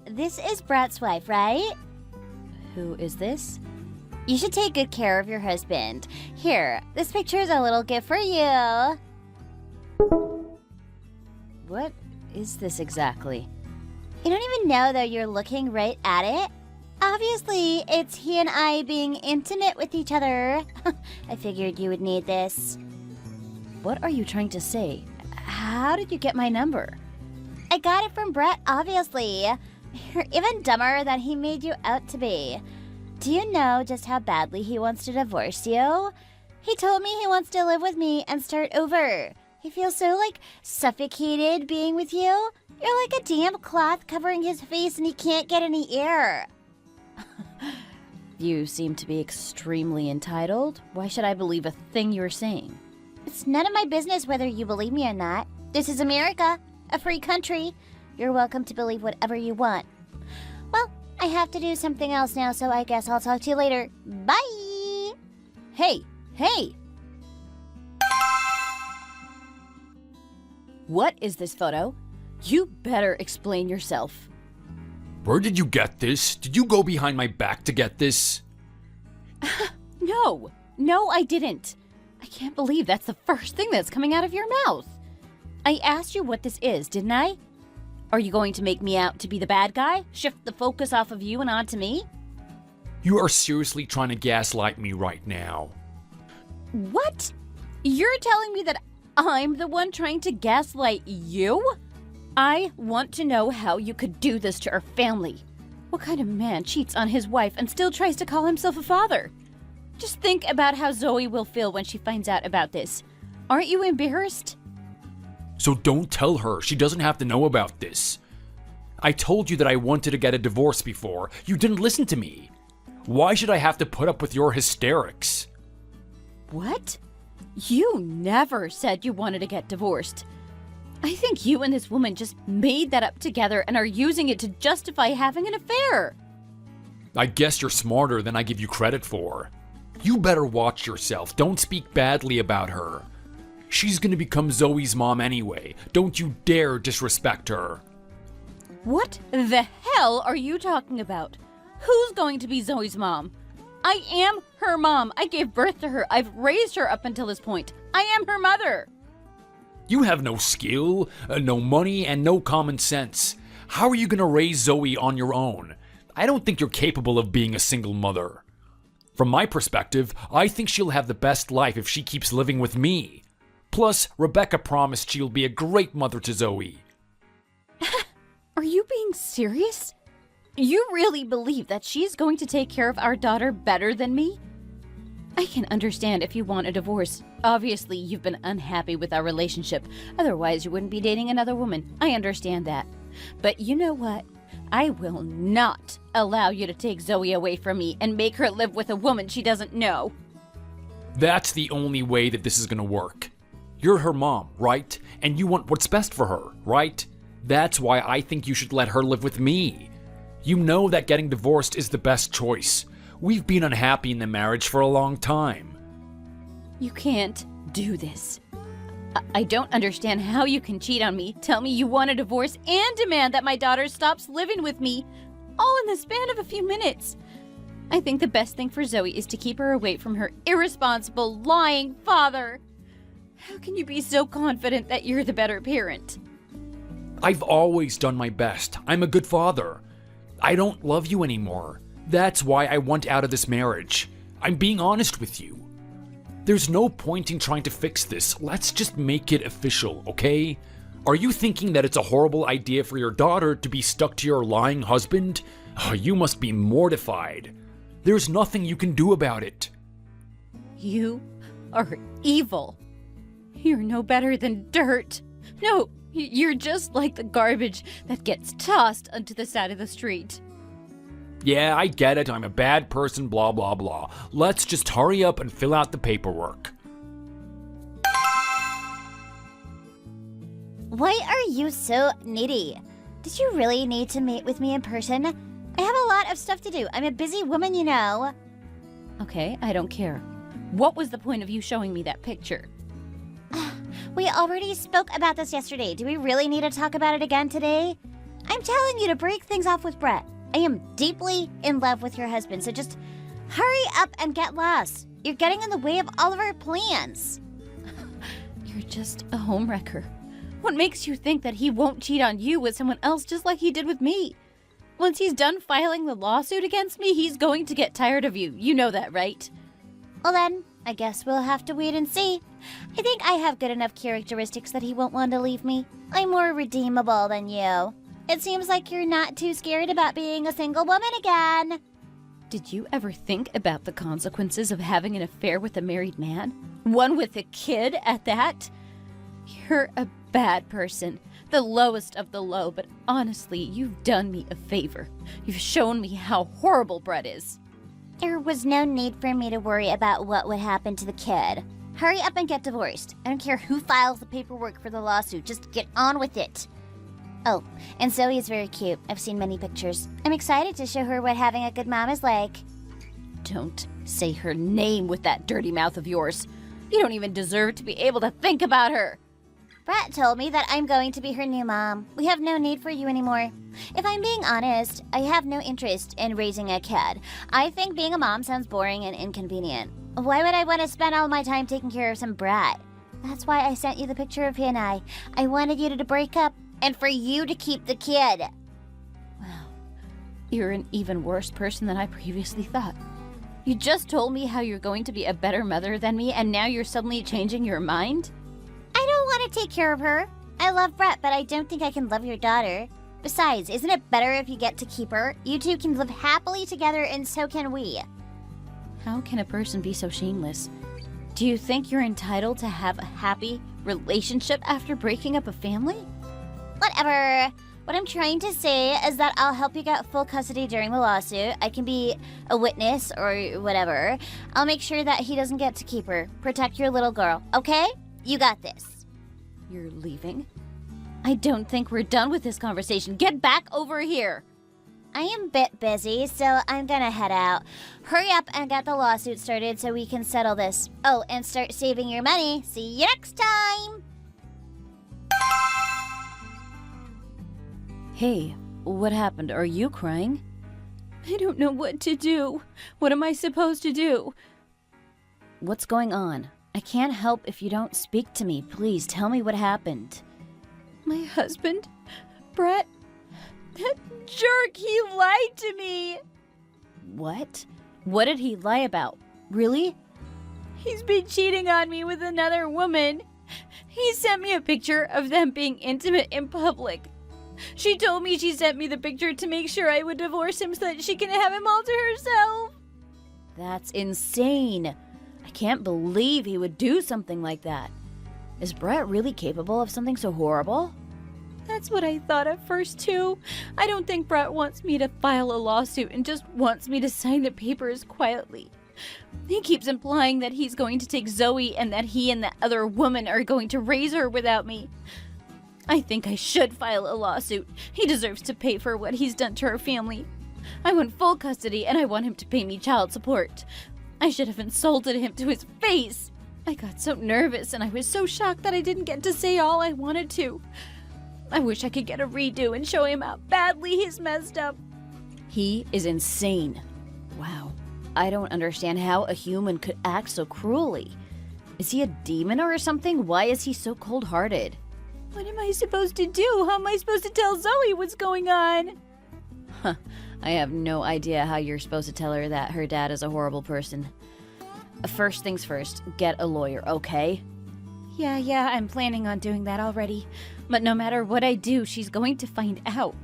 this is Brett's wife, right? Who is this? You should take good care of your husband. Here, this picture is a little gift for you. What is this exactly? You don't even know, though, you're looking right at it. Obviously, it's he and I being intimate with each other. I figured you would need this. What are you trying to say? How did you get my number? I got it from Brett, obviously. You're even dumber than he made you out to be. Do you know just how badly he wants to divorce you? He told me he wants to live with me and start over. He feels so, suffocated being with you. You're like a damp cloth covering his face and he can't get any air. You seem to be extremely entitled. Why should I believe a thing you're saying? It's none of my business whether you believe me or not. This is America, a free country. You're welcome to believe whatever you want. Well, I have to do something else now, so I guess I'll talk to you later. Bye! Hey! What is this photo? You better explain yourself. Where did you get this? Did you go behind my back to get this? No, I didn't. I can't believe that's the first thing that's coming out of your mouth. I asked you what this is, didn't I? Are you going to make me out to be the bad guy? Shift the focus off of you and onto me? You are seriously trying to gaslight me right now. What? You're telling me that I'm the one trying to gaslight you? I want to know how you could do this to our family. What kind of man cheats on his wife and still tries to call himself a father? Just think about how Zoe will feel when she finds out about this. Aren't you embarrassed? So don't tell her. She doesn't have to know about this. I told you that I wanted to get a divorce before. You didn't listen to me. Why should I have to put up with your hysterics? What? You never said you wanted to get divorced. I think you and this woman just made that up together and are using it to justify having an affair. I guess you're smarter than I give you credit for. You better watch yourself. Don't speak badly about her. She's gonna become Zoe's mom anyway. Don't you dare disrespect her. What the hell are you talking about? Who's going to be Zoe's mom? I am her mom. I gave birth to her. I've raised her up until this point. I am her mother. You have no skill, no money, and no common sense. How are you gonna raise Zoe on your own? I don't think you're capable of being a single mother. From my perspective, I think she'll have the best life if she keeps living with me. Plus, Rebecca promised she'll be a great mother to Zoe. Are you being serious? You really believe that she's going to take care of our daughter better than me? I can understand if you want a divorce. Obviously, you've been unhappy with our relationship. Otherwise, you wouldn't be dating another woman. I understand that. But you know what? I will not allow you to take Zoe away from me and make her live with a woman she doesn't know. That's the only way that this is gonna work. You're her mom, right? And you want what's best for her, right? That's why I think you should let her live with me. You know that getting divorced is the best choice. We've been unhappy in the marriage for a long time. You can't do this. I don't understand how you can cheat on me, tell me you want a divorce, and demand that my daughter stops living with me, all in the span of a few minutes. I think the best thing for Zoe is to keep her away from her irresponsible, lying father. How can you be so confident that you're the better parent? I've always done my best. I'm a good father. I don't love you anymore. That's why I want out of this marriage. I'm being honest with you. There's no point in trying to fix this. Let's just make it official, okay? Are you thinking that it's a horrible idea for your daughter to be stuck to your lying husband? Oh, you must be mortified. There's nothing you can do about it. You are evil. You're no better than dirt. No, you're just like the garbage that gets tossed onto the side of the street. Yeah, I get it. I'm a bad person, blah, blah, blah. Let's just hurry up and fill out the paperwork. Why are you so needy? Did you really need to meet with me in person? I have a lot of stuff to do. I'm a busy woman, you know. Okay, I don't care. What was the point of you showing me that picture? We already spoke about this yesterday. Do we really need to talk about it again today? I'm telling you to break things off with Brett. I am deeply in love with your husband, so just hurry up and get lost. You're getting in the way of all of our plans. You're just a homewrecker. What makes you think that he won't cheat on you with someone else just like he did with me? Once he's done filing the lawsuit against me, he's going to get tired of you. You know that, right? Well then, I guess we'll have to wait and see. I think I have good enough characteristics that he won't want to leave me. I'm more redeemable than you. It seems like you're not too scared about being a single woman again. Did you ever think about the consequences of having an affair with a married man? One with a kid at that? You're a bad person. The lowest of the low, but honestly, you've done me a favor. You've shown me how horrible Brett is. There was no need for me to worry about what would happen to the kid. Hurry up and get divorced. I don't care who files the paperwork for the lawsuit. Just get on with it. Oh, and Zoe's very cute. I've seen many pictures. I'm excited to show her what having a good mom is like. Don't say her name with that dirty mouth of yours. You don't even deserve to be able to think about her. Brett told me that I'm going to be her new mom. We have no need for you anymore. If I'm being honest, I have no interest in raising a kid. I think being a mom sounds boring and inconvenient. Why would I want to spend all my time taking care of some brat? That's why I sent you the picture of he and I. I wanted you to break up and for you to keep the kid. Wow, you're an even worse person than I previously thought. You just told me how you're going to be a better mother than me, and now you're suddenly changing your mind? I don't want to take care of her. I love Brett, but I don't think I can love your daughter. Besides, isn't it better if you get to keep her? You two can live happily together, and so can we. How can a person be so shameless? Do you think you're entitled to have a happy relationship after breaking up a family? Whatever. What I'm trying to say is that I'll help you get full custody during the lawsuit. I can be a witness or whatever. I'll make sure that he doesn't get to keep her. Protect your little girl, okay? You got this. You're leaving? I don't think we're done with this conversation. Get back over here! I am a bit busy, so I'm gonna head out. Hurry up and get the lawsuit started so we can settle this. Oh, and start saving your money. See you next time! Hey, what happened? Are you crying? I don't know what to do. What am I supposed to do? What's going on? I can't help if you don't speak to me. Please tell me what happened. My husband, Brett, that jerk, he lied to me. What? What did he lie about? Really? He's been cheating on me with another woman. He sent me a picture of them being intimate in public. She told me she sent me the picture to make sure I would divorce him so that she can have him all to herself. That's insane. I can't believe he would do something like that. Is Brett really capable of something so horrible? That's what I thought at first, too. I don't think Brett wants me to file a lawsuit and just wants me to sign the papers quietly. He keeps implying that he's going to take Zoe and that he and that other woman are going to raise her without me. I think I should file a lawsuit. He deserves to pay for what he's done to our family. I want full custody and I want him to pay me child support. I should have insulted him to his face. I got so nervous and I was so shocked that I didn't get to say all I wanted to. I wish I could get a redo and show him how badly he's messed up. He is insane. Wow. I don't understand how a human could act so cruelly. Is he a demon or something? Why is he so cold-hearted? What am I supposed to do? How am I supposed to tell Zoe what's going on? Huh. I have no idea how you're supposed to tell her that her dad is a horrible person. First things first, get a lawyer, okay? Yeah, I'm planning on doing that already. But no matter what I do, she's going to find out.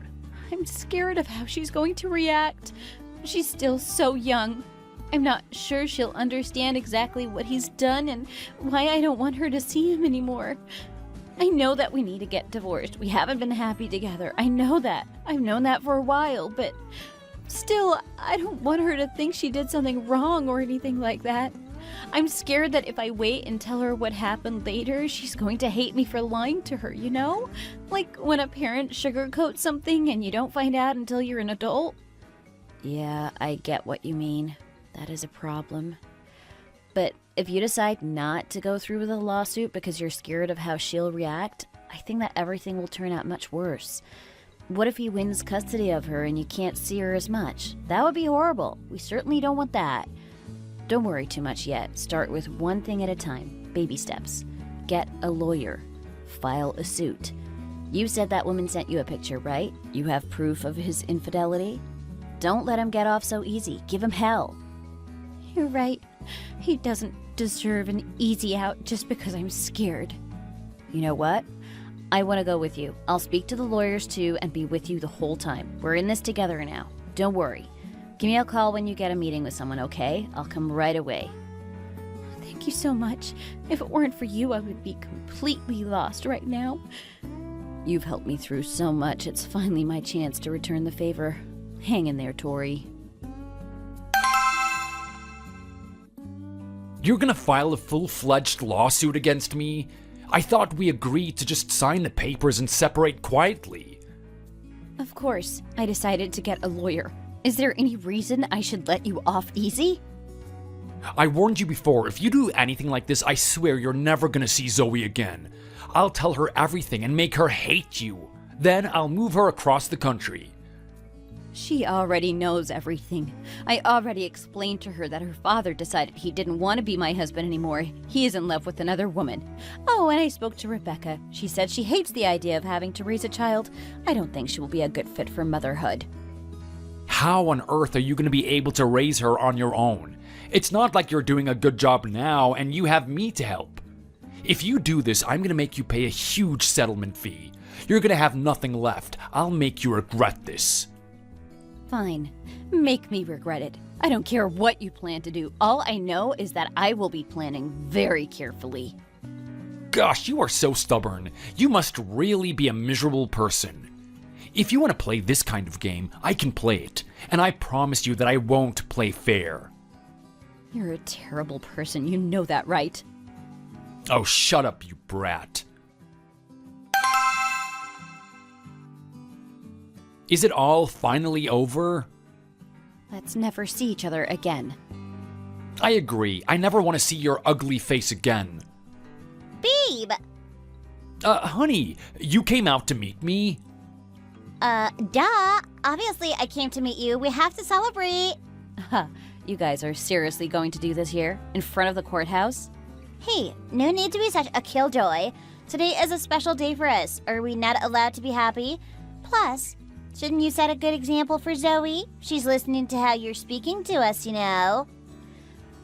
I'm scared of how she's going to react. She's still so young. I'm not sure she'll understand exactly what he's done and why I don't want her to see him anymore. I know that we need to get divorced. We haven't been happy together. I know that. I've known that for a while, but still, I don't want her to think she did something wrong or anything like that. I'm scared that if I wait and tell her what happened later, she's going to hate me for lying to her, you know? Like when a parent sugarcoats something and you don't find out until you're an adult. Yeah, I get what you mean. That is a problem. But if you decide not to go through with the lawsuit because you're scared of how she'll react, I think that everything will turn out much worse. What if he wins custody of her and you can't see her as much? That would be horrible. We certainly don't want that. Don't worry too much yet. Start with one thing at a time. Baby steps. Get a lawyer. File a suit. You said that woman sent you a picture, right? You have proof of his infidelity? Don't let him get off so easy. Give him hell. You're right. He doesn't deserve an easy out just because I'm scared. You know what? I want to go with you. I'll speak to the lawyers too and be with you the whole time. We're in this together now. Don't worry. Give me a call when you get a meeting with someone, okay? I'll come right away. Thank you so much. If it weren't for you, I would be completely lost right now. You've helped me through so much. It's finally my chance to return the favor. Hang in there, Tori. You're gonna file a full-fledged lawsuit against me? I thought we agreed to just sign the papers and separate quietly. Of course, I decided to get a lawyer. Is there any reason I should let you off easy? I warned you before, if you do anything like this, I swear you're never gonna see Zoe again. I'll tell her everything and make her hate you. Then I'll move her across the country. She already knows everything. I already explained to her that her father decided he didn't want to be my husband anymore. He is in love with another woman. Oh, and I spoke to Rebecca. She said she hates the idea of having to raise a child. I don't think she will be a good fit for motherhood. How on earth are you going to be able to raise her on your own? It's not like you're doing a good job now and you have me to help. If you do this, I'm going to make you pay a huge settlement fee. You're going to have nothing left. I'll make you regret this. Fine. Make me regret it. I don't care what you plan to do. All I know is that I will be planning very carefully. Gosh, you are so stubborn. You must really be a miserable person. If you want to play this kind of game, I can play it. And I promise you that I won't play fair. You're a terrible person. You know that, right? Oh, shut up, you brat. Is it all finally over? Let's never see each other again. I agree. I never want to see your ugly face again. Babe! Honey, you came out to meet me? Duh. Obviously, I came to meet you. We have to celebrate. Huh. You guys are seriously going to do this here? In front of the courthouse? Hey, no need to be such a killjoy. Today is a special day for us. Are we not allowed to be happy? Plus, shouldn't you set a good example for Zoe? She's listening to how you're speaking to us, you know.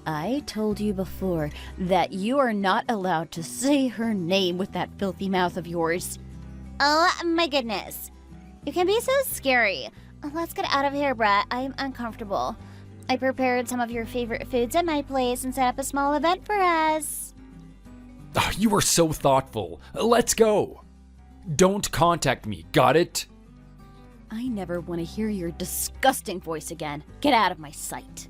I told you before that you are not allowed to say her name with that filthy mouth of yours. Oh my goodness. You can be so scary. Let's get out of here, Brett. I am uncomfortable. I prepared some of your favorite foods at my place and set up a small event for us. Oh, you are so thoughtful. Let's go. Don't contact me, got it? I never want to hear your disgusting voice again. Get out of my sight.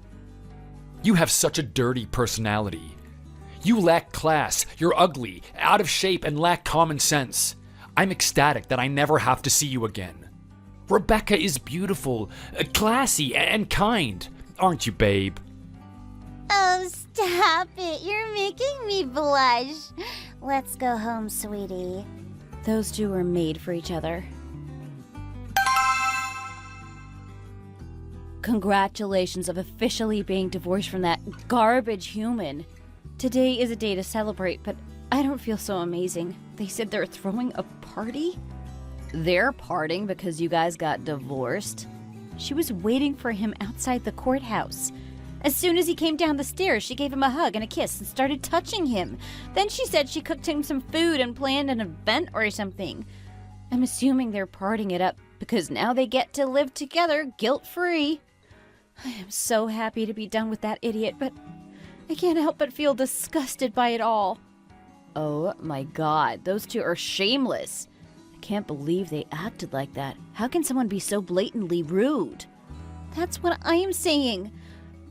You have such a dirty personality. You lack class, you're ugly, out of shape, and lack common sense. I'm ecstatic that I never have to see you again. Rebecca is beautiful, classy, and kind. Aren't you, babe? Oh, stop it. You're making me blush. Let's go home, sweetie. Those two are made for each other. Congratulations of officially being divorced from that garbage human. Today is a day to celebrate, but I don't feel so amazing. They said they're throwing a party? They're partying because you guys got divorced? She was waiting for him outside the courthouse. As soon as he came down the stairs, she gave him a hug and a kiss and started touching him. Then she said she cooked him some food and planned an event or something. I'm assuming they're partying it up because now they get to live together guilt-free. I am so happy to be done with that idiot, but I can't help but feel disgusted by it all. Oh my god, those two are shameless. I can't believe they acted like that. How can someone be so blatantly rude? That's what I am saying.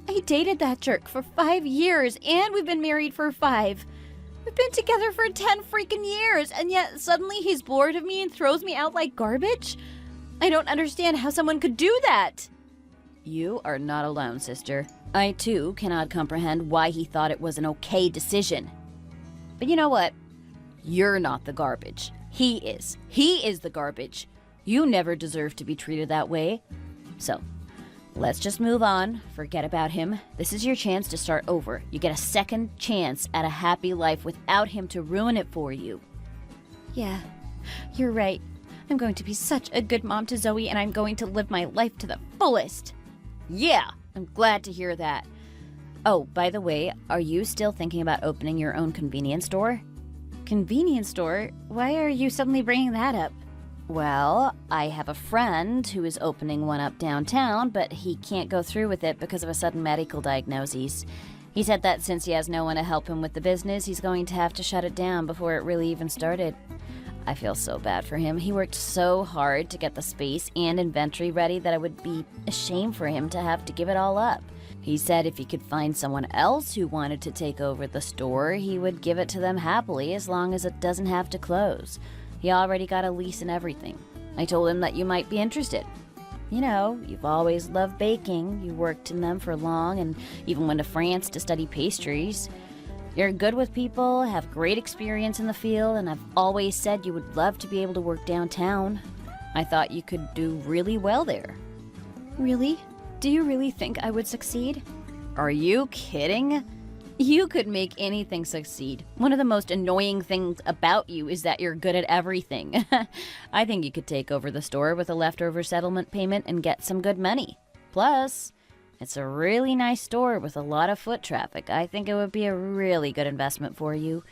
I dated that jerk for 5 years, and we've been married for 5. We've been together for 10 freaking years, and yet suddenly he's bored of me and throws me out like garbage? I don't understand how someone could do that. You are not alone, sister. I, too, cannot comprehend why he thought it was an okay decision. But you know what? You're not the garbage. He is. He is the garbage. You never deserve to be treated that way. So, let's just move on. Forget about him. This is your chance to start over. You get a second chance at a happy life without him to ruin it for you. Yeah, you're right. I'm going to be such a good mom to Zoe, and I'm going to live my life to the fullest. Yeah, I'm glad to hear that. Oh, by the way, are you still thinking about opening your own convenience store? Convenience store? Why are you suddenly bringing that up? Well, I have a friend who is opening one up downtown, but he can't go through with it because of a sudden medical diagnosis. He said that since he has no one to help him with the business, he's going to have to shut it down before it really even started. I feel so bad for him. He worked so hard to get the space and inventory ready that it would be a shame for him to have to give it all up. He said if he could find someone else who wanted to take over the store, he would give it to them happily as long as it doesn't have to close. He already got a lease and everything. I told him that you might be interested. You know, you've always loved baking. You worked in them for long and even went to France to study pastries. You're good with people, have great experience in the field, and I've always said you would love to be able to work downtown. I thought you could do really well there. Really? Do you really think I would succeed? Are you kidding? You could make anything succeed. One of the most annoying things about you is that you're good at everything. I think you could take over the store with a leftover settlement payment and get some good money. Plus, it's a really nice store with a lot of foot traffic. I think it would be a really good investment for you.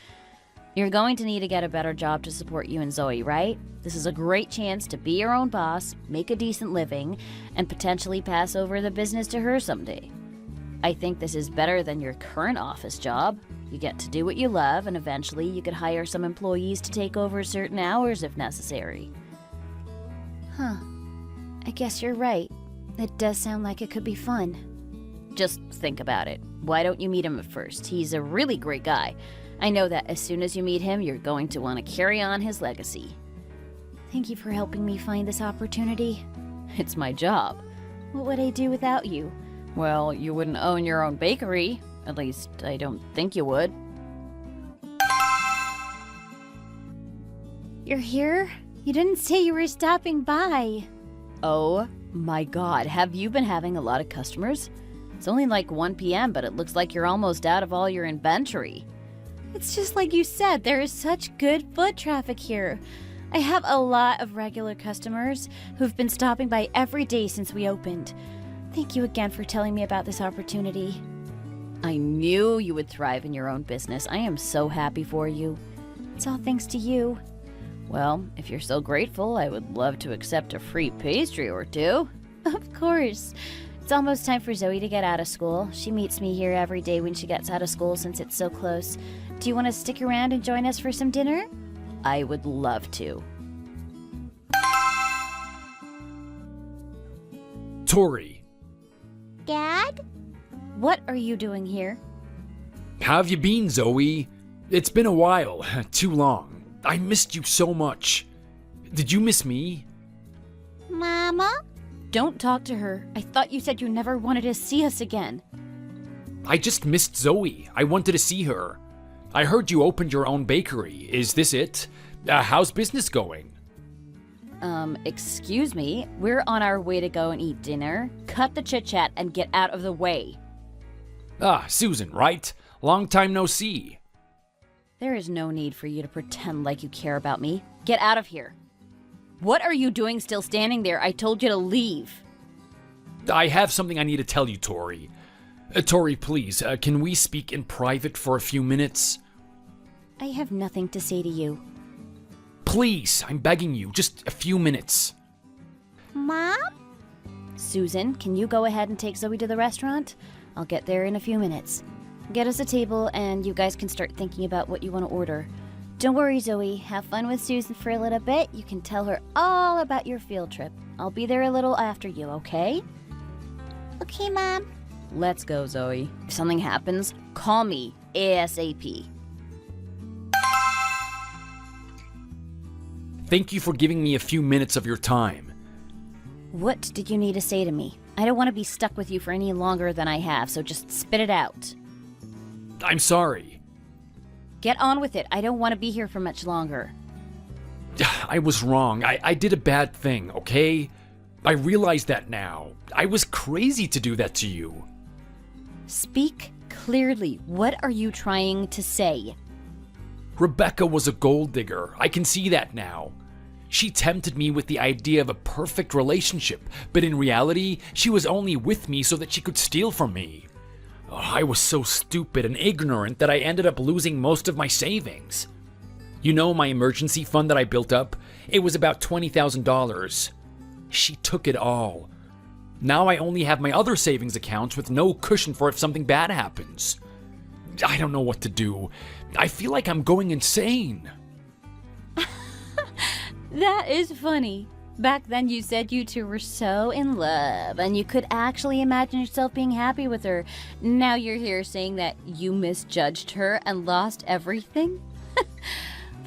You're going to need to get a better job to support you and Zoe, right? This is a great chance to be your own boss, make a decent living, and potentially pass over the business to her someday. I think this is better than your current office job. You get to do what you love, and eventually you could hire some employees to take over certain hours if necessary. Huh. I guess you're right. It does sound like it could be fun. Just think about it. Why don't you meet him at first? He's a really great guy. I know that as soon as you meet him, you're going to want to carry on his legacy. Thank you for helping me find this opportunity. It's my job. What would I do without you? Well, you wouldn't own your own bakery. At least, I don't think you would. You're here? You didn't say you were stopping by. Oh my god, have you been having a lot of customers? It's only like 1 p.m., but it looks like you're almost out of all your inventory. It's just like you said, there is such good foot traffic here. I have a lot of regular customers who've been stopping by every day since we opened. Thank you again for telling me about this opportunity. I knew you would thrive in your own business. I am so happy for you. It's all thanks to you. Well, if you're so grateful, I would love to accept a free pastry or two. Of course. It's almost time for Zoe to get out of school. She meets me here every day when she gets out of school since it's so close. Do you want to stick around and join us for some dinner? I would love to. Tori, Dad? What are you doing here? how have you been, Zoe? It's been a while. Too long. I missed you so much. Did you miss me? Mama? Don't talk to her. I thought you said you never wanted to see us again. I just missed Zoe. I wanted to see her. I heard you opened your own bakery. Is this it? How's business going? Excuse me. We're on our way to go and eat dinner. Cut the chit-chat and get out of the way. Ah, Susan, right? Long time no see. There is no need for you to pretend like you care about me. Get out of here. What are you doing still standing there? I told you to leave. I have something I need to tell you, Tori. Tori, please, can we speak in private for a few minutes? I have nothing to say to you. Please, I'm begging you, just a few minutes. Mom? Susan, can you go ahead and take Zoe to the restaurant? I'll get there in a few minutes. Get us a table and you guys can start thinking about what you want to order. Don't worry, Zoe. Have fun with Susan for a little bit. You can tell her all about your field trip. I'll be there a little after you, okay? Okay, Mom. Let's go, Zoe. If something happens, call me ASAP. Thank you for giving me a few minutes of your time. What did you need to say to me? I don't want to be stuck with you for any longer than I have, so just spit it out. I'm sorry. Get on with it. I don't want to be here for much longer. I was wrong. I did a bad thing, okay? I realize that now. I was crazy to do that to you. Speak clearly. What are you trying to say? Rebecca was a gold digger. I can see that now. She tempted me with the idea of a perfect relationship, but in reality, she was only with me so that she could steal from me. Oh, I was so stupid and ignorant that I ended up losing most of my savings. You know my emergency fund that I built up? It was about $20,000. She took it all. Now I only have my other savings accounts with no cushion for if something bad happens. I don't know what to do. I feel like I'm going insane. That is funny. Back then you said you two were so in love and you could actually imagine yourself being happy with her. Now you're here saying that you misjudged her and lost everything?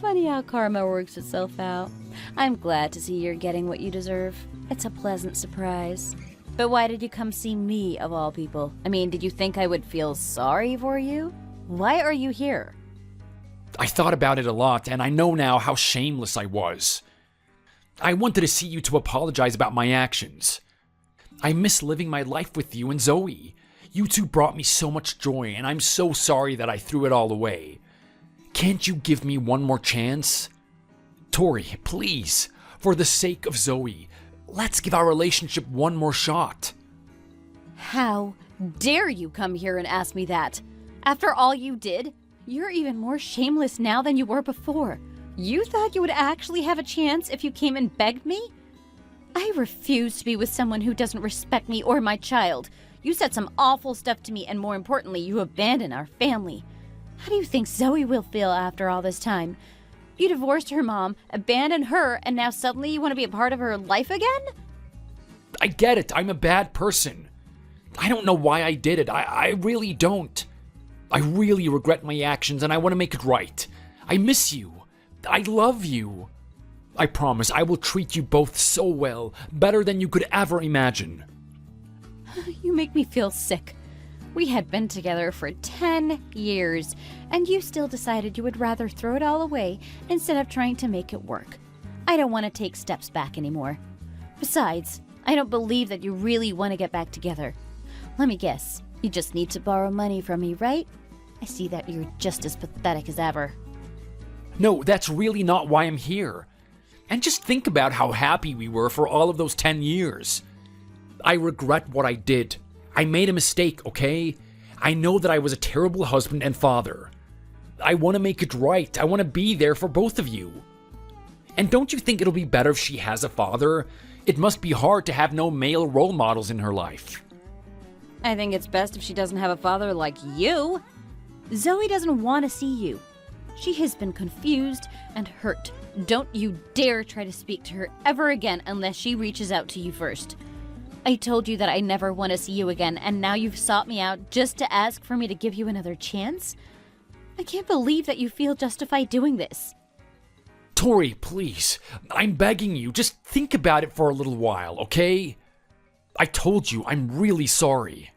Funny how karma works itself out. I'm glad to see you're getting what you deserve. It's a pleasant surprise. But why did you come see me, of all people? I mean, did you think I would feel sorry for you? Why are you here? I thought about it a lot, and I know now how shameless I was. I wanted to see you to apologize about my actions. I miss living my life with you and Zoe. You two brought me so much joy, and I'm so sorry that I threw it all away. Can't you give me one more chance? Tori, please, for the sake of Zoe, let's give our relationship one more shot. How dare you come here and ask me that? After all you did, you're even more shameless now than you were before. You thought you would actually have a chance if you came and begged me? I refuse to be with someone who doesn't respect me or my child. You said some awful stuff to me, and more importantly, you abandoned our family. How do you think Zoe will feel after all this time? You divorced her mom, abandoned her, and now suddenly you want to be a part of her life again? I get it. I'm a bad person. I don't know why I did it. I really don't. I really regret my actions, and I want to make it right. I miss you. I love you. I promise I will treat you both so well, better than you could ever imagine. You make me feel sick. We had been together for 10 years, and you still decided you would rather throw it all away instead of trying to make it work. I don't want to take steps back anymore. Besides, I don't believe that you really want to get back together. Let me guess, you just need to borrow money from me, right? I see that you're just as pathetic as ever. No, that's really not why I'm here. And just think about how happy we were for all of those 10 years. I regret what I did. I made a mistake, okay? I know that I was a terrible husband and father. I want to make it right. I want to be there for both of you. And don't you think it'll be better if she has a father? It must be hard to have no male role models in her life. I think it's best if she doesn't have a father like you. Zoe doesn't want to see you. She has been confused and hurt. Don't you dare try to speak to her ever again unless she reaches out to you first. I told you that I never want to see you again, and now you've sought me out just to ask for me to give you another chance? I can't believe that you feel justified doing this. Tori, please. I'm begging you. Just think about it for a little while, okay? I told you, I'm really sorry.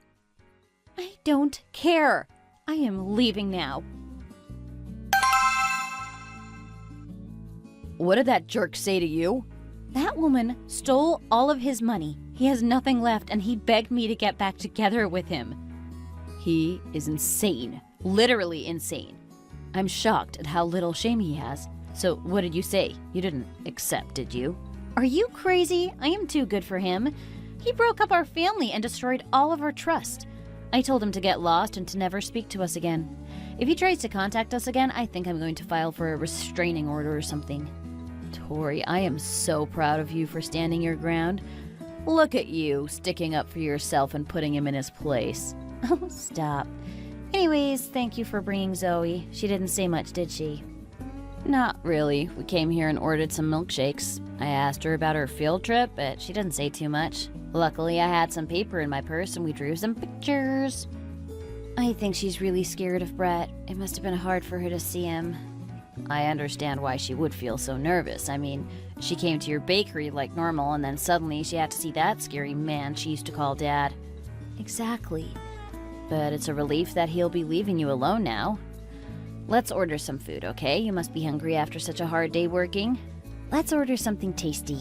I don't care. I am leaving now. What did that jerk say to you? That woman stole all of his money. He has nothing left, and he begged me to get back together with him. He is insane. Literally insane. I'm shocked at how little shame he has. So what did you say? You didn't accept, did you? Are you crazy? I am too good for him. He broke up our family and destroyed all of our trust. I told him to get lost and to never speak to us again. If he tries to contact us again, I think I'm going to file for a restraining order or something. Tori, I am so proud of you for standing your ground. Look at you, sticking up for yourself and putting him in his place. Oh, stop. Anyways, thank you for bringing Zoe. She didn't say much, did she? Not really. We came here and ordered some milkshakes. I asked her about her field trip, but she didn't say too much. Luckily, I had some paper in my purse and we drew some pictures. I think she's really scared of Brett. It must have been hard for her to see him. I understand why she would feel so nervous. I mean, she came to your bakery like normal, and then suddenly she had to see that scary man she used to call Dad. Exactly. But it's a relief that he'll be leaving you alone now. Let's order some food, okay? You must be hungry after such a hard day working. Let's order something tasty.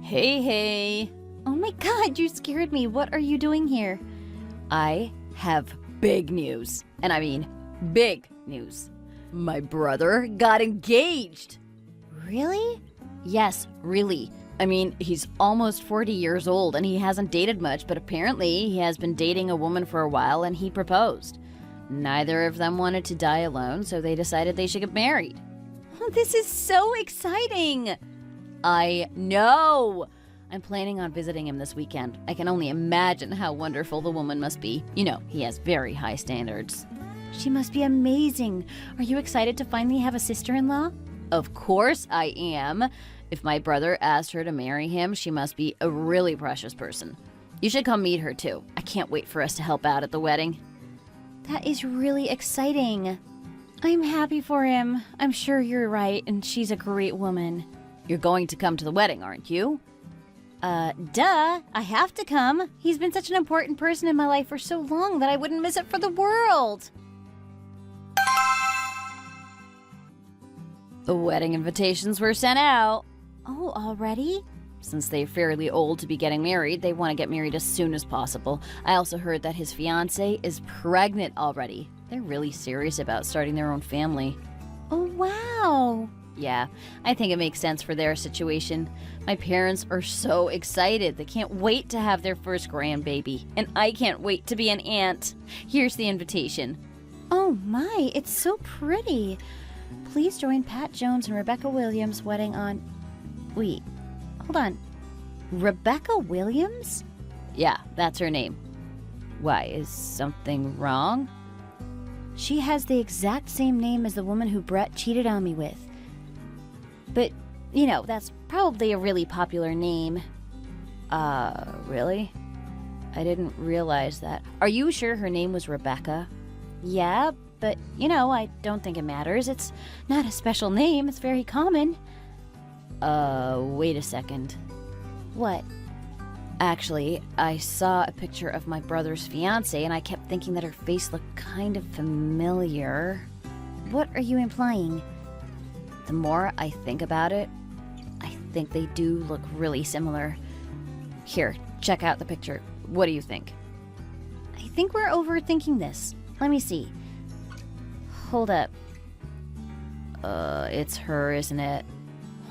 Hey. Oh my god, you scared me. What are you doing here? I have big news. And I mean big news. My brother got engaged. Really? Yes, really. I mean, he's almost 40 years old and he hasn't dated much, but apparently he has been dating a woman for a while and he proposed. Neither of them wanted to die alone, so they decided they should get married. Oh, this is so exciting! I know! I'm planning on visiting him this weekend. I can only imagine how wonderful the woman must be. You know, he has very high standards. She must be amazing. Are you excited to finally have a sister-in-law? Of course I am. If my brother asked her to marry him, she must be a really precious person. You should come meet her too. I can't wait for us to help out at the wedding. That is really exciting. I'm happy for him. I'm sure you're right, and she's a great woman. You're going to come to the wedding, aren't you? Duh. I have to come. He's been such an important person in my life for so long that I wouldn't miss it for the world. The wedding invitations were sent out. Oh, already? Since they're fairly old to be getting married, they want to get married as soon as possible. I also heard that his fiancée is pregnant already. They're really serious about starting their own family. Oh, wow. Yeah, I think it makes sense for their situation. My parents are so excited. They can't wait to have their first grandbaby. And I can't wait to be an aunt. Here's the invitation. Oh my, it's so pretty. Please join Pat Jones and Rebecca Williams' wedding on... Wait, hold on. Rebecca Williams? Yeah, that's her name. Why, is something wrong? She has the exact same name as the woman who Brett cheated on me with. But, you know, that's probably a really popular name. Really? I didn't realize that. Are you sure her name was Rebecca? Yeah, but, you know, I don't think it matters. It's not a special name. It's very common. Wait a second. What? Actually, I saw a picture of my brother's fiancée and I kept thinking that her face looked kind of familiar. What are you implying? The more I think about it, I think they do look really similar. Here, check out the picture. What do you think? I think we're overthinking this. Let me see. Hold up. It's her, isn't it?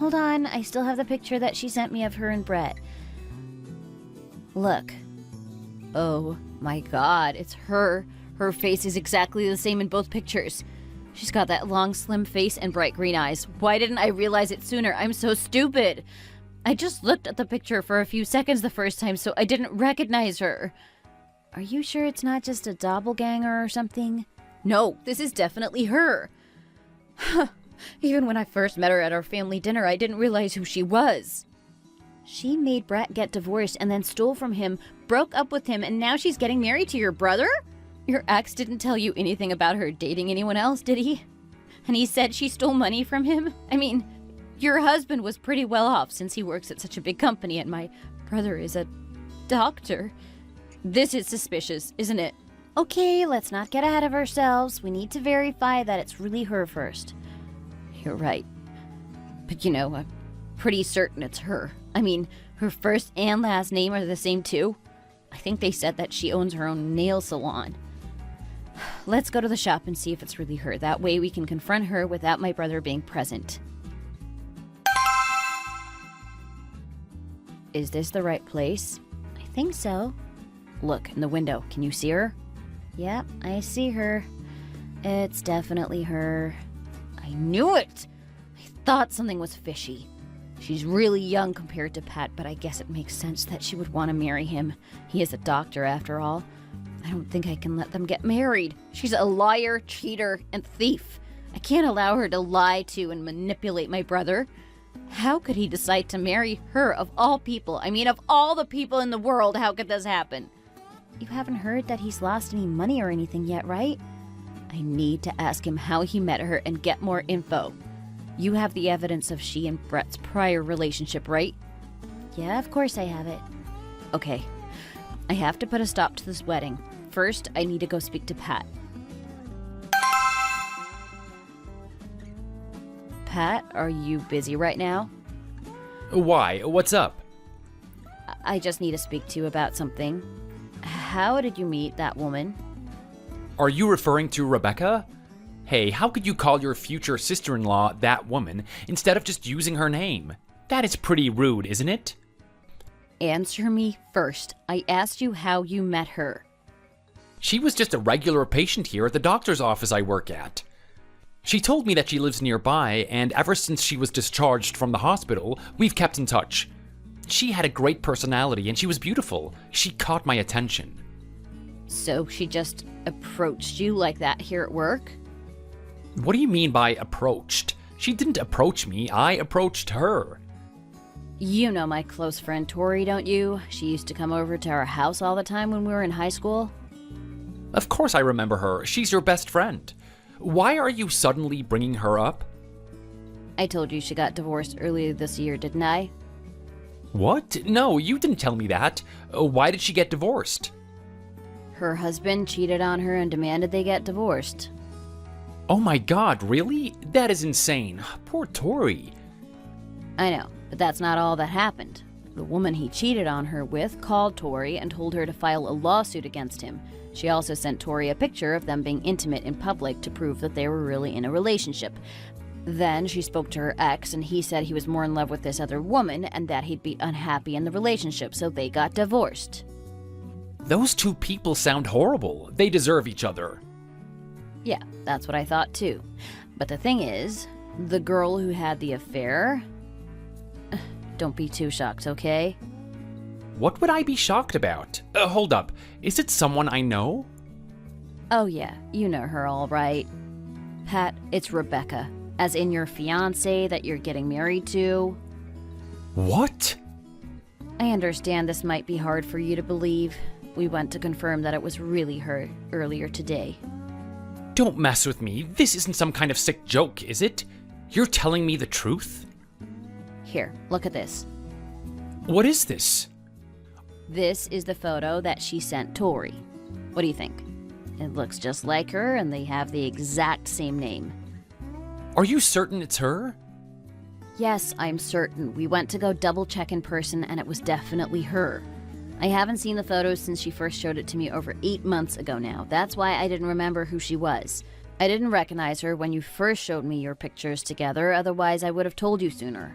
Hold on, I still have the picture that she sent me of her and Brett. Look. Oh my god, it's her. Her face is exactly the same in both pictures. She's got that long, slim face and bright green eyes. Why didn't I realize it sooner? I'm so stupid. I just looked at the picture for a few seconds the first time, so I didn't recognize her. Are you sure it's not just a doppelganger or something? No, this is definitely her. Even when I first met her at our family dinner, I didn't realize who she was. She made Brett get divorced and then stole from him, broke up with him, and now she's getting married to your brother? Your ex didn't tell you anything about her dating anyone else, did he? And he said she stole money from him? I mean, your husband was pretty well off since he works at such a big company and my brother is a doctor. This is suspicious, isn't it? Okay, let's not get ahead of ourselves. We need to verify that it's really her first. You're right. But you know, I'm pretty certain it's her. I mean, her first and last name are the same too. I think they said that she owns her own nail salon. Let's go to the shop and see if it's really her. That way we can confront her without my brother being present. Is this the right place? I think so. Look, in the window. Can you see her? Yep, I see her. It's definitely her. I knew it! I thought something was fishy. She's really young compared to Pat, but I guess it makes sense that she would want to marry him. He is a doctor, after all. I don't think I can let them get married. She's a liar, cheater, and thief. I can't allow her to lie to and manipulate my brother. How could he decide to marry her of all people? I mean, of all the people in the world, how could this happen? You haven't heard that he's lost any money or anything yet, right? I need to ask him how he met her and get more info. You have the evidence of she and Brett's prior relationship, right? Yeah, of course I have it. Okay. I have to put a stop to this wedding. First, I need to go speak to Pat. Pat, are you busy right now? Why? What's up? I just need to speak to you about something. How did you meet that woman? Are you referring to Rebecca? Hey, how could you call your future sister-in-law that woman instead of just using her name? That is pretty rude, isn't it? Answer me first. I asked you how you met her. She was just a regular patient here at the doctor's office I work at. She told me that she lives nearby, and ever since she was discharged from the hospital, we've kept in touch. She had a great personality and she was beautiful. She caught my attention. So she just approached you like that here at work? What do you mean by approached? She didn't approach me, I approached her. You know my close friend Tori, don't you? She used to come over to our house all the time when we were in high school. Of course I remember her. She's your best friend. Why are you suddenly bringing her up? I told you she got divorced earlier this year, didn't I? What? No, you didn't tell me that. Why did she get divorced? Her husband cheated on her and demanded they get divorced. Oh my god, really? That is insane. Poor Tori. I know, but that's not all that happened. The woman he cheated on her with called Tori and told her to file a lawsuit against him. She also sent Tori a picture of them being intimate in public to prove that they were really in a relationship. Then she spoke to her ex, and he said he was more in love with this other woman and that he'd be unhappy in the relationship, so they got divorced. Those two people sound horrible. They deserve each other. Yeah, that's what I thought too. But the thing is, the girl who had the affair... Don't be too shocked, okay? What would I be shocked about? Hold up. Is it someone I know? Oh yeah, you know her all right. Pat, it's Rebecca. As in your fiancé that you're getting married to. What? I understand this might be hard for you to believe. We went to confirm that it was really her earlier today. Don't mess with me. This isn't some kind of sick joke, is it? You're telling me the truth? Here, look at this. What is this? This is the photo that she sent Tori. What do you think? It looks just like her and they have the exact same name. Are you certain it's her? Yes, I'm certain. We went to go double check in person and it was definitely her. I haven't seen the photos since she first showed it to me over 8 months ago now. That's why I didn't remember who she was. I didn't recognize her when you first showed me your pictures together, otherwise I would have told you sooner.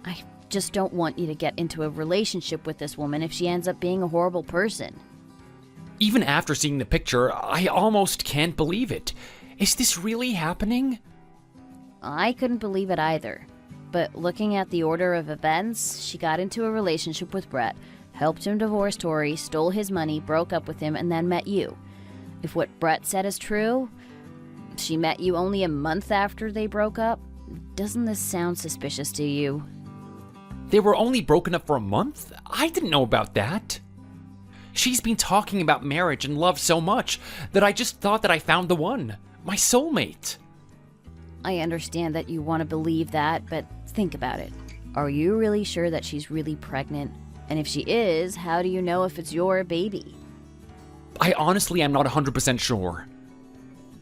I just don't want you to get into a relationship with this woman if she ends up being a horrible person. Even after seeing the picture, I almost can't believe it. Is this really happening? I couldn't believe it either. But looking at the order of events, she got into a relationship with Brett, helped him divorce Tori, stole his money, broke up with him, and then met you. If what Brett said is true, she met you only a month after they broke up. Doesn't this sound suspicious to you? They were only broken up for a month? I didn't know about that. She's been talking about marriage and love so much that I just thought that I found the one, my soulmate. I understand that you want to believe that, but think about it. Are you really sure that she's really pregnant? And if she is, how do you know if it's your baby? I honestly am not 100% sure.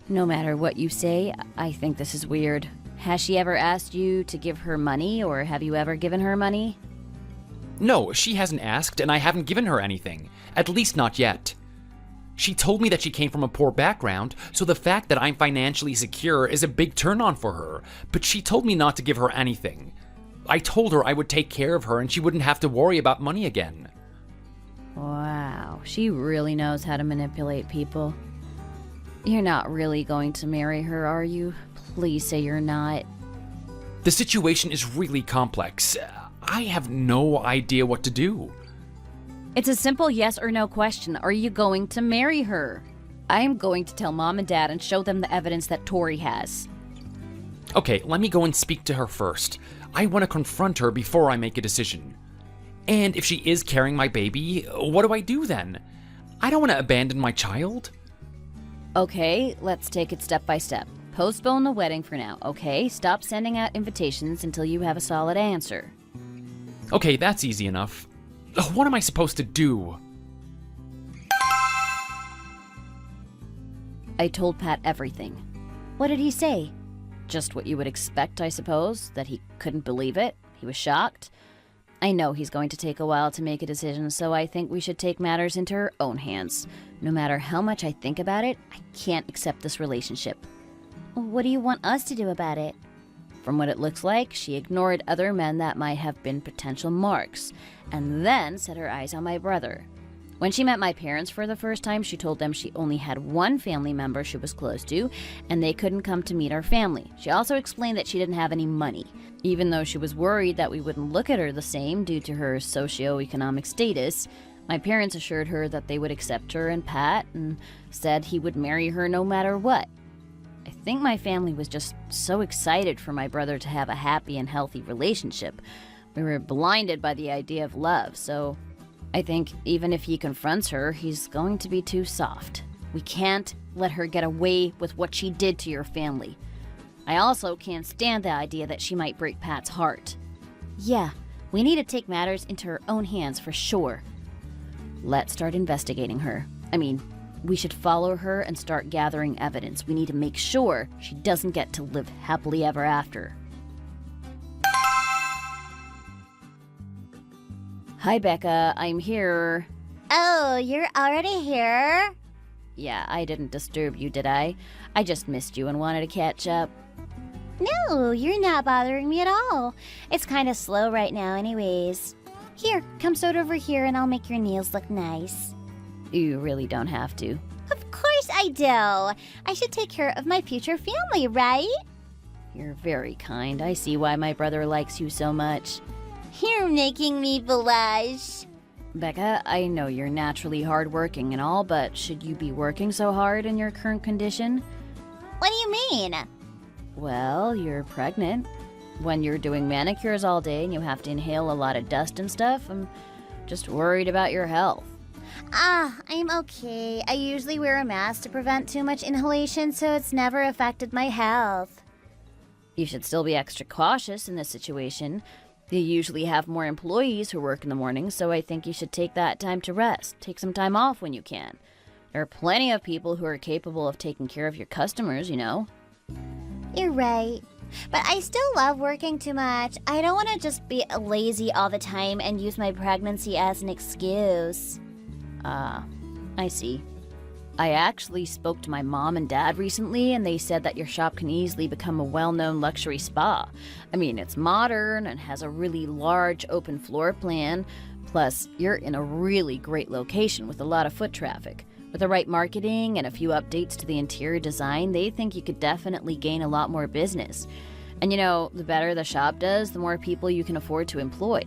No matter what you say, I think this is weird. Has she ever asked you to give her money, or have you ever given her money? No, she hasn't asked, and I haven't given her anything. At least not yet. She told me that she came from a poor background, so the fact that I'm financially secure is a big turn-on for her, but she told me not to give her anything. I told her I would take care of her and she wouldn't have to worry about money again. Wow, she really knows how to manipulate people. You're not really going to marry her, are you? Please say you're not. The situation is really complex. I have no idea what to do. It's a simple yes or no question. Are you going to marry her? I am going to tell Mom and Dad and show them the evidence that Tori has. Okay, let me go and speak to her first. I want to confront her before I make a decision. And if she is carrying my baby, what do I do then? I don't want to abandon my child. Okay, let's take it step by step. Postpone the wedding for now, okay? Stop sending out invitations until you have a solid answer. Okay, that's easy enough. What am I supposed to do? I told Pat everything. What did he say? just what you would expect, I suppose, that he couldn't believe it. He was shocked. I know he's going to take a while to make a decision, so I think we should take matters into her own hands. No matter how much I think about it, I can't accept this relationship. What do you want us to do about it? From what it looks like, she ignored other men that might have been potential marks, and then set her eyes on my brother. When she met my parents for the first time, she told them she only had one family member she was close to, and they couldn't come to meet our family. She also explained that she didn't have any money, even though she was worried that we wouldn't look at her the same due to her socioeconomic status. My parents assured her that they would accept her and Pat, and said he would marry her no matter what. I think my family was just so excited for my brother to have a happy and healthy relationship. We were blinded by the idea of love, so I think even if he confronts her, he's going to be too soft. We can't let her get away with what she did to your family. I also can't stand the idea that she might break Pat's heart. Yeah, we need to take matters into her own hands for sure. Let's start investigating her. We should follow her and start gathering evidence. We need to make sure she doesn't get to live happily ever after. Hi, Becca. I'm here. Oh, you're already here? Yeah, I didn't disturb you, did I? I just missed you and wanted to catch up. No, you're not bothering me at all. It's kind of slow right now anyways. Here, come sit over here and I'll make your nails look nice. You really don't have to. Of course I do. I should take care of my future family, right? You're very kind. I see why my brother likes you so much. You're making me blush. Becca, I know you're naturally hardworking and all, but should you be working so hard in your current condition? What do you mean? Well, you're pregnant. When you're doing manicures all day and you have to inhale a lot of dust and stuff, I'm just worried about your health. I'm okay. I usually wear a mask to prevent too much inhalation, so it's never affected my health. You should still be extra cautious in this situation. You usually have more employees who work in the morning, so I think you should take that time to rest. Take some time off when you can. There are plenty of people who are capable of taking care of your customers, you know. You're right. But I still love working too much. I don't want to just be lazy all the time and use my pregnancy as an excuse. I see. I actually spoke to my mom and dad recently, and they said that your shop can easily become a well-known luxury spa. It's modern and has a really large open floor plan. Plus, you're in a really great location with a lot of foot traffic. With the right marketing and a few updates to the interior design, they think you could definitely gain a lot more business. And the better the shop does, the more people you can afford to employ.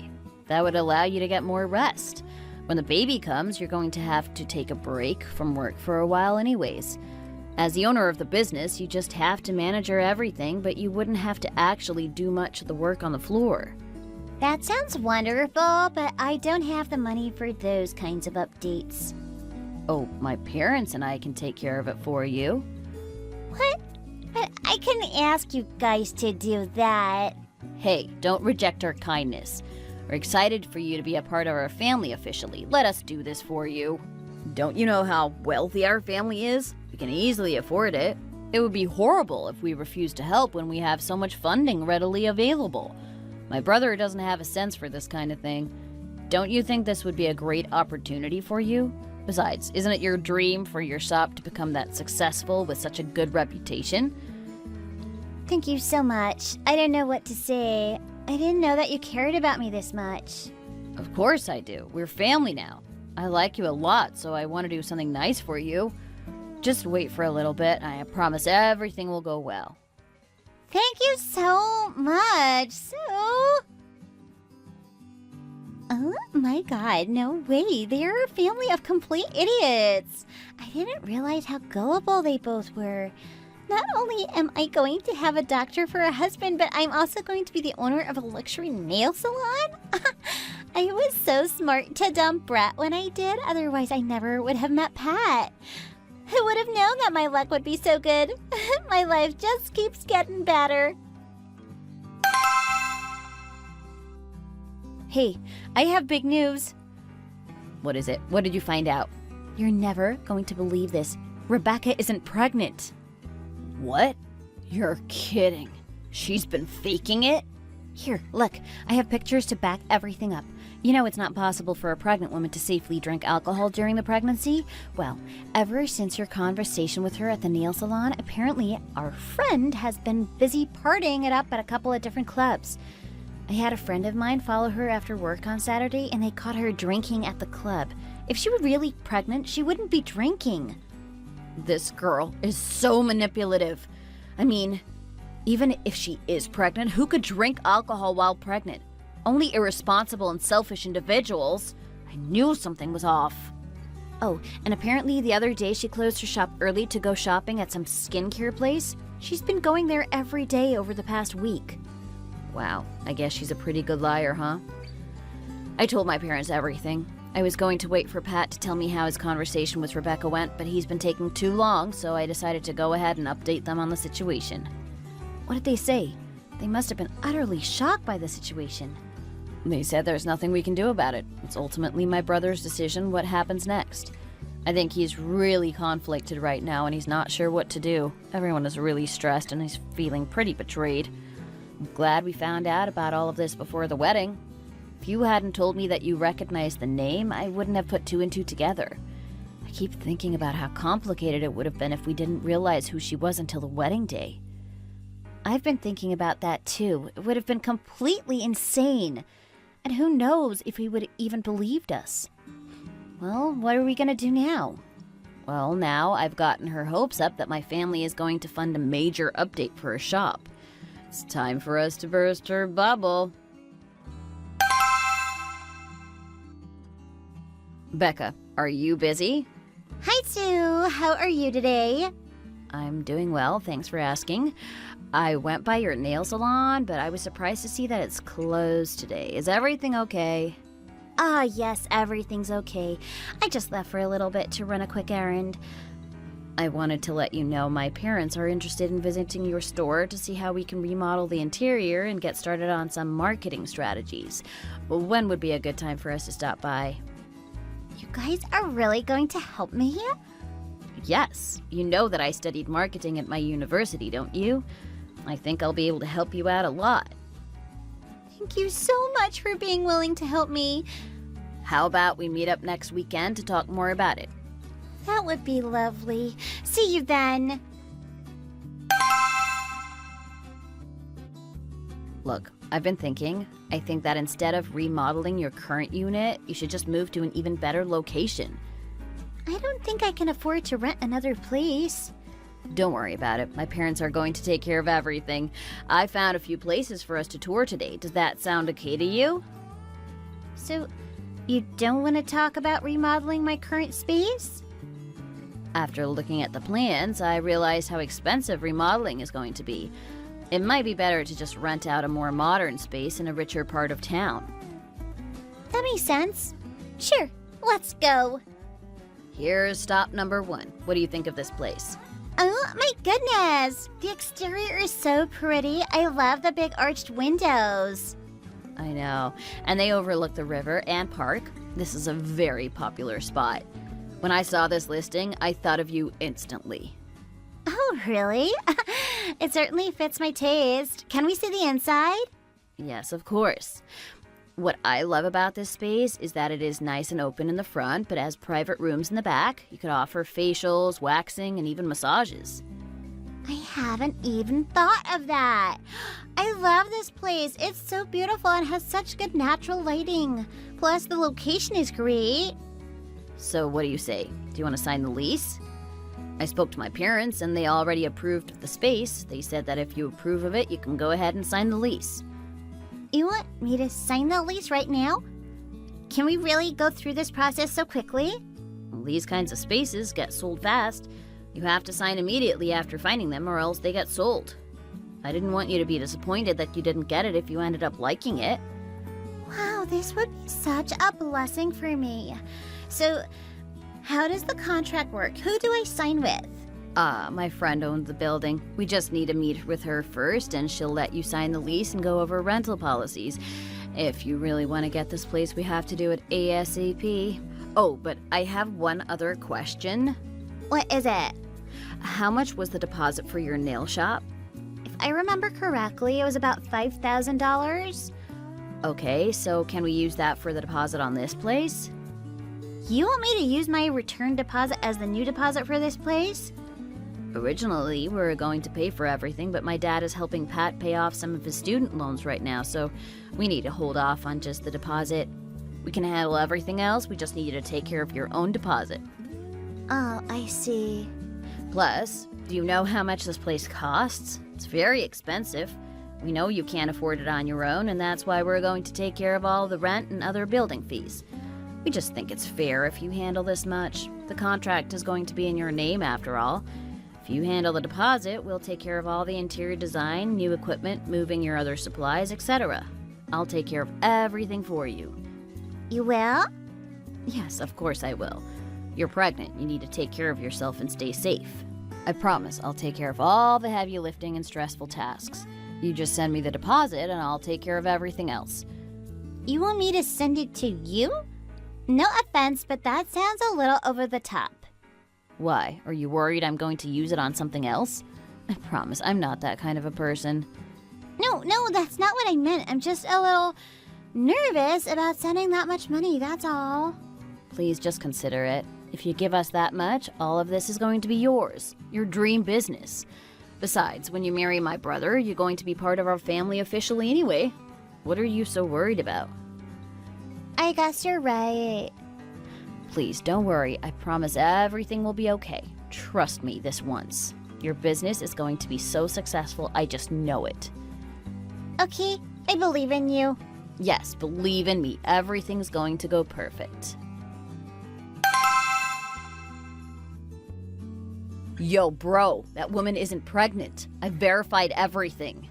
That would allow you to get more rest. When the baby comes, you're going to have to take a break from work for a while anyways. As the owner of the business, you just have to manage your everything, but you wouldn't have to actually do much of the work on the floor. That sounds wonderful, but I don't have the money for those kinds of updates. Oh, my parents and I can take care of it for you. What? But I couldn't ask you guys to do that. Hey, don't reject our kindness. We're excited for you to be a part of our family officially. Let us do this for you. Don't you know how wealthy our family is? We can easily afford it. It would be horrible if we refused to help when we have so much funding readily available. My brother doesn't have a sense for this kind of thing. Don't you think this would be a great opportunity for you? Besides, isn't it your dream for your shop to become that successful with such a good reputation? Thank you so much. I don't know what to say. I didn't know that you cared about me this much. Of course I do. We're family now. I like you a lot, so I want to do something nice for you. Just wait for a little bit, and I promise everything will go well. Thank you so much. Oh my god, no way. They're a family of complete idiots. I didn't realize how gullible they both were. Not only am I going to have a doctor for a husband, but I'm also going to be the owner of a luxury nail salon? I was so smart to dump Brett when I did, otherwise I never would have met Pat. Who would have known that my luck would be so good? My life just keeps getting better. Hey, I have big news. What is it? What did you find out? You're never going to believe this. Rebecca isn't pregnant. What? You're kidding. She's been faking it? Here, look, I have pictures to back everything up. You know it's not possible for a pregnant woman to safely drink alcohol during the pregnancy? Well, ever since your conversation with her at the nail salon, apparently our friend has been busy partying it up at a couple of different clubs. I had a friend of mine follow her after work on Saturday, and they caught her drinking at the club. If she were really pregnant, she wouldn't be drinking. This girl is so manipulative. I mean, even if she is pregnant, who could drink alcohol while pregnant? Only irresponsible and selfish individuals. I knew something was off. Oh, and apparently the other day she closed her shop early to go shopping at some skincare place. She's been going there every day over the past week. Wow, I guess she's a pretty good liar, huh? I told my parents everything. I was going to wait for Pat to tell me how his conversation with Rebecca went, but he's been taking too long, so I decided to go ahead and update them on the situation. What did they say? They must have been utterly shocked by the situation. They said there's nothing we can do about it. It's ultimately my brother's decision what happens next. I think he's really conflicted right now and he's not sure what to do. Everyone is really stressed and he's feeling pretty betrayed. I'm glad we found out about all of this before the wedding. If you hadn't told me that you recognized the name, I wouldn't have put two and two together. I keep thinking about how complicated it would have been if we didn't realize who she was until the wedding day. I've been thinking about that too. It would have been completely insane. And who knows if he would have even believed us. Well, what are we gonna do now? Well, now I've gotten her hopes up that my family is going to fund a major update for her shop. It's time for us to burst her bubble. Becca, are you busy? Hi, Sue. How are you today? I'm doing well, thanks for asking. I went by your nail salon, but I was surprised to see that it's closed today. Is everything okay? Yes, everything's okay. I just left for a little bit to run a quick errand. I wanted to let you know my parents are interested in visiting your store to see how we can remodel the interior and get started on some marketing strategies. When would be a good time for us to stop by? You guys are really going to help me? Yes. You know that I studied marketing at my university, don't you? I think I'll be able to help you out a lot. Thank you so much for being willing to help me. How about we meet up next weekend to talk more about it? That would be lovely. See you then. Look, I've been thinking. I think that instead of remodeling your current unit, you should just move to an even better location. I don't think I can afford to rent another place. Don't worry about it. My parents are going to take care of everything. I found a few places for us to tour today. Does that sound okay to you? So, you don't want to talk about remodeling my current space? After looking at the plans, I realized how expensive remodeling is going to be. It might be better to just rent out a more modern space in a richer part of town. That makes sense. Sure, let's go. Here's stop number 1. What do you think of this place? Oh my goodness! The exterior is so pretty. I love the big arched windows. I know. And they overlook the river and park. This is a very popular spot. When I saw this listing, I thought of you instantly. Oh, really? It certainly fits my taste. Can we see the inside? Yes, of course. What I love about this space is that it is nice and open in the front, but has private rooms in the back. You could offer facials, waxing, and even massages. I haven't even thought of that. I love this place. It's so beautiful and has such good natural lighting. Plus, the location is great. So what do you say? Do you want to sign the lease? I spoke to my parents, and they already approved of the space. They said that if you approve of it, you can go ahead and sign the lease. You want me to sign the lease right now? Can we really go through this process so quickly? Well, these kinds of spaces get sold fast. You have to sign immediately after finding them or else they get sold. I didn't want you to be disappointed that you didn't get it if you ended up liking it. Wow, this would be such a blessing for me. So, how does the contract work? Who do I sign with? My friend owns the building. We just need to meet with her first, and she'll let you sign the lease and go over rental policies. If you really want to get this place, we have to do it ASAP. Oh, but I have one other question. What is it? How much was the deposit for your nail shop? I remember correctly, it was about $5,000. Okay, so can we use that for the deposit on this place? You want me to use my return deposit as the new deposit for this place? Originally, we were going to pay for everything, but my dad is helping Pat pay off some of his student loans right now, so we need to hold off on just the deposit. We can handle everything else, we just need you to take care of your own deposit. Oh, I see. Plus, do you know how much this place costs? It's very expensive. We know you can't afford it on your own, and that's why we're going to take care of all the rent and other building fees. We just think it's fair if you handle this much. The contract is going to be in your name after all. If you handle the deposit, we'll take care of all the interior design, new equipment, moving your other supplies, etc. I'll take care of everything for you. You will? Yes, of course I will. You're pregnant. You need to take care of yourself and stay safe. I promise I'll take care of all the heavy lifting and stressful tasks. You just send me the deposit and I'll take care of everything else. You want me to send it to you? No offense, but that sounds a little over the top. Why? Are you worried I'm going to use it on something else? I promise I'm not that kind of a person. No, that's not what I meant. I'm just a little nervous about sending that much money, that's all. Please just consider it. If you give us that much, all of this is going to be yours. Your dream business. Besides, when you marry my brother, you're going to be part of our family officially anyway. What are you so worried about? I guess you're right. Please, don't worry. I promise everything will be okay. Trust me this once. Your business is going to be so successful, I just know it. Okay, I believe in you. Yes, believe in me. Everything's going to go perfect. Yo, bro, that woman isn't pregnant. I verified everything.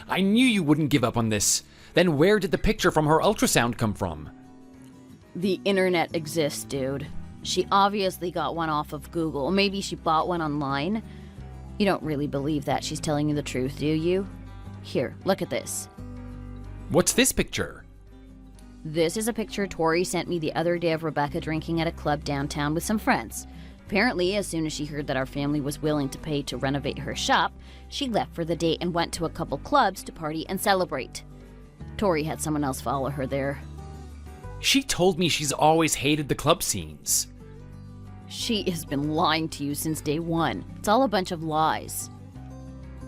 I knew you wouldn't give up on this. Then where did the picture from her ultrasound come from? The internet exists, dude. She obviously got one off of Google. Maybe she bought one online. You don't really believe that she's telling you the truth, do you? Here, look at this. What's this picture? This is a picture Tori sent me the other day of Rebecca drinking at a club downtown with some friends. Apparently, as soon as she heard that our family was willing to pay to renovate her shop, she left for the day and went to a couple clubs to party and celebrate. Tori had someone else follow her there. She told me she's always hated the club scenes. She has been lying to you since day one. It's all a bunch of lies.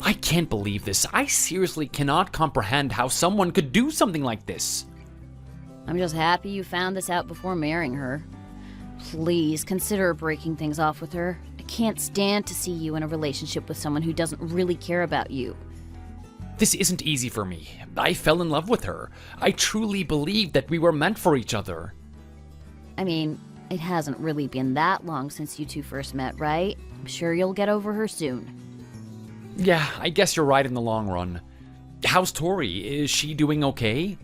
I can't believe this. I seriously cannot comprehend how someone could do something like this. I'm just happy you found this out before marrying her. Please consider breaking things off with her. I can't stand to see you in a relationship with someone who doesn't really care about you. This isn't easy for me. I fell in love with her. I truly believed that we were meant for each other. I mean, it hasn't really been that long since you two first met, right? I'm sure you'll get over her soon. Yeah, I guess you're right in the long run. How's Tori? Is she doing okay?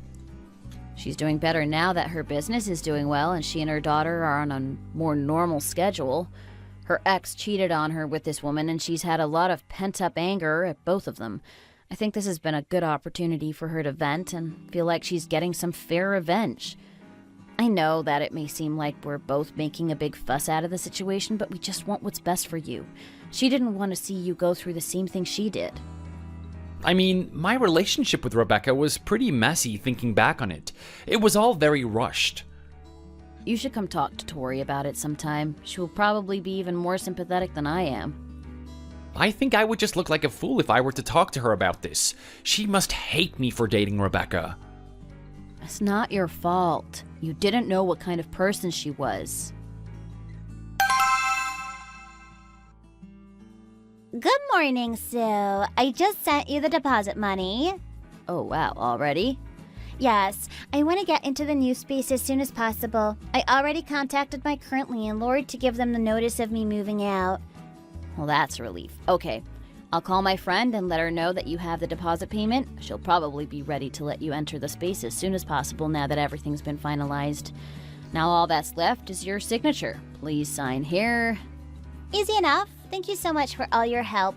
She's doing better now that her business is doing well and she and her daughter are on a more normal schedule. Her ex cheated on her with this woman and she's had a lot of pent-up anger at both of them. I think this has been a good opportunity for her to vent and feel like she's getting some fair revenge. I know that it may seem like we're both making a big fuss out of the situation, but we just want what's best for you. She didn't want to see you go through the same thing she did. I mean, my relationship with Rebecca was pretty messy thinking back on it. It was all very rushed. You should come talk to Tori about it sometime. She'll probably be even more sympathetic than I am. I think I would just look like a fool if I were to talk to her about this. She must hate me for dating Rebecca. It's not your fault. You didn't know what kind of person she was. Good morning, Sue. I just sent you the deposit money. Oh wow, already? Yes, I want to get into the new space as soon as possible. I already contacted my current landlord to give them the notice of me moving out. Well, that's a relief. Okay, I'll call my friend and let her know that you have the deposit payment. She'll probably be ready to let you enter the space as soon as possible now that everything's been finalized. Now all that's left is your signature. Please sign here. Easy enough. Thank you so much for all your help.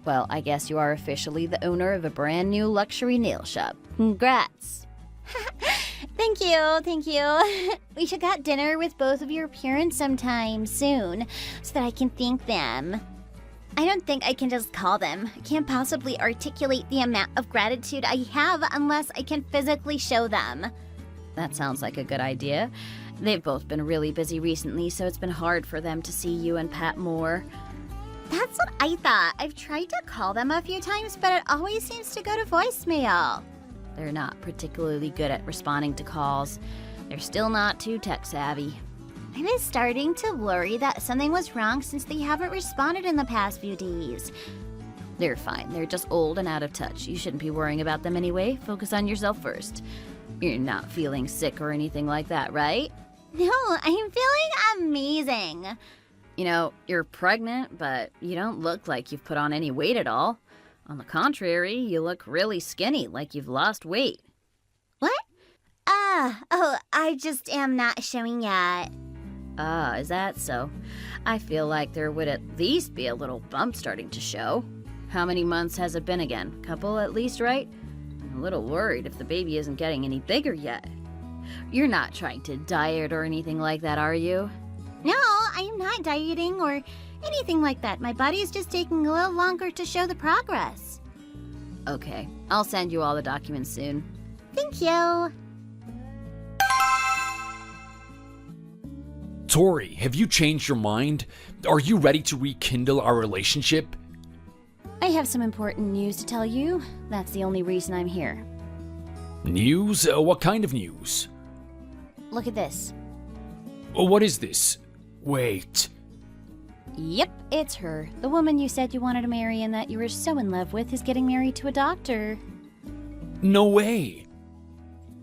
Well, I guess you are officially the owner of a brand new luxury nail shop. Congrats. Thank you. We should get dinner with both of your parents sometime soon so that I can thank them. I don't think I can just call them. I can't possibly articulate the amount of gratitude I have unless I can physically show them. That sounds like a good idea. They've both been really busy recently, so it's been hard for them to see you and Pat more. That's what I thought. I've tried to call them a few times, but it always seems to go to voicemail. They're not particularly good at responding to calls. They're still not too tech-savvy. I was starting to worry that something was wrong since they haven't responded in the past few days. They're fine. They're just old and out of touch. You shouldn't be worrying about them anyway. Focus on yourself first. You're not feeling sick or anything like that, right? No, I'm feeling amazing. You know, you're pregnant, but you don't look like you've put on any weight at all. On the contrary, you look really skinny, like you've lost weight. What? I just am not showing yet. Ah, is that so? I feel like there would at least be a little bump starting to show. How many months has it been again? Couple at least, right? I'm a little worried if the baby isn't getting any bigger yet. You're not trying to diet or anything like that, are you? No, I am not dieting or anything like that. My body is just taking a little longer to show the progress. Okay, I'll send you all the documents soon. Thank you. Tori, have you changed your mind? Are you ready to rekindle our relationship? I have some important news to tell you. That's the only reason I'm here. News? What kind of news? Look at this. What is this? Wait. Yep, it's her. The woman you said you wanted to marry and that you were so in love with is getting married to a doctor. No way.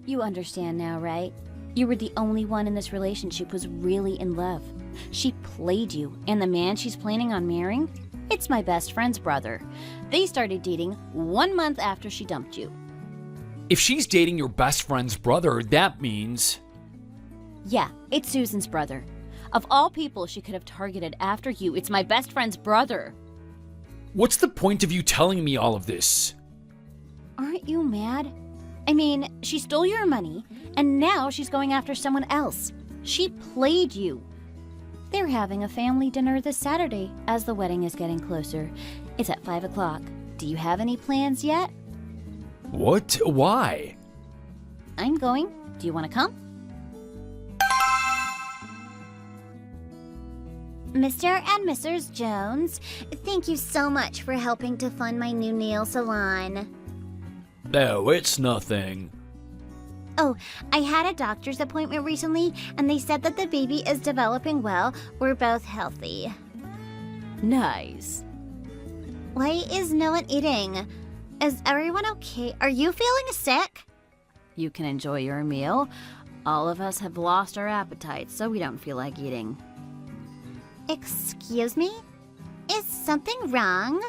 You understand now, right? You were the only one in this relationship who's really in love. She played you, and the man she's planning on marrying? It's my best friend's brother. They started dating 1 month after she dumped you. If she's dating your best friend's brother, that means... Yeah, it's Susan's brother. Of all people she could have targeted after you, it's my best friend's brother. What's the point of you telling me all of this? Aren't you mad? I mean, she stole your money, and now she's going after someone else. She played you. They're having a family dinner this Saturday as the wedding is getting closer. It's at 5 o'clock. Do you have any plans yet? What? Why? I'm going. Do you want to come? Mr. and Mrs. Jones, thank you so much for helping to fund my new nail salon. No, it's nothing. Oh, I had a doctor's appointment recently, and they said that the baby is developing well. We're both healthy. Nice. Why is no one eating? Is everyone okay? Are you feeling sick? You can enjoy your meal. All of us have lost our appetites, so we don't feel like eating. Excuse me? Is something wrong?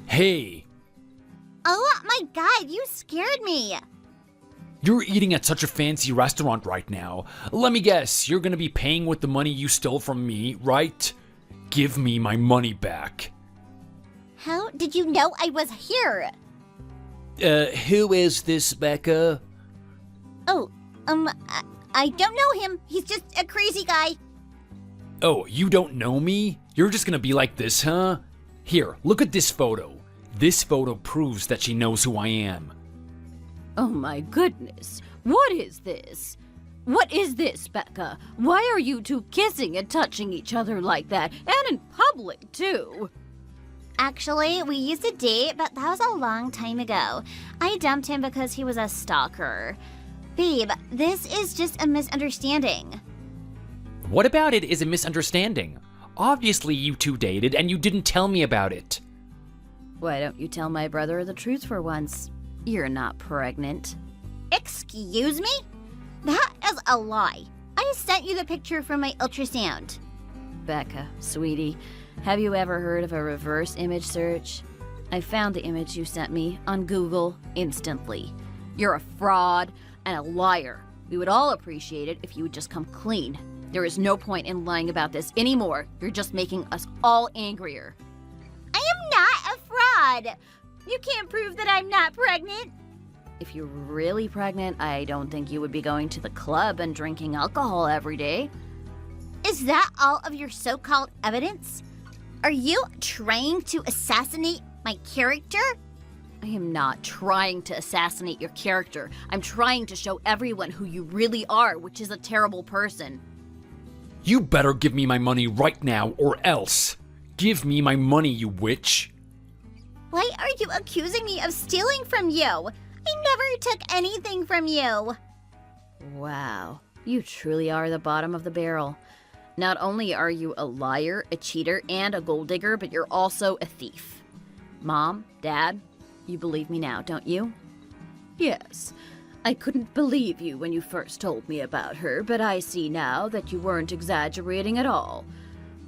Hey, Oh my god, you scared me! you're eating at such a fancy restaurant right now. Let me guess, you're gonna be paying with the money you stole from me, right? Give me my money back. How did you know I was here? Who is this, Becca? Oh, I don't know him. He's just a crazy guy. Oh, you don't know me? You're just gonna be like this, huh? Here, look at this photo. This photo proves that she knows who I am. Oh my goodness. What is this? What is this, Becca? Why are you two kissing and touching each other like that? And in public, too? Actually, we used to date, but that was a long time ago. I dumped him because he was a stalker. Babe, this is just a misunderstanding. What about it is a misunderstanding? Obviously you two dated and you didn't tell me about it. Why don't you tell my brother the truth for once? You're not pregnant. Excuse me? That is a lie. I sent you the picture from my ultrasound. Becca, sweetie, have you ever heard of a reverse image search? I found the image you sent me on Google instantly. You're a fraud and a liar. We would all appreciate it if you would just come clean. There is no point in lying about this anymore. You're just making us all angrier. I am not a fraud. You can't prove that I'm not pregnant. If you're really pregnant, I don't think you would be going to the club and drinking alcohol every day. Is that all of your so-called evidence? Are you trying to assassinate my character? I am not trying to assassinate your character. I'm trying to show everyone who you really are, which is a terrible person. You better give me my money right now or else. Give me my money, you witch. Why are you accusing me of stealing from you? I never took anything from you. Wow, you truly are the bottom of the barrel. Not only are you a liar, a cheater, and a gold digger, but you're also a thief. Mom, Dad, you believe me now, don't you? Yes. I couldn't believe you when you first told me about her, but I see now that you weren't exaggerating at all.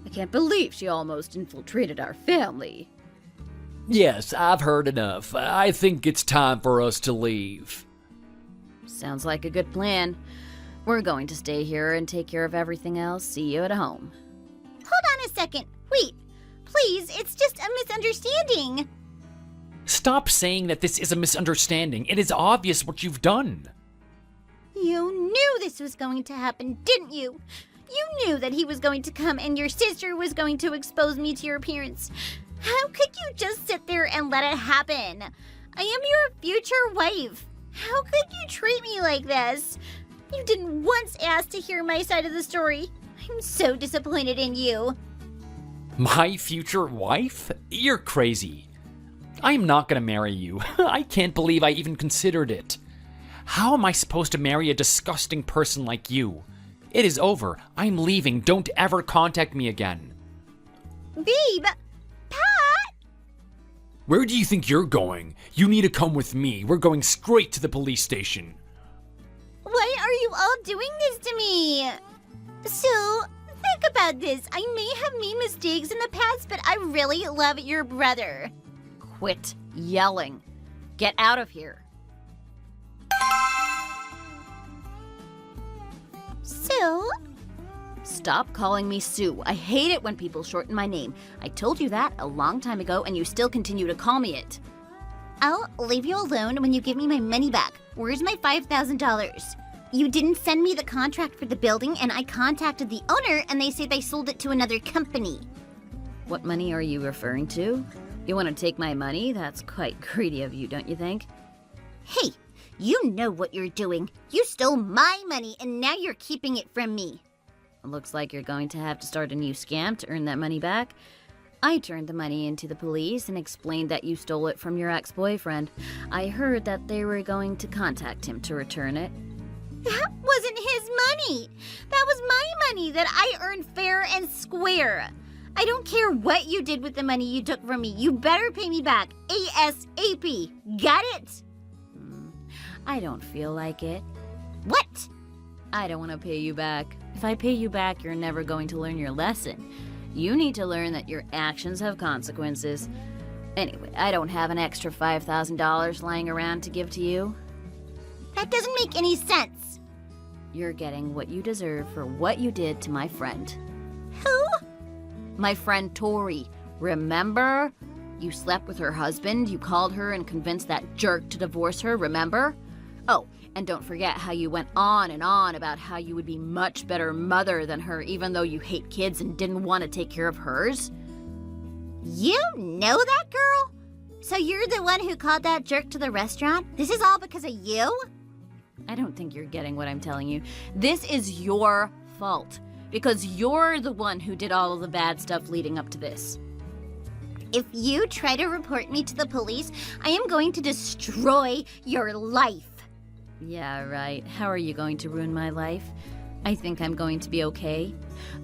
I can't believe she almost infiltrated our family. Yes, I've heard enough. I think it's time for us to leave. Sounds like a good plan. We're going to stay here and take care of everything else. See you at home. Hold on a second. Wait. Please, it's just a misunderstanding. Stop saying that this is a misunderstanding. It is obvious what you've done. You knew this was going to happen, didn't you? You knew that he was going to come and your sister was going to expose me to your parents. How could you just sit there and let it happen? I am your future wife. How could you treat me like this? You didn't once ask to hear my side of the story. I'm so disappointed in you. My future wife? You're crazy. I'm not gonna marry you. I can't believe I even considered it. How am I supposed to marry a disgusting person like you? It is over. I'm leaving. Don't ever contact me again. Babe! Pat! Where do you think you're going? You need to come with me. We're going straight to the police station. Why are you all doing this to me? So, think about this. I may have made mistakes in the past, but I really love your brother. Quit yelling. Get out of here. Sue? Stop calling me Sue. I hate it when people shorten my name. I told you that a long time ago, and you still continue to call me it. I'll leave you alone when you give me my money back. Where's my $5,000? You didn't send me the contract for the building, and I contacted the owner, and they say they sold it to another company. What money are you referring to? You want to take my money? That's quite greedy of you, don't you think? Hey, you know what you're doing. You stole my money, and now you're keeping it from me. Looks like you're going to have to start a new scam to earn that money back. I turned the money into the police and explained that you stole it from your ex-boyfriend. I heard that they were going to contact him to return it. That wasn't his money. That was my money that I earned fair and square. I don't care what you did with the money you took from me. You better pay me back ASAP. Got it? I don't feel like it. What? I don't want to pay you back. If I pay you back, you're never going to learn your lesson. You need to learn that your actions have consequences. Anyway, I don't have an extra $5,000 lying around to give to you. That doesn't make any sense. You're getting what you deserve for what you did to my friend. Who? My friend Tori. Remember? You slept with her husband, you called her and convinced that jerk to divorce her, remember? Oh, and don't forget how you went on and on about how you would be much better mother than her even though you hate kids and didn't want to take care of hers. You know that girl? So you're the one who called that jerk to the restaurant? This is all because of you? I don't think you're getting what I'm telling you. This is your fault because you're the one who did all of the bad stuff leading up to this. If you try to report me to the police, I am going to destroy your life. Yeah, right. How are you going to ruin my life? I think I'm going to be okay.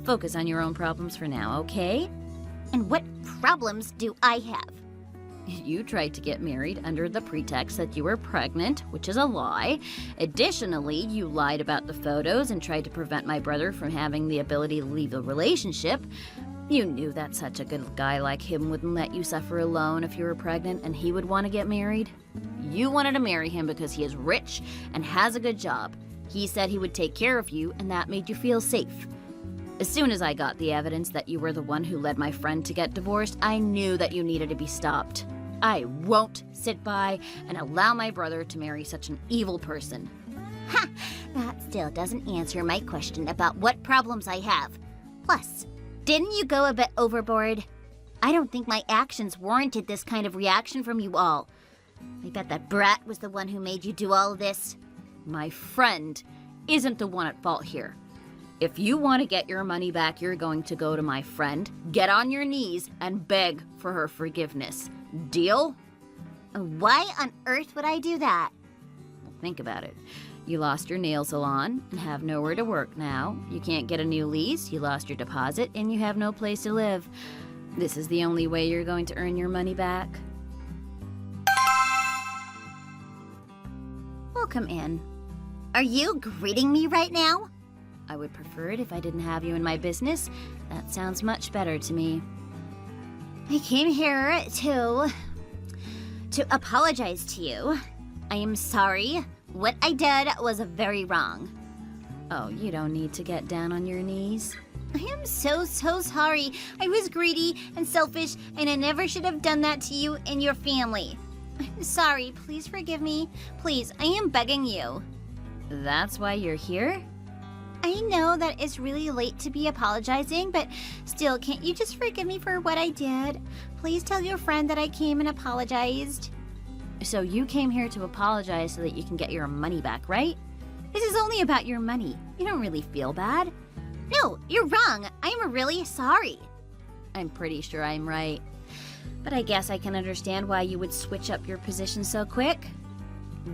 Focus on your own problems for now, okay? And what problems do I have? You tried to get married under the pretext that you were pregnant, which is a lie. Additionally, you lied about the photos and tried to prevent my brother from having the ability to leave the relationship. You knew that such a good guy like him wouldn't let you suffer alone if you were pregnant and he would want to get married. You wanted to marry him because he is rich and has a good job. He said he would take care of you, and that made you feel safe. As soon as I got the evidence that you were the one who led my friend to get divorced, I knew that you needed to be stopped. I won't sit by and allow my brother to marry such an evil person. Ha! That still doesn't answer my question about what problems I have. Plus, didn't you go a bit overboard? I don't think my actions warranted this kind of reaction from you all. I bet that brat was the one who made you do all of this. My friend isn't the one at fault here. If you want to get your money back, you're going to go to my friend, get on your knees, and beg for her forgiveness. Deal? Why on earth would I do that? Well, think about it. You lost your nail salon and have nowhere to work now. You can't get a new lease, you lost your deposit, and you have no place to live. This is the only way you're going to earn your money back. Welcome in. Are you greeting me right now? I would prefer it if I didn't have you in my business. That sounds much better to me. I came here to apologize to you. I am sorry. What I did was very wrong. Oh, you don't need to get down on your knees. I am so sorry. I was greedy and selfish, and I never should have done that to you and your family. I'm sorry. Please forgive me. Please, I am begging you. That's why you're here? I know that it's really late to be apologizing, but still, can't you just forgive me for what I did? Please tell your friend that I came and apologized. So you came here to apologize so that you can get your money back, right? This is only about your money. You don't really feel bad. No, you're wrong. I'm really sorry. I'm pretty sure I'm right. But I guess I can understand why you would switch up your position so quick.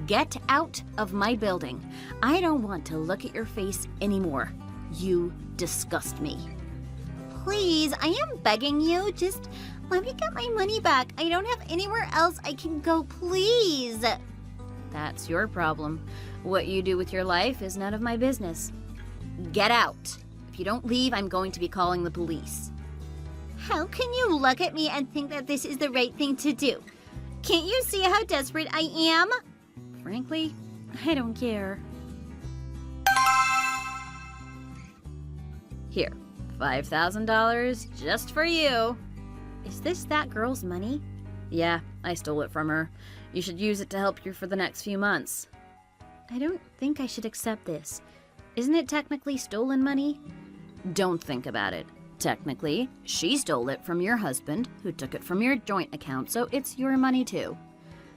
Get out of my building. I don't want to look at your face anymore. You disgust me. Please, I am begging you. Just let me get my money back. I don't have anywhere else I can go, please. That's your problem. What you do with your life is none of my business. Get out. If you don't leave, I'm going to be calling the police. How can you look at me and think that this is the right thing to do? Can't you see how desperate I am? Frankly, I don't care. Here, $5,000 just for you. Is this that girl's money? Yeah, I stole it from her. You should use it to help you for the next few months. I don't think I should accept this. Isn't it technically stolen money? Don't think about it. Technically, she stole it from your husband, who took it from your joint account, so it's your money too.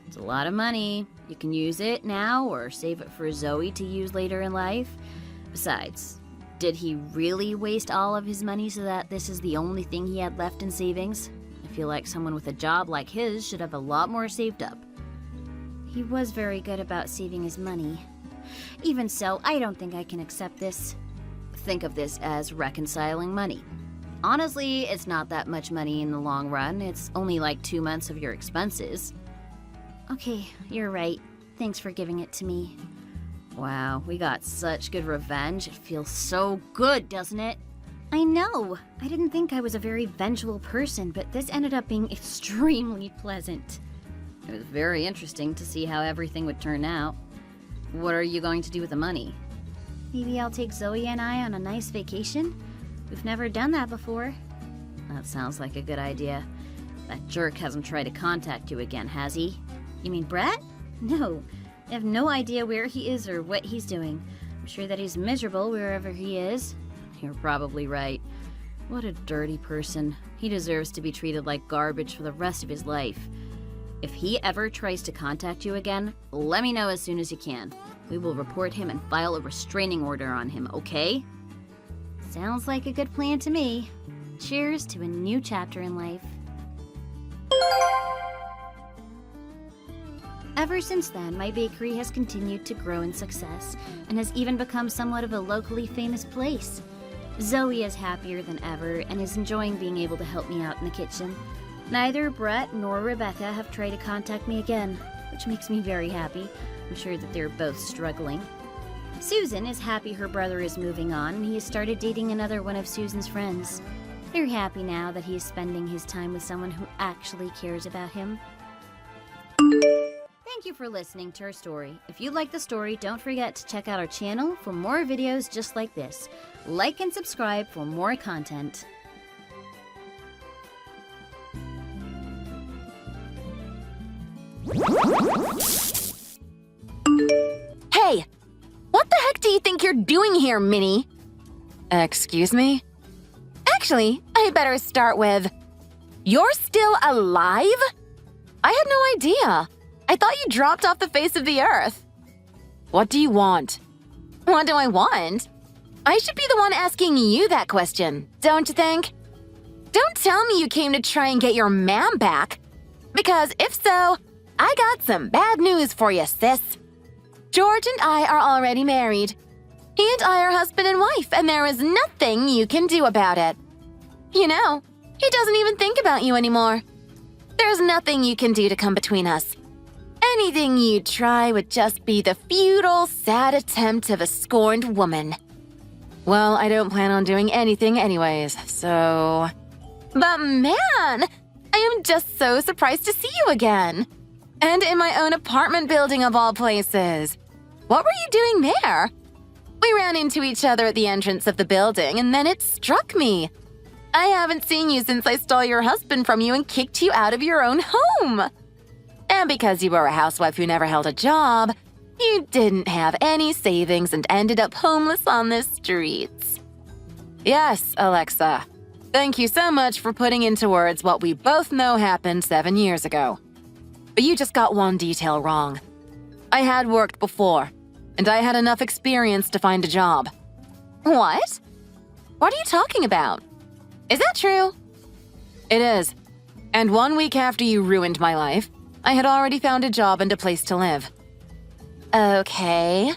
It's a lot of money. You can use it now or save it for Zoe to use later in life. Besides, did he really waste all of his money so that this is the only thing he had left in savings? I feel like someone with a job like his should have a lot more saved up. He was very good about saving his money. Even so, I don't think I can accept this. Think of this as reconciling money. Honestly, it's not that much money in the long run. It's only like 2 months of your expenses. Okay, you're right. Thanks for giving it to me. Wow, we got such good revenge. It feels so good, doesn't it? I know. I didn't think I was a very vengeful person, but this ended up being extremely pleasant. It was very interesting to see how everything would turn out. What are you going to do with the money? Maybe I'll take Zoe and I on a nice vacation? We've never done that before. That sounds like a good idea. That jerk hasn't tried to contact you again, has he? You mean Brett? No. I have no idea where he is or what he's doing. I'm sure that he's miserable wherever he is. You're probably right. What a dirty person. He deserves to be treated like garbage for the rest of his life. If he ever tries to contact you again, let me know as soon as you can. We will report him and file a restraining order on him, okay? Sounds like a good plan to me. Cheers to a new chapter in life. Ever since then, my bakery has continued to grow in success and has even become somewhat of a locally famous place. Zoe is happier than ever and is enjoying being able to help me out in the kitchen. Neither Brett nor Rebecca have tried to contact me again, which makes me very happy. I'm sure that they're both struggling. Susan is happy her brother is moving on and he has started dating another one of Susan's friends. They're happy now that he is spending his time with someone who actually cares about him. Thank you for listening to our story. If you like the story, don't forget to check out our channel for more videos just like this. Like and subscribe for more content. Hey! What the heck do you think you're doing here, Minnie? Excuse me? Actually, I better start with... You're still alive? I had no idea. I thought you dropped off the face of the earth. What do you want? What do I want? I should be the one asking you that question, don't you think? Don't tell me you came to try and get your man back. Because if so, I got some bad news for you, sis. George and I are already married. He and I are husband and wife, and there is nothing you can do about it. You know, he doesn't even think about you anymore. There's nothing you can do to come between us. Anything you try would just be the futile, sad attempt of a scorned woman. Well, I don't plan on doing anything anyways, so... But man, I am just so surprised to see you again. And in my own apartment building of all places. What were you doing there? We ran into each other at the entrance of the building, and then it struck me. I haven't seen you since I stole your husband from you and kicked you out of your own home. And because you were a housewife who never held a job, you didn't have any savings and ended up homeless on the streets. Yes, Alexa. Thank you so much for putting into words what we both know happened 7 years ago. But you just got one detail wrong. I had worked before, and I had enough experience to find a job. What? What are you talking about? Is that true? It is. And 1 week after you ruined my life, I had already found a job and a place to live. Okay.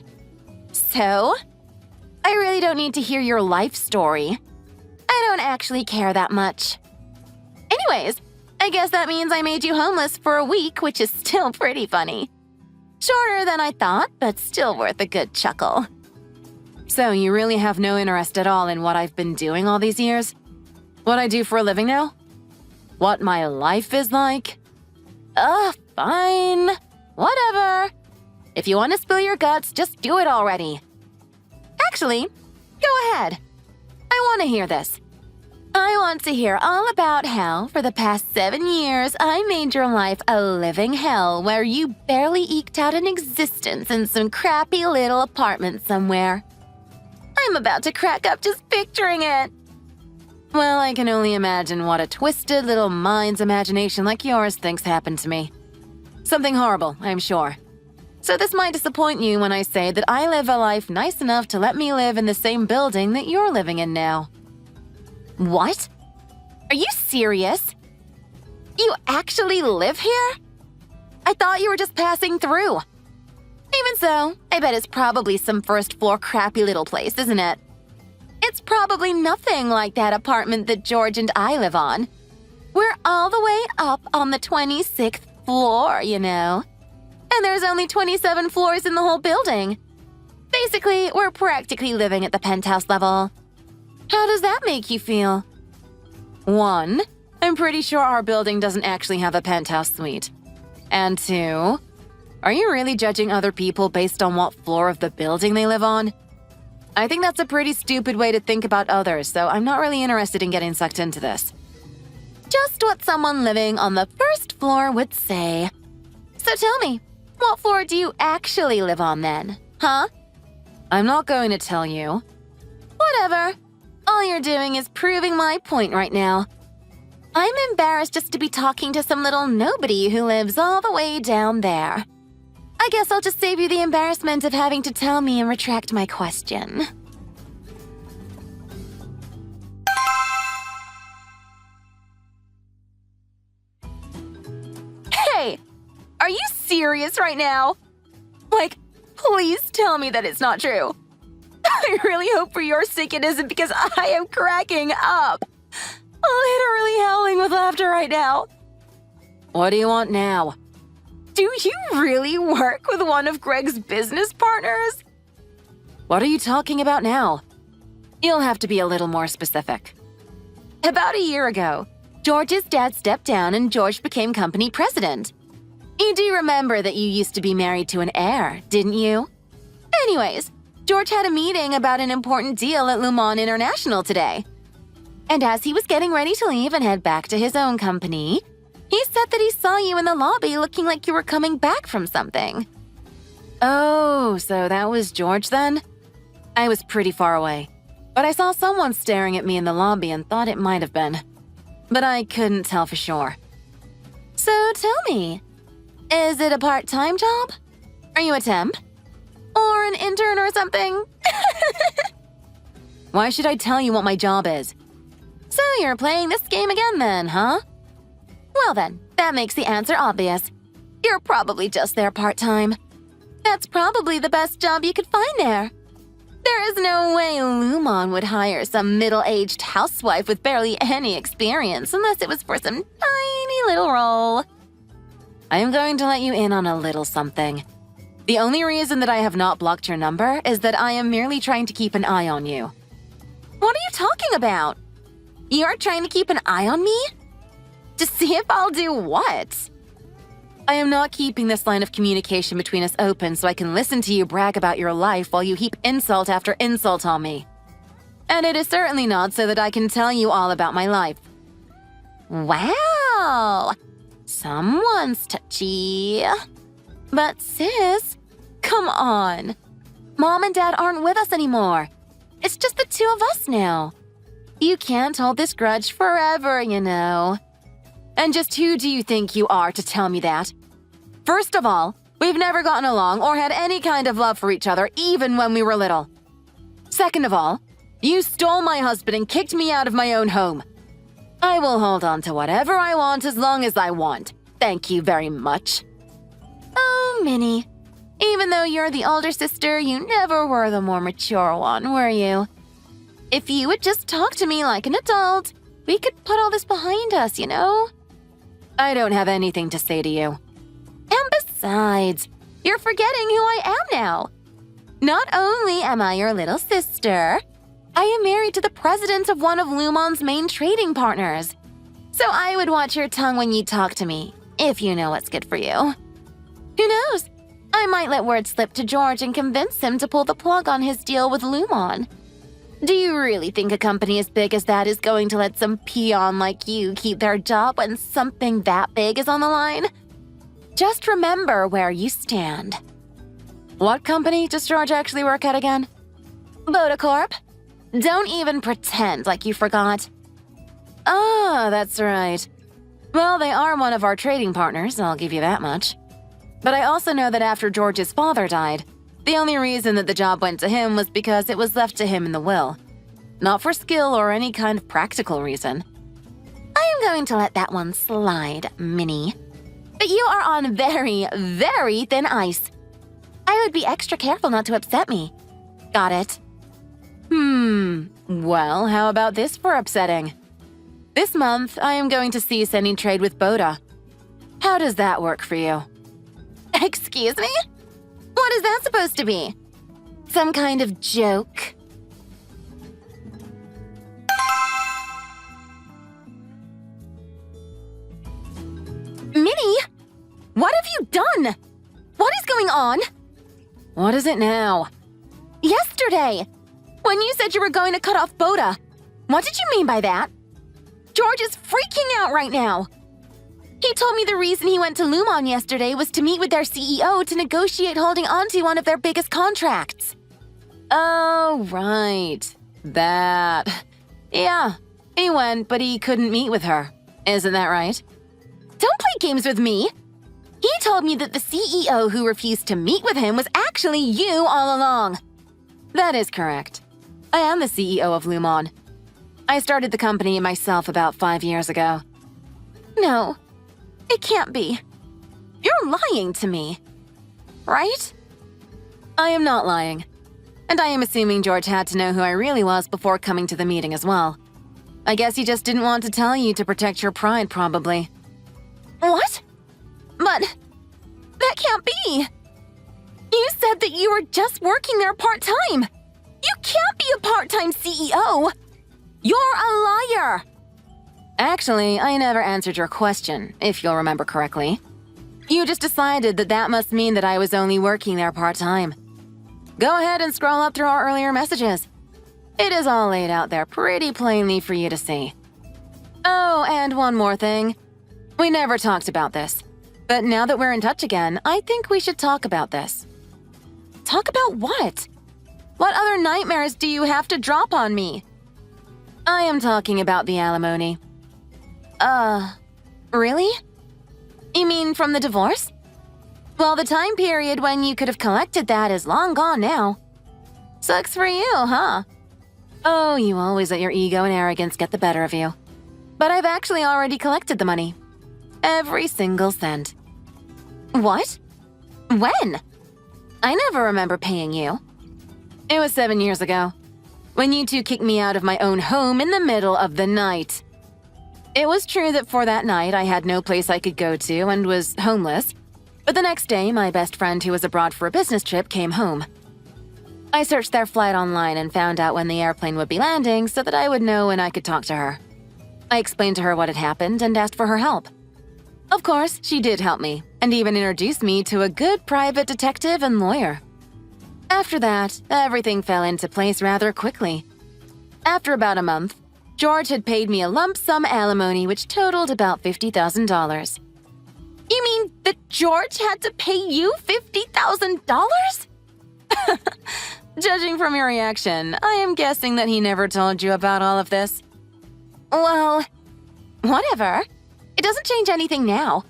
So, I really don't need to hear your life story. I don't actually care that much. Anyways, I guess that means I made you homeless for a week, which is still pretty funny. Shorter than I thought, but still worth a good chuckle. So you really have no interest at all in what I've been doing all these years? What I do for a living now? What my life is like? Fine. Whatever. If you want to spill your guts, just do it already. Actually, go ahead. I want to hear this. I want to hear all about how, for the past 7 years, I made your life a living hell where you barely eked out an existence in some crappy little apartment somewhere. I'm about to crack up just picturing it. Well, I can only imagine what a twisted little mind's imagination like yours thinks happened to me. Something horrible, I'm sure. So this might disappoint you when I say that I live a life nice enough to let me live in the same building that you're living in now. What? Are you serious? You actually live here? I thought you were just passing through. Even so, I bet it's probably some first-floor crappy little place, isn't it? It's probably nothing like that apartment that George and I live on. We're all the way up on the 26th floor, you know. And there's only 27 floors in the whole building. Basically, we're practically living at the penthouse level. How does that make you feel? 1, I'm pretty sure our building doesn't actually have a penthouse suite. And 2, are you really judging other people based on what floor of the building they live on? I think that's a pretty stupid way to think about others, so I'm not really interested in getting sucked into this. Just what someone living on the first floor would say. So tell me, what floor do you actually live on then, huh? I'm not going to tell you. Whatever. All you're doing is proving my point right now. I'm embarrassed just to be talking to some little nobody who lives all the way down there. I guess I'll just save you the embarrassment of having to tell me and retract my question. Hey! Are you serious right now? Like, please tell me that it's not true. I really hope for your sake it isn't because I am cracking up. Literally howling with laughter right now. What do you want now? Do you really work with one of Greg's business partners? What are you talking about now? You'll have to be a little more specific. About a year ago, George's dad stepped down and George became company president. You do remember that you used to be married to an heir, didn't you? Anyways, George had a meeting about an important deal at Le Mans International today. And as he was getting ready to leave and head back to his own company, he said that he saw you in the lobby looking like you were coming back from something. Oh, so that was George then? I was pretty far away, but I saw someone staring at me in the lobby and thought it might have been. but I couldn't tell for sure. So tell me, is it a part-time job? Are you a temp? Or an intern or something? Why should I tell you what my job is? So you're playing this game again then, huh? Well then, that makes the answer obvious. You're probably just there part-time. That's probably the best job you could find there. There is no way Lumon would hire some middle-aged housewife with barely any experience unless it was for some tiny little role. I am going to let you in on a little something. The only reason that I have not blocked your number is that I am merely trying to keep an eye on you. What are you talking about? You're trying to keep an eye on me? To see if I'll do what? I am not keeping this line of communication between us open so I can listen to you brag about your life while you heap insult after insult on me. And it is certainly not so that I can tell you all about my life. Wow! Someone's touchy. But sis, come on. Mom and Dad aren't with us anymore. It's just the two of us now. You can't hold this grudge forever, you know. And just who do you think you are to tell me that? First of all, we've never gotten along or had any kind of love for each other, even when we were little. Second of all, you stole my husband and kicked me out of my own home. I will hold on to whatever I want as long as I want. Thank you very much. Oh, Minnie. Even though you're the older sister, you never were the more mature one, were you? If you would just talk to me like an adult, we could put all this behind us, you know? I don't have anything to say to you. And besides, you're forgetting who I am now. Not only am I your little sister, I am married to the president of one of Lumon's main trading partners. So I would watch your tongue when you talk to me, if you know what's good for you. Who knows? I might let word slip to George and convince him to pull the plug on his deal with Lumon. Do you really think a company as big as that is going to let some peon like you keep their job when something that big is on the line? Just remember where you stand. What company does George actually work at again? Bodacorp. Don't even pretend like you forgot. Ah, that's right. Well, they are one of our trading partners, I'll give you that much. But I also know that after George's father died, the only reason that the job went to him was because it was left to him in the will. Not for skill or any kind of practical reason. I am going to let that one slide, Minnie. But you are on very, very thin ice. I would be extra careful not to upset me. Got it? Well, how about this for upsetting? This month, I am going to cease any trade with Boda. How does that work for you? Excuse me? What is that supposed to be? Some kind of joke? Minnie? What have you done? What is going on? What is it now? Yesterday, when you said you were going to cut off Boda, what did you mean by that? George is freaking out right now. He told me the reason he went to Lumon yesterday was to meet with their CEO to negotiate holding onto one of their biggest contracts. Oh, right. That. Yeah, he went, but he couldn't meet with her. Isn't that right? Don't play games with me. He told me that the CEO who refused to meet with him was actually you all along. That is correct. I am the CEO of Lumon. I started the company myself about 5 years ago. No. It can't be. You're lying to me, right? I am not lying. And I am assuming George had to know who I really was before coming to the meeting as well. I guess he just didn't want to tell you to protect your pride, probably. What? But that can't be. You said that you were just working there part-time. You can't be a part-time CEO. You're a liar. Actually, I never answered your question, if you'll remember correctly. You just decided that that must mean that I was only working there part-time. Go ahead and scroll up through our earlier messages. It is all laid out there pretty plainly for you to see. Oh, and one more thing. We never talked about this. But now that we're in touch again, I think we should talk about this. Talk about what? What other nightmares do you have to drop on me? I am talking about the alimony. Really? You mean from the divorce? Well, the time period when you could have collected that is long gone now. Sucks for you, huh? Oh, you always let your ego and arrogance get the better of you. But I've actually already collected the money. Every single cent. What? When? I never remember paying you. It was 7 years ago, when you two kicked me out of my own home in the middle of the night. It was true that for that night I had no place I could go to and was homeless, but the next day my best friend who was abroad for a business trip came home. I searched their flight online and found out when the airplane would be landing so that I would know when I could talk to her. I explained to her what had happened and asked for her help. Of course, she did help me, and even introduced me to a good private detective and lawyer. After that, everything fell into place rather quickly. After about a month, George had paid me a lump sum alimony which totaled about $50,000. You mean that George had to pay you $50,000? Judging from your reaction, I am guessing that he never told you about all of this. Well, whatever. It doesn't change anything now.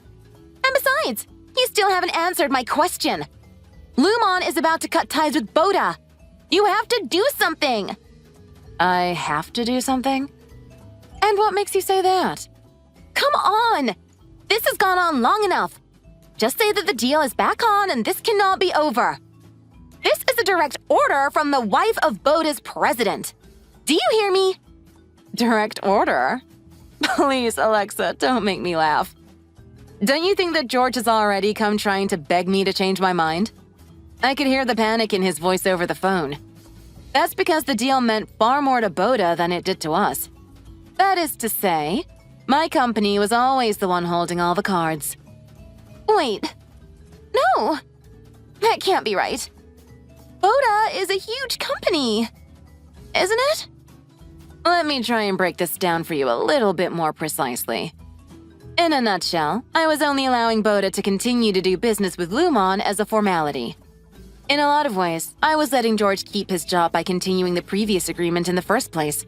And besides, you still haven't answered my question. Lumon is about to cut ties with Boda. You have to do something. I have to do something? And what makes you say that? Come on! This has gone on long enough. Just say that the deal is back on and this cannot be over. This is a direct order from the wife of Boda's president. Do you hear me? Direct order? Please, Alexa, don't make me laugh. Don't you think that George has already come trying to beg me to change my mind? I could hear the panic in his voice over the phone. That's because the deal meant far more to Boda than it did to us. That is to say, my company was always the one holding all the cards. Wait. No. That can't be right. Boda is a huge company, isn't it? Let me try and break this down for you a little bit more precisely. In a nutshell, I was only allowing Boda to continue to do business with Lumon as a formality. In a lot of ways, I was letting George keep his job by continuing the previous agreement in the first place.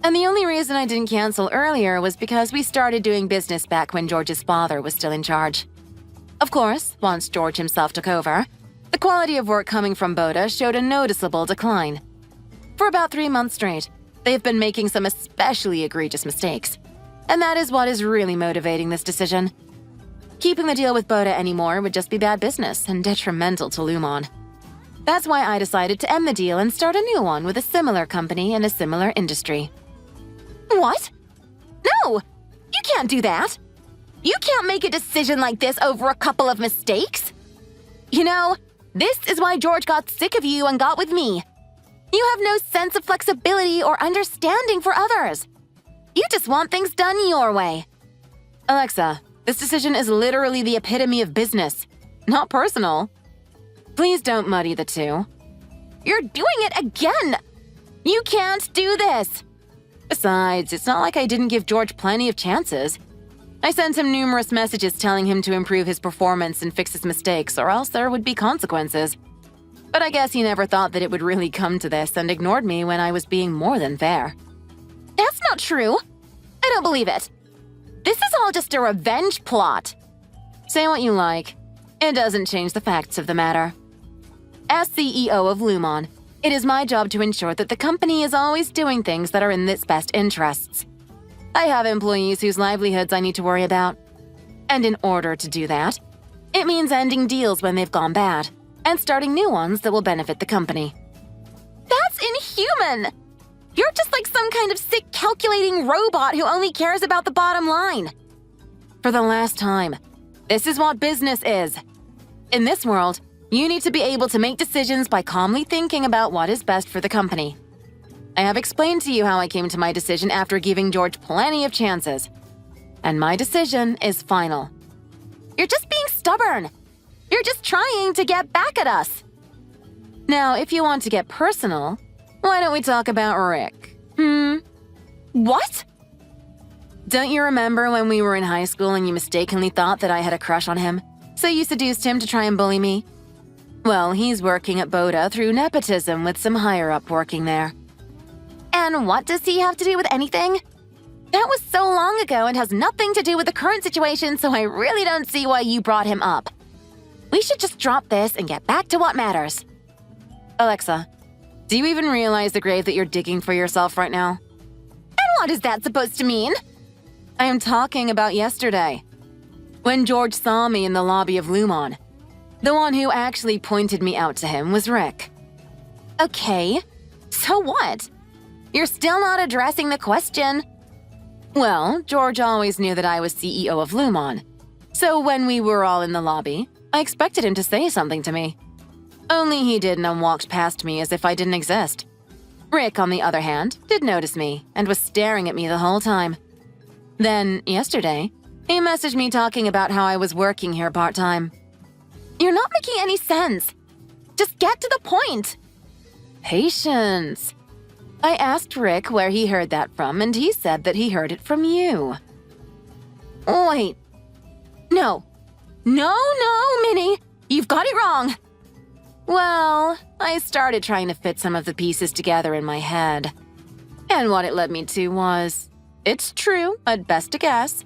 And the only reason I didn't cancel earlier was because we started doing business back when George's father was still in charge. Of course, once George himself took over, the quality of work coming from Boda showed a noticeable decline. For about 3 months straight, they've been making some especially egregious mistakes. And that is what is really motivating this decision. Keeping the deal with Boda anymore would just be bad business and detrimental to Lumon. That's why I decided to end the deal and start a new one with a similar company in a similar industry. What? No! You can't do that! You can't make a decision like this over a couple of mistakes! You know, this is why George got sick of you and got with me. You have no sense of flexibility or understanding for others. You just want things done your way. Alexa, this decision is literally the epitome of business, not personal. Please don't muddy the two. You're doing it again! You can't do this! Besides, it's not like I didn't give George plenty of chances. I sent him numerous messages telling him to improve his performance and fix his mistakes, or else there would be consequences. But I guess he never thought that it would really come to this and ignored me when I was being more than fair. That's not true. I don't believe it. This is all just a revenge plot. Say what you like. It doesn't change the facts of the matter. As CEO of Lumon, it is my job to ensure that the company is always doing things that are in its best interests. I have employees whose livelihoods I need to worry about. And in order to do that, it means ending deals when they've gone bad and starting new ones that will benefit the company. That's inhuman! You're just like some kind of sick calculating robot who only cares about the bottom line. For the last time, this is what business is. In this world, you need to be able to make decisions by calmly thinking about what is best for the company. I have explained to you how I came to my decision after giving George plenty of chances. And my decision is final. You're just being stubborn. You're just trying to get back at us. Now, if you want to get personal, why don't we talk about Rick? What? Don't you remember when we were in high school and you mistakenly thought that I had a crush on him? So you seduced him to try and bully me? Well, he's working at Boda through nepotism with some higher-up working there. And what does he have to do with anything? That was so long ago and has nothing to do with the current situation, so I really don't see why you brought him up. We should just drop this and get back to what matters. Alexa, do you even realize the grave that you're digging for yourself right now? And what is that supposed to mean? I am talking about yesterday. When George saw me in the lobby of Lumon, the one who actually pointed me out to him was Rick. Okay, so what? You're still not addressing the question. Well, George always knew that I was CEO of Lumon. So when we were all in the lobby, I expected him to say something to me. Only he didn't and walked past me as if I didn't exist. Rick, on the other hand, did notice me and was staring at me the whole time. Then, yesterday, he messaged me talking about how I was working here part-time. You're not making any sense. Just get to the point. Patience. I asked Rick where he heard that from, and he said that he heard it from you. Wait. No, Minnie. You've got it wrong. Well, I started trying to fit some of the pieces together in my head. And what it led me to was, it's true, at best a guess.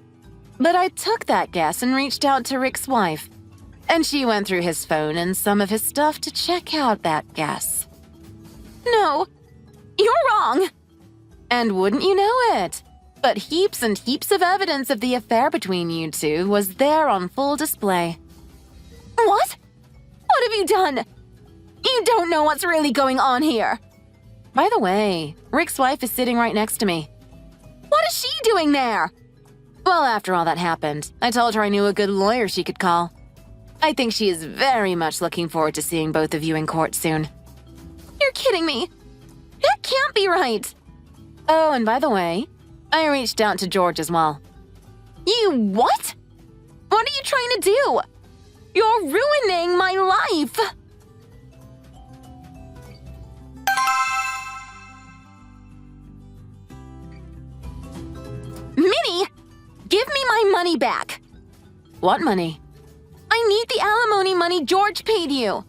But I took that guess and reached out to Rick's wife. And she went through his phone and some of his stuff to check out that guess. No, you're wrong. And wouldn't you know it? But heaps and heaps of evidence of the affair between you two was there on full display. What? What have you done? You don't know what's really going on here. By the way, Rick's wife is sitting right next to me. What is she doing there? Well, after all that happened, I told her I knew a good lawyer she could call. I think she is very much looking forward to seeing both of you in court soon. You're kidding me. That can't be right. Oh, and by the way, I reached out to George as well. You what? What are you trying to do? You're ruining my life. Minnie, give me my money back. What money? I need the alimony money George paid you.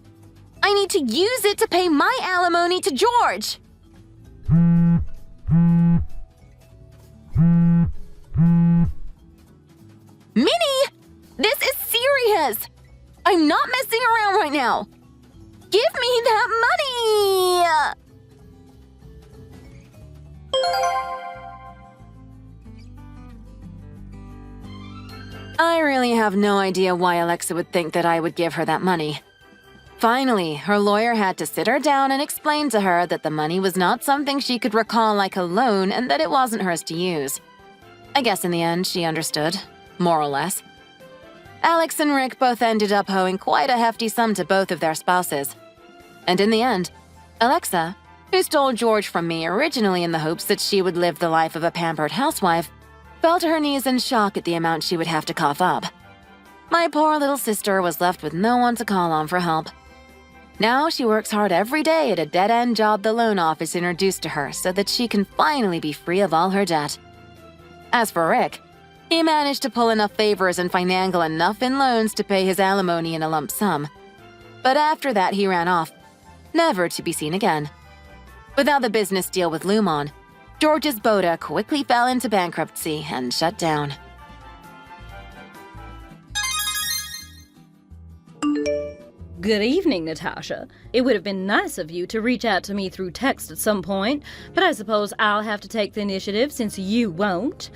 I need to use it to pay my alimony to George. Minnie, this is serious. I'm not messing around right now. Give me that money. I really have no idea why Alexa would think that I would give her that money. Finally, her lawyer had to sit her down and explain to her that the money was not something she could recall like a loan and that it wasn't hers to use. I guess in the end, she understood, more or less. Alex and Rick both ended up owing quite a hefty sum to both of their spouses. And in the end, Alexa, who stole George from me originally in the hopes that she would live the life of a pampered housewife, fell to her knees in shock at the amount she would have to cough up. My poor little sister was left with no one to call on for help. Now she works hard every day at a dead-end job the loan office introduced to her so that she can finally be free of all her debt. As for Rick, he managed to pull enough favors and finagle enough in loans to pay his alimony in a lump sum. But after that he ran off, never to be seen again. Without the business deal with Lumon, George's Boda quickly fell into bankruptcy and shut down. Good evening, Natasha. It would have been nice of you to reach out to me through text at some point, but I suppose I'll have to take the initiative since you won't.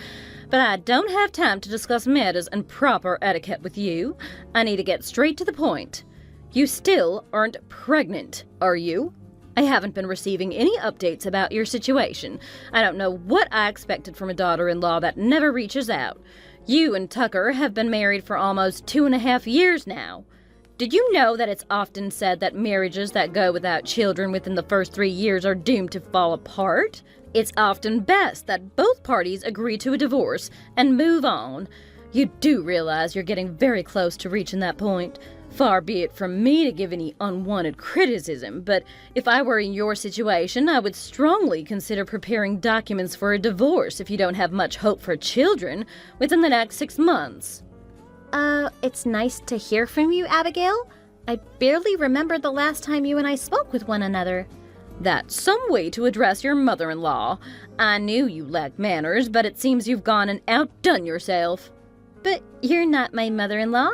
But I don't have time to discuss matters and proper etiquette with you. I need to get straight to the point. You still aren't pregnant, are you? I haven't been receiving any updates about your situation. I don't know what I expected from a daughter-in-law that never reaches out. You and Tucker have been married for almost 2.5 years now. Did you know that it's often said that marriages that go without children within the first 3 years are doomed to fall apart? It's often best that both parties agree to a divorce and move on. You do realize you're getting very close to reaching that point. Far be it from me to give any unwanted criticism, but if I were in your situation, I would strongly consider preparing documents for a divorce if you don't have much hope for children within the next 6 months. It's nice to hear from you, Abigail. I barely remember the last time you and I spoke with one another. That's some way to address your mother-in-law. I knew you lacked manners, but it seems you've gone and outdone yourself. But you're not my mother-in-law.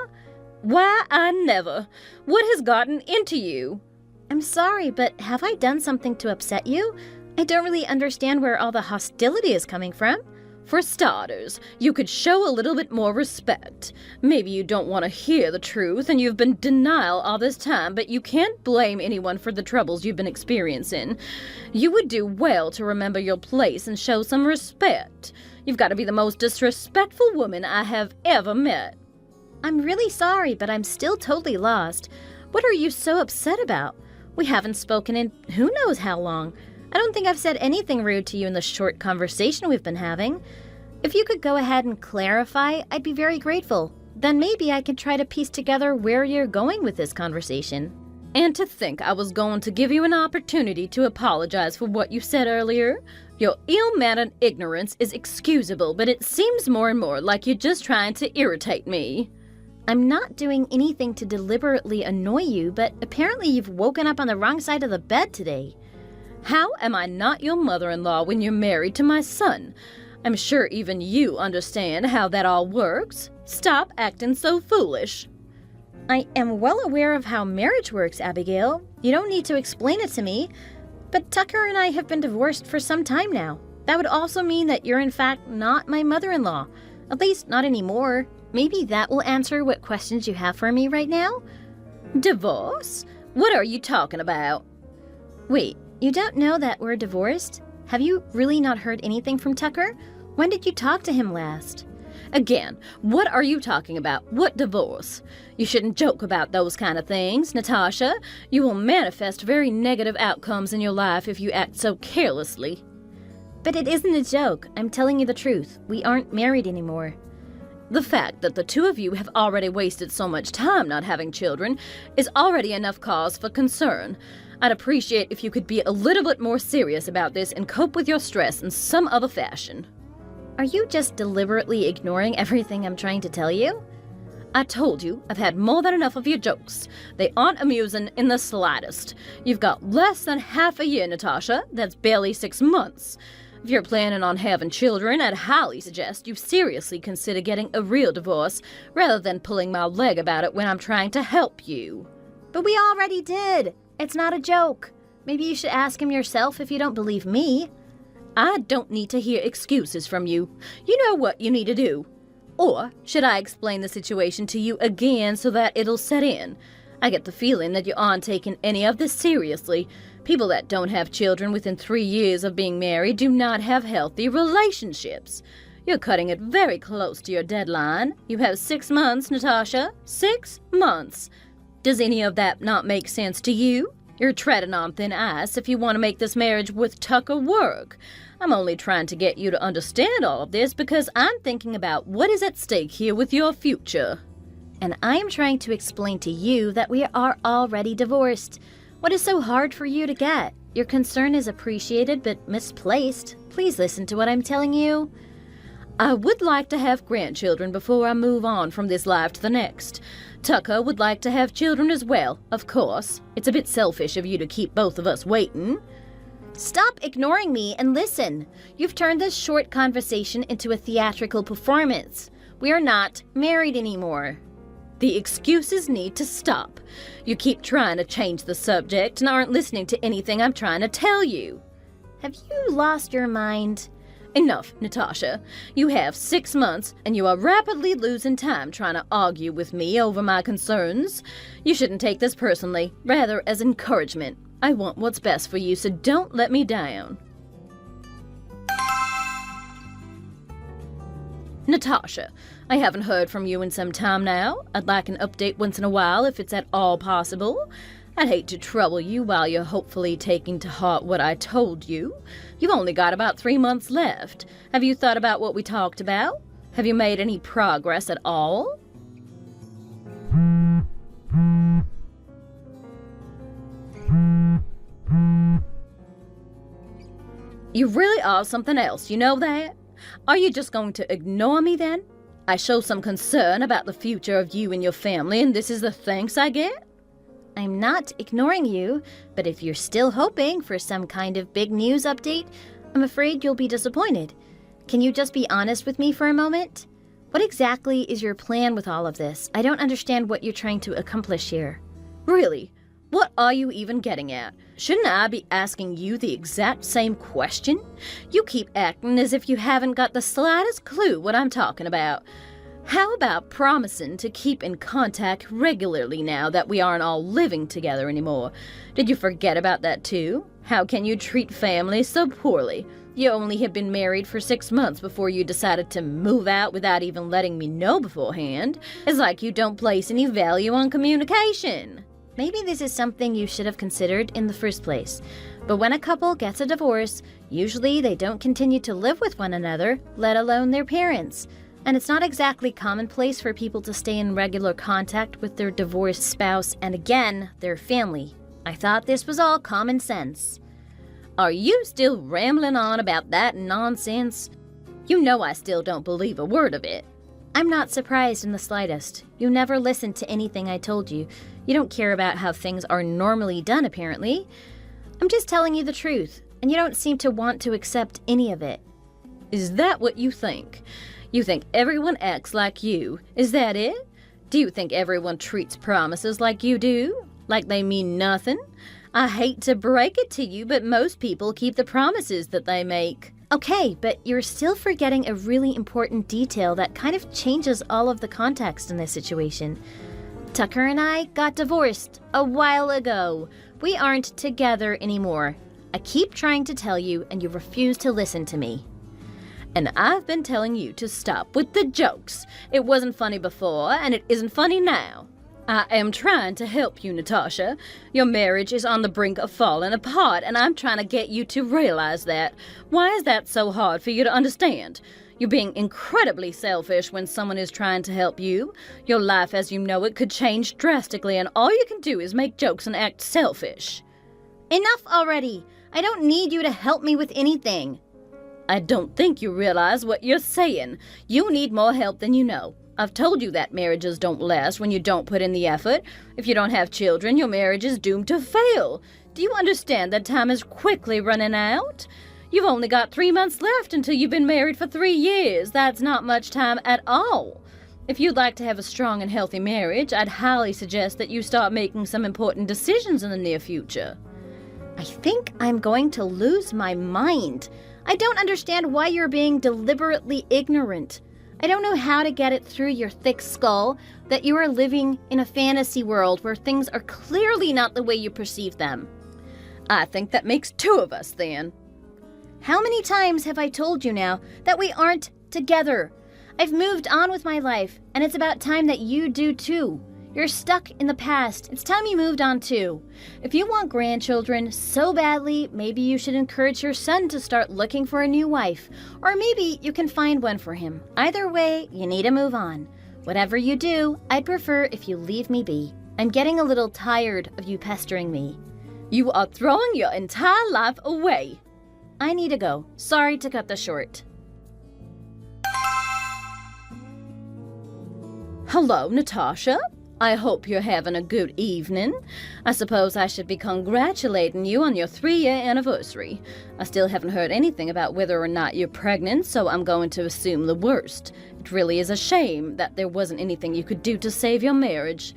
Why, I never. What has gotten into you? I'm sorry, but have I done something to upset you? I don't really understand where all the hostility is coming from. For starters, you could show a little bit more respect. Maybe you don't want to hear the truth and you've been in denial all this time, but you can't blame anyone for the troubles you've been experiencing. You would do well to remember your place and show some respect. You've got to be the most disrespectful woman I have ever met. I'm really sorry, but I'm still totally lost. What are you so upset about? We haven't spoken in who knows how long. I don't think I've said anything rude to you in the short conversation we've been having. If you could go ahead and clarify, I'd be very grateful. Then maybe I could try to piece together where you're going with this conversation. And to think I was going to give you an opportunity to apologize for what you said earlier. Your ill-mannered ignorance is excusable, but it seems more and more like you're just trying to irritate me. I'm not doing anything to deliberately annoy you, but apparently you've woken up on the wrong side of the bed today. How am I not your mother-in-law when you're married to my son? I'm sure even you understand how that all works. Stop acting so foolish. I am well aware of how marriage works, Abigail. You don't need to explain it to me. But Tucker and I have been divorced for some time now. That would also mean that you're in fact not my mother-in-law. At least not anymore. Maybe that will answer what questions you have for me right now? Divorce? What are you talking about? Wait. You don't know that we're divorced? Have you really not heard anything from Tucker? When did you talk to him last? Again, what are you talking about? What divorce? You shouldn't joke about those kind of things, Natasha. You will manifest very negative outcomes in your life if you act so carelessly. But it isn't a joke. I'm telling you the truth. We aren't married anymore. The fact that the two of you have already wasted so much time not having children is already enough cause for concern. I'd appreciate if you could be a little bit more serious about this and cope with your stress in some other fashion. Are you just deliberately ignoring everything I'm trying to tell you? I told you I've had more than enough of your jokes. They aren't amusing in the slightest. You've got less than half a year, Natasha. That's barely 6 months. If you're planning on having children, I'd highly suggest you seriously consider getting a real divorce rather than pulling my leg about it when I'm trying to help you. But we already did. It's not a joke. Maybe you should ask him yourself if you don't believe me. I don't need to hear excuses from you. You know what you need to do. Or should I explain the situation to you again so that it'll set in? I get the feeling that you aren't taking any of this seriously. People that don't have children within 3 years of being married do not have healthy relationships. You're cutting it very close to your deadline. You have 6 months, Natasha. 6 months. Does any of that not make sense to you? You're treading on thin ice if you want to make this marriage with Tucker work. I'm only trying to get you to understand all of this because I'm thinking about what is at stake here with your future. And I am trying to explain to you that we are already divorced. What is so hard for you to get? Your concern is appreciated but misplaced. Please listen to what I'm telling you. I would like to have grandchildren before I move on from this life to the next. Tucker would like to have children as well, of course. It's a bit selfish of you to keep both of us waiting. Stop ignoring me and listen. You've turned this short conversation into a theatrical performance. We are not married anymore. The excuses need to stop. You keep trying to change the subject and aren't listening to anything I'm trying to tell you. Have you lost your mind? Enough, Natasha. You have 6 months, and you are rapidly losing time trying to argue with me over my concerns. You shouldn't take this personally, rather as encouragement. I want what's best for you, so don't let me down. Natasha, I haven't heard from you in some time now. I'd like an update once in a while if it's at all possible. I'd hate to trouble you while you're hopefully taking to heart what I told you. You've only got about 3 months left. Have you thought about what we talked about? Have you made any progress at all? You really are something else, you know that? Are you just going to ignore me then? I show some concern about the future of you and your family, and this is the thanks I get? I'm not ignoring you, but if you're still hoping for some kind of big news update, I'm afraid you'll be disappointed. Can you just be honest with me for a moment? What exactly is your plan with all of this? I don't understand what you're trying to accomplish here. Really? What are you even getting at? Shouldn't I be asking you the exact same question? You keep acting as if you haven't got the slightest clue what I'm talking about. How about promising to keep in contact regularly now that we aren't all living together anymore? Did you forget about that too? How can you treat family so poorly? You only had been married for 6 months before you decided to move out without even letting me know beforehand. It's like you don't place any value on communication. Maybe this is something you should have considered in the first place. But when a couple gets a divorce, usually they don't continue to live with one another, let alone their parents. And it's not exactly commonplace for people to stay in regular contact with their divorced spouse and again, their family. I thought this was all common sense. Are you still rambling on about that nonsense? You know I still don't believe a word of it. I'm not surprised in the slightest. You never listened to anything I told you. You don't care about how things are normally done, apparently. I'm just telling you the truth, and you don't seem to want to accept any of it. Is that what you think? You think everyone acts like you? Is that it? Do you think everyone treats promises like you do? Like they mean nothing? I hate to break it to you, but most people keep the promises that they make. Okay, but you're still forgetting a really important detail that kind of changes all of the context in this situation. Tucker and I got divorced a while ago. We aren't together anymore. I keep trying to tell you, and you refuse to listen to me. And I've been telling you to stop with the jokes. It wasn't funny before, and it isn't funny now. I am trying to help you, Natasha. Your marriage is on the brink of falling apart, and I'm trying to get you to realize that. Why is that so hard for you to understand? You're being incredibly selfish when someone is trying to help you. Your life as you know it could change drastically, and all you can do is make jokes and act selfish. Enough already! I don't need you to help me with anything. I don't think you realize what you're saying. You need more help than you know. I've told you that marriages don't last when you don't put in the effort. If you don't have children, your marriage is doomed to fail. Do you understand that time is quickly running out? You've only got 3 months left until you've been married for 3 years. That's not much time at all. If you'd like to have a strong and healthy marriage, I'd highly suggest that you start making some important decisions in the near future. I think I'm going to lose my mind. I don't understand why you're being deliberately ignorant. I don't know how to get it through your thick skull that you are living in a fantasy world where things are clearly not the way you perceive them. I think that makes 2 of us, then. How many times have I told you now that we aren't together? I've moved on with my life, and it's about time that you do too. You're stuck in the past. It's time you moved on too. If you want grandchildren so badly, maybe you should encourage your son to start looking for a new wife. Or maybe you can find one for him. Either way, you need to move on. Whatever you do, I'd prefer if you leave me be. I'm getting a little tired of you pestering me. You are throwing your entire life away. I need to go. Sorry to cut this short. Hello, Natasha. I hope you're having a good evening. I suppose I should be congratulating you on your 3-year anniversary. I still haven't heard anything about whether or not you're pregnant, so I'm going to assume the worst. It really is a shame that there wasn't anything you could do to save your marriage.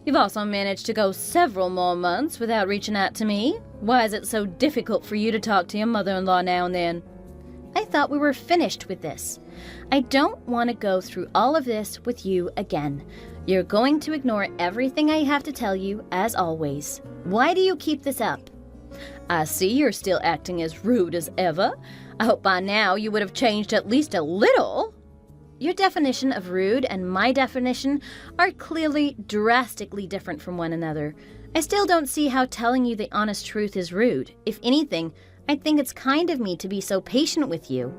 You've also managed to go several more months without reaching out to me. Why is it so difficult for you to talk to your mother-in-law now and then? I thought we were finished with this. I don't want to go through all of this with you again. You're going to ignore everything I have to tell you, as always. Why do you keep this up? I see you're still acting as rude as ever. I hope by now you would have changed at least a little. Your definition of rude and my definition are clearly drastically different from one another. I still don't see how telling you the honest truth is rude. If anything, I think it's kind of me to be so patient with you.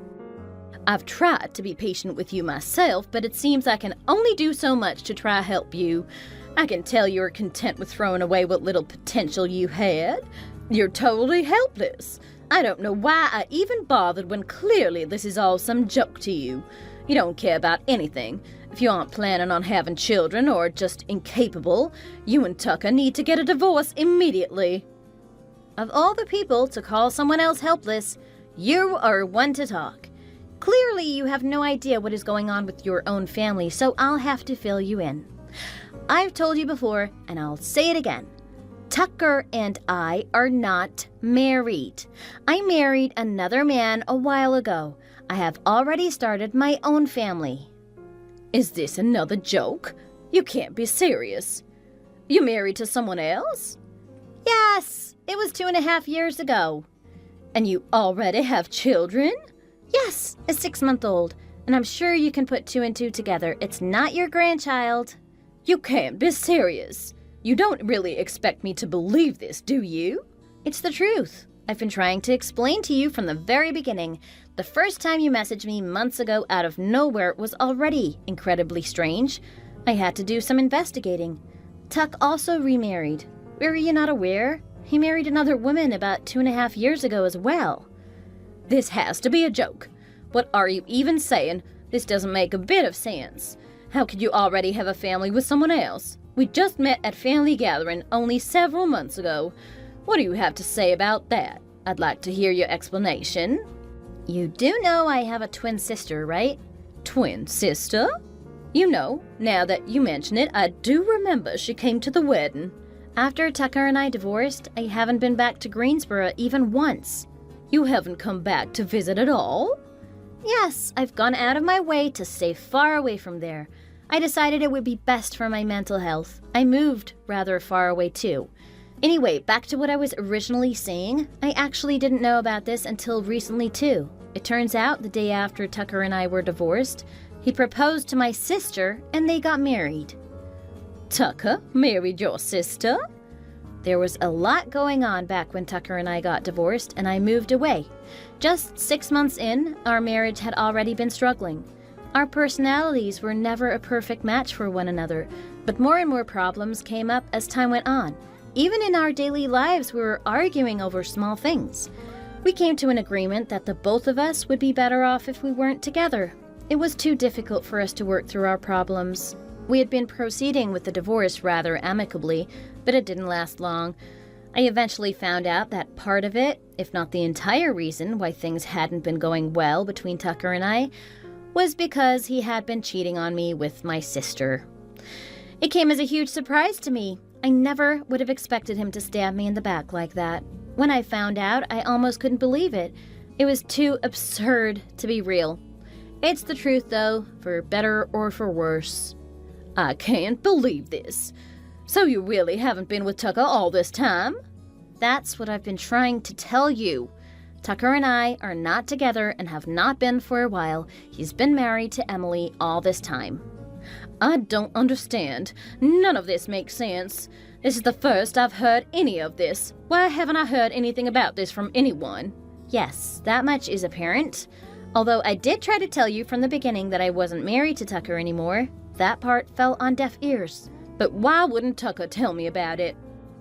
I've tried to be patient with you myself, but it seems I can only do so much to try help you. I can tell you're content with throwing away what little potential you had. You're totally helpless. I don't know why I even bothered when clearly this is all some joke to you. You don't care about anything. If you aren't planning on having children or just incapable, you and Tucker need to get a divorce immediately. Of all the people to call someone else helpless, you are one to talk. Clearly, you have no idea what is going on with your own family, so I'll have to fill you in. I've told you before, and I'll say it again. Tucker and I are not married. I married another man a while ago. I have already started my own family. Is this another joke? You can't be serious. You married to someone else? Yes, it was 2.5 years ago. And you already have children? Yes, a 6-month-old. And I'm sure you can put 2 and 2 together. It's not your grandchild. You can't be serious. You don't really expect me to believe this, do you? It's the truth. I've been trying to explain to you from the very beginning. The first time you messaged me months ago out of nowhere was already incredibly strange. I had to do some investigating. Tuck also remarried. Were you not aware? He married another woman about 2.5 years ago as well. This has to be a joke. What are you even saying? This doesn't make a bit of sense. How could you already have a family with someone else? We just met at family gathering only several months ago. What do you have to say about that? I'd like to hear your explanation. You do know I have a twin sister, right? Twin sister? You know, now that you mention it, I do remember she came to the wedding. After Tucker and I divorced, I haven't been back to Greensboro even once. You haven't come back to visit at all? Yes, I've gone out of my way to stay far away from there. I decided it would be best for my mental health. I moved rather far away too. Anyway, back to what I was originally saying. I actually didn't know about this until recently too. It turns out the day after Tucker and I were divorced, he proposed to my sister and they got married. Tucker married your sister? There was a lot going on back when Tucker and I got divorced and I moved away. Just 6 months in, our marriage had already been struggling. Our personalities were never a perfect match for one another, but more and more problems came up as time went on. Even in our daily lives, we were arguing over small things. We came to an agreement that the both of us would be better off if we weren't together. It was too difficult for us to work through our problems. We had been proceeding with the divorce rather amicably, but it didn't last long. I eventually found out that part of it, if not the entire reason why things hadn't been going well between Tucker and I, was because he had been cheating on me with my sister. It came as a huge surprise to me. I never would have expected him to stab me in the back like that. When I found out, I almost couldn't believe it. It was too absurd to be real. It's the truth, though, for better or for worse. I can't believe this. So you really haven't been with Tucker all this time? That's what I've been trying to tell you. Tucker and I are not together and have not been for a while. He's been married to Emily all this time. I don't understand. None of this makes sense. This is the first I've heard any of this. Why haven't I heard anything about this from anyone? Yes, that much is apparent. Although I did try to tell you from the beginning that I wasn't married to Tucker anymore, that part fell on deaf ears. But why wouldn't Tucker tell me about it?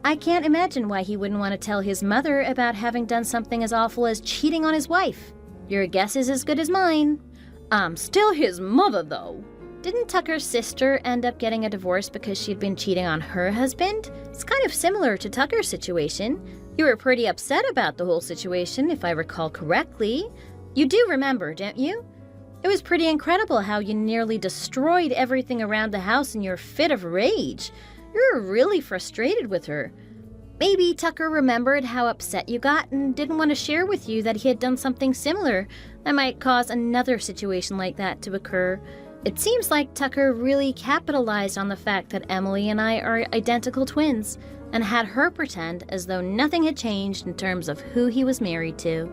I can't imagine why he wouldn't want to tell his mother about having done something as awful as cheating on his wife. Your guess is as good as mine. I'm still his mother, though. Didn't Tucker's sister end up getting a divorce because she'd been cheating on her husband? It's kind of similar to Tucker's situation. You were pretty upset about the whole situation, if I recall correctly. You do remember, don't you? It was pretty incredible how you nearly destroyed everything around the house in your fit of rage. You were really frustrated with her. Maybe Tucker remembered how upset you got and didn't want to share with you that he had done something similar that might cause another situation like that to occur. It seems like Tucker really capitalized on the fact that Emily and I are identical twins and had her pretend as though nothing had changed in terms of who he was married to.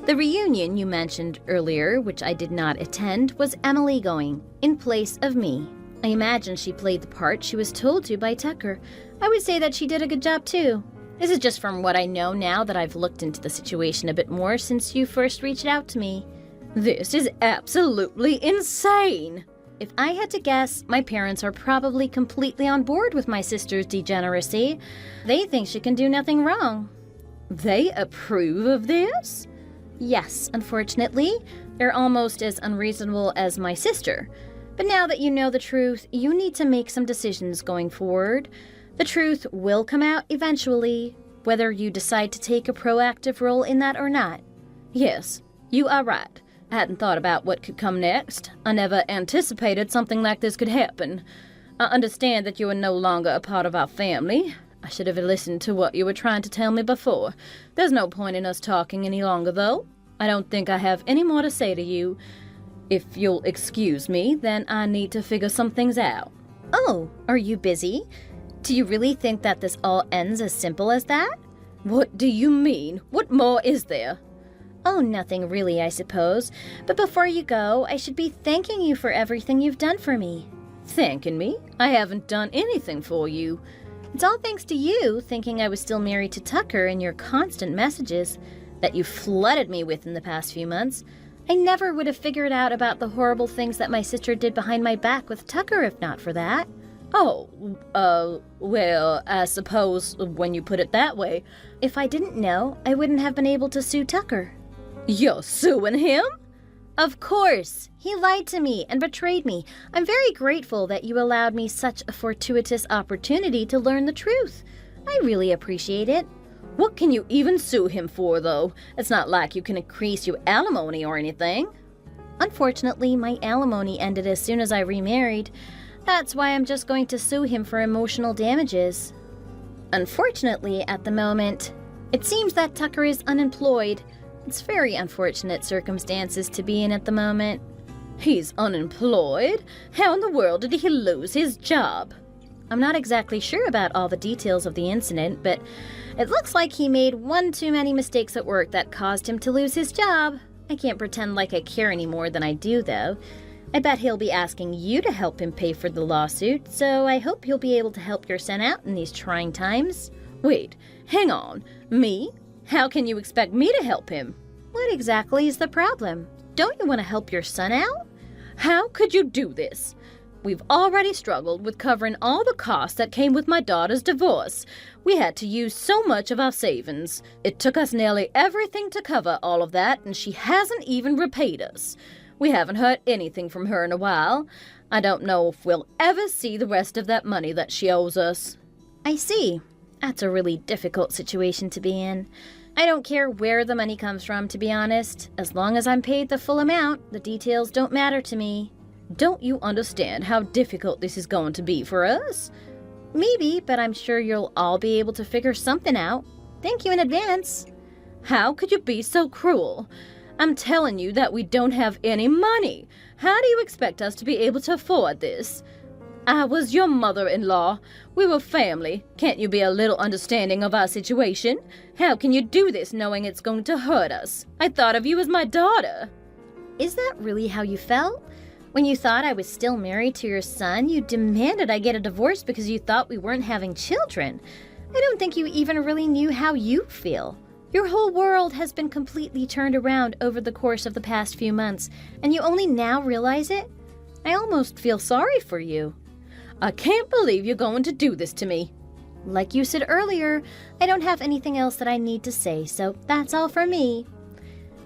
The reunion you mentioned earlier, which I did not attend, was Emily going, in place of me. I imagine she played the part she was told to by Tucker. I would say that she did a good job too. This is just from what I know now that I've looked into the situation a bit more since you first reached out to me. This is absolutely insane! If I had to guess, my parents are probably completely on board with my sister's degeneracy. They think she can do nothing wrong. They approve of this? Yes, unfortunately. You're almost as unreasonable as my sister. But now that you know the truth, you need to make some decisions going forward. The truth will come out eventually, whether you decide to take a proactive role in that or not. Yes, you are right. I hadn't thought about what could come next. I never anticipated something like this could happen. I understand that you are no longer a part of our family. I should have listened to what you were trying to tell me before. There's no point in us talking any longer, though. I don't think I have any more to say to you. If you'll excuse me, then I need to figure some things out. Oh, are you busy? Do you really think that this all ends as simple as that? What do you mean? What more is there? Oh, nothing really, I suppose. But before you go, I should be thanking you for everything you've done for me. Thanking me? I haven't done anything for you. It's all thanks to you thinking I was still married to Tucker and your constant messages that you flooded me with in the past few months. I never would have figured out about the horrible things that my sister did behind my back with Tucker if not for that. Oh, well, I suppose when you put it that way. If I didn't know, I wouldn't have been able to sue Tucker. You're suing him? Of course! He lied to me and betrayed me. I'm very grateful that you allowed me such a fortuitous opportunity to learn the truth. I really appreciate it. What can you even sue him for, though? It's not like you can increase your alimony or anything. Unfortunately, my alimony ended as soon as I remarried. That's why I'm just going to sue him for emotional damages. Unfortunately, at the moment, it seems that Tucker is unemployed. It's very unfortunate circumstances to be in at the moment. He's unemployed? How in the world did he lose his job? I'm not exactly sure about all the details of the incident, but it looks like he made one too many mistakes at work that caused him to lose his job. I can't pretend like I care any more than I do, though. I bet he'll be asking you to help him pay for the lawsuit, so I hope you'll be able to help your son out in these trying times. Wait, hang on. Me? How can you expect me to help him? What exactly is the problem? Don't you want to help your son out? How could you do this? We've already struggled with covering all the costs that came with my daughter's divorce. We had to use so much of our savings. It took us nearly everything to cover all of that, and she hasn't even repaid us. We haven't heard anything from her in a while. I don't know if we'll ever see the rest of that money that she owes us. I see. That's a really difficult situation to be in. I don't care where the money comes from, to be honest. As long as I'm paid the full amount, the details don't matter to me. Don't you understand how difficult this is going to be for us? Maybe, but I'm sure you'll all be able to figure something out. Thank you in advance. How could you be so cruel? I'm telling you that we don't have any money. How do you expect us to be able to afford this? I was your mother-in-law. We were family. Can't you be a little understanding of our situation? How can you do this knowing it's going to hurt us? I thought of you as my daughter. Is that really how you felt? When you thought I was still married to your son, you demanded I get a divorce because you thought we weren't having children. I don't think you even really knew how you feel. Your whole world has been completely turned around over the course of the past few months, and you only now realize it? I almost feel sorry for you. I can't believe you're going to do this to me. Like you said earlier, I don't have anything else that I need to say, so that's all from me.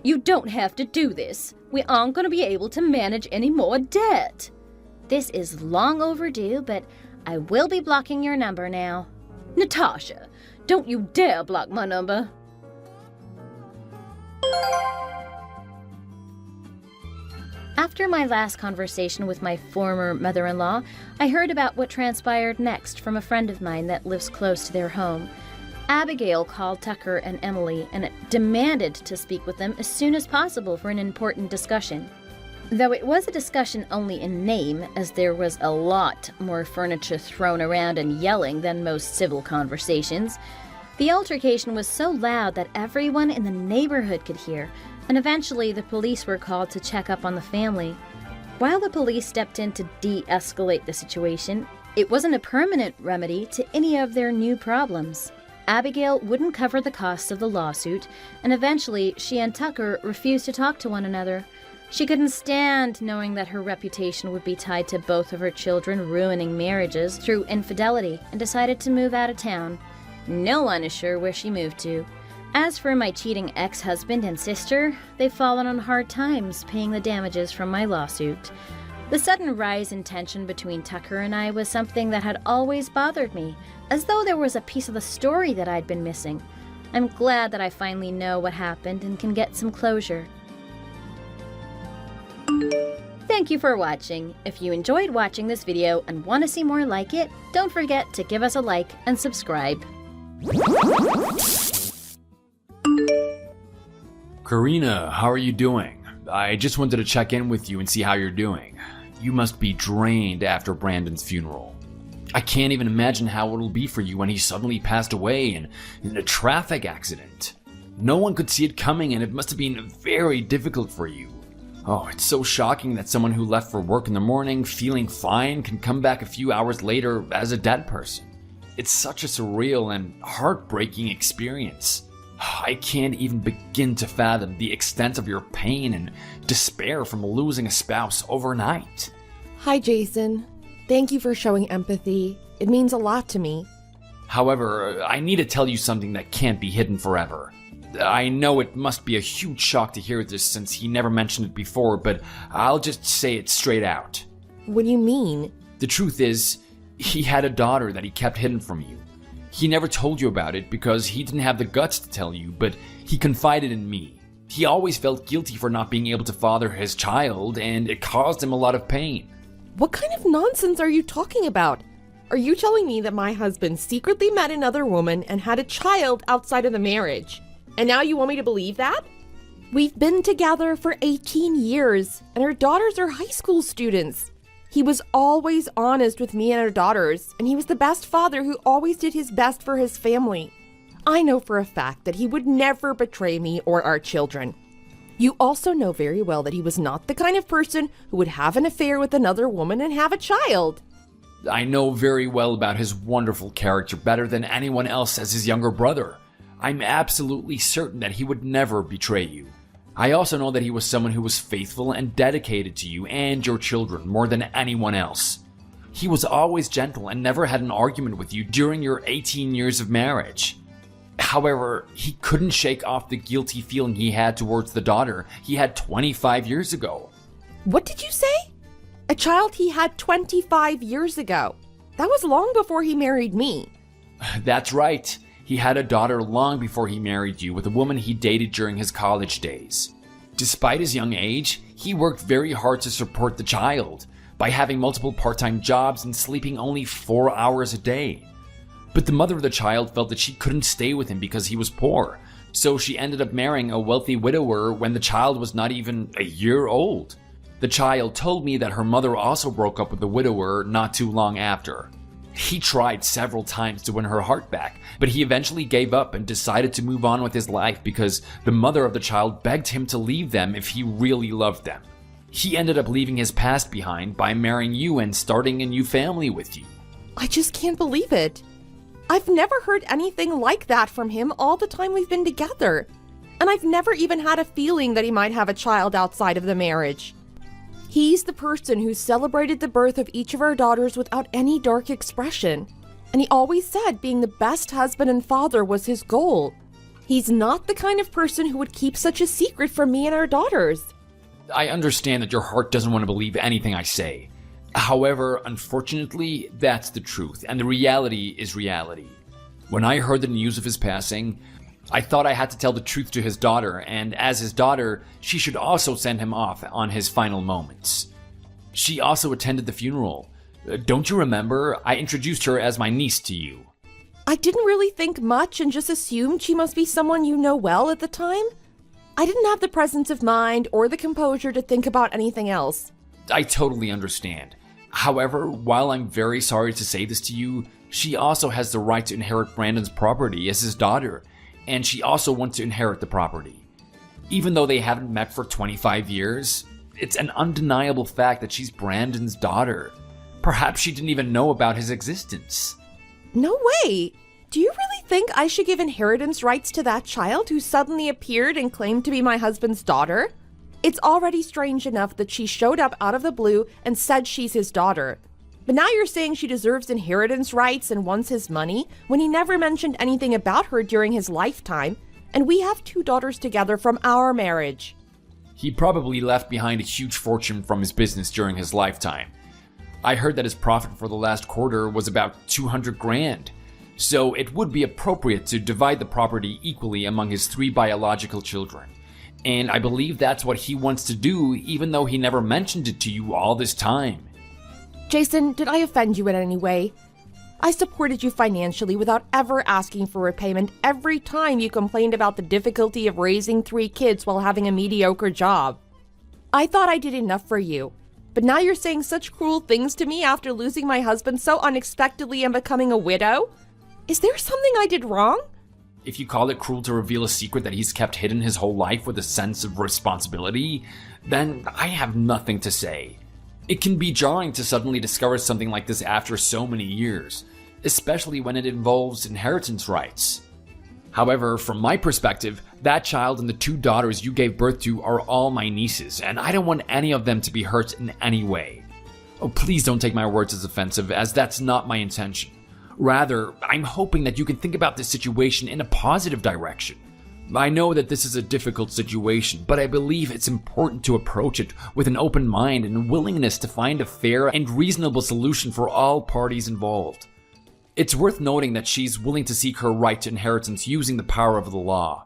You don't have to do this. We aren't going to be able to manage any more debt. This is long overdue, but I will be blocking your number now. Natasha, don't you dare block my number. After my last conversation with my former mother-in-law, I heard about what transpired next from a friend of mine that lives close to their home. Abigail called Tucker and Emily and demanded to speak with them as soon as possible for an important discussion. Though it was a discussion only in name, as there was a lot more furniture thrown around and yelling than most civil conversations, the altercation was so loud that everyone in the neighborhood could hear, and eventually the police were called to check up on the family. While the police stepped in to de-escalate the situation, it wasn't a permanent remedy to any of their new problems. Abigail wouldn't cover the costs of the lawsuit, and eventually she and Tucker refused to talk to one another. She couldn't stand knowing that her reputation would be tied to both of her children ruining marriages through infidelity, and decided to move out of town. No one is sure where she moved to. As for my cheating ex-husband and sister, they've fallen on hard times paying the damages from my lawsuit. The sudden rise in tension between Tucker and I was something that had always bothered me, as though there was a piece of the story that I'd been missing. I'm glad that I finally know what happened and can get some closure. Thank you for watching. If you enjoyed watching this video and want to see more like it, don't forget to give us a like and subscribe. Karina, how are you doing? I just wanted to check in with you and see how you're doing. You must be drained after Brandon's funeral. I can't even imagine how it'll be for you when he suddenly passed away in a traffic accident. No one could see it coming, and it must have been very difficult for you. Oh, it's so shocking that someone who left for work in the morning feeling fine can come back a few hours later as a dead person. It's such a surreal and heartbreaking experience. I can't even begin to fathom the extent of your pain and despair from losing a spouse overnight. Hi, Jason. Thank you for showing empathy. It means a lot to me. However, I need to tell you something that can't be hidden forever. I know it must be a huge shock to hear this since he never mentioned it before, but I'll just say it straight out. What do you mean? The truth is, he had a daughter that he kept hidden from you. He never told you about it because he didn't have the guts to tell you, but he confided in me. He always felt guilty for not being able to father his child, and it caused him a lot of pain. What kind of nonsense are you talking about? Are you telling me that my husband secretly met another woman and had a child outside of the marriage? And now you want me to believe that? We've been together for 18 years, and our daughters are high school students. He was always honest with me and our daughters, and he was the best father who always did his best for his family. I know for a fact that he would never betray me or our children. You also know very well that he was not the kind of person who would have an affair with another woman and have a child. I know very well about his wonderful character better than anyone else as his younger brother. I'm absolutely certain that he would never betray you. I also know that he was someone who was faithful and dedicated to you and your children more than anyone else. He was always gentle and never had an argument with you during your 18 years of marriage. However, he couldn't shake off the guilty feeling he had towards the daughter he had 25 years ago. What did you say? A child he had 25 years ago. That was long before he married me. That's right. He had a daughter long before he married you with a woman he dated during his college days. Despite his young age, he worked very hard to support the child by having multiple part-time jobs and sleeping only 4 hours a day. But the mother of the child felt that she couldn't stay with him because he was poor, so she ended up marrying a wealthy widower when the child was not even a year old. The child told me that her mother also broke up with the widower not too long after. He tried several times to win her heart back, but he eventually gave up and decided to move on with his life because the mother of the child begged him to leave them if he really loved them. He ended up leaving his past behind by marrying you and starting a new family with you. I just can't believe it. I've never heard anything like that from him all the time we've been together. And I've never even had a feeling that he might have a child outside of the marriage. He's the person who celebrated the birth of each of our daughters without any dark expression. And he always said being the best husband and father was his goal. He's not the kind of person who would keep such a secret from me and our daughters. I understand that your heart doesn't want to believe anything I say. However, unfortunately, that's the truth, and the reality is reality. When I heard the news of his passing, I thought I had to tell the truth to his daughter, and as his daughter, she should also send him off on his final moments. She also attended the funeral. Don't you remember? I introduced her as my niece to you. I didn't really think much and just assumed she must be someone you know well at the time. I didn't have the presence of mind or the composure to think about anything else. I totally understand. However, while I'm very sorry to say this to you, she also has the right to inherit Brandon's property as his daughter, and she also wants to inherit the property. Even though they haven't met for 25 years, it's an undeniable fact that she's Brandon's daughter. Perhaps she didn't even know about his existence. No way! Do you really think I should give inheritance rights to that child who suddenly appeared and claimed to be my husband's daughter? It's already strange enough that she showed up out of the blue and said she's his daughter. But now you're saying she deserves inheritance rights and wants his money when he never mentioned anything about her during his lifetime, and we have 2 daughters together from our marriage. He probably left behind a huge fortune from his business during his lifetime. I heard that his profit for the last quarter was about 200 grand. So it would be appropriate to divide the property equally among his 3 biological children. And I believe that's what he wants to do, even though he never mentioned it to you all this time. Jason, did I offend you in any way? I supported you financially without ever asking for repayment every time you complained about the difficulty of raising 3 kids while having a mediocre job. I thought I did enough for you, but now you're saying such cruel things to me after losing my husband so unexpectedly and becoming a widow? Is there something I did wrong? If you call it cruel to reveal a secret that he's kept hidden his whole life with a sense of responsibility, then I have nothing to say. It can be jarring to suddenly discover something like this after so many years, especially when it involves inheritance rights. However, from my perspective, that child and the 2 daughters you gave birth to are all my nieces, and I don't want any of them to be hurt in any way. Oh, please don't take my words as offensive, as that's not my intention. Rather, I'm hoping that you can think about this situation in a positive direction. I know that this is a difficult situation, but I believe it's important to approach it with an open mind and a willingness to find a fair and reasonable solution for all parties involved. It's worth noting that she's willing to seek her right to inheritance using the power of the law.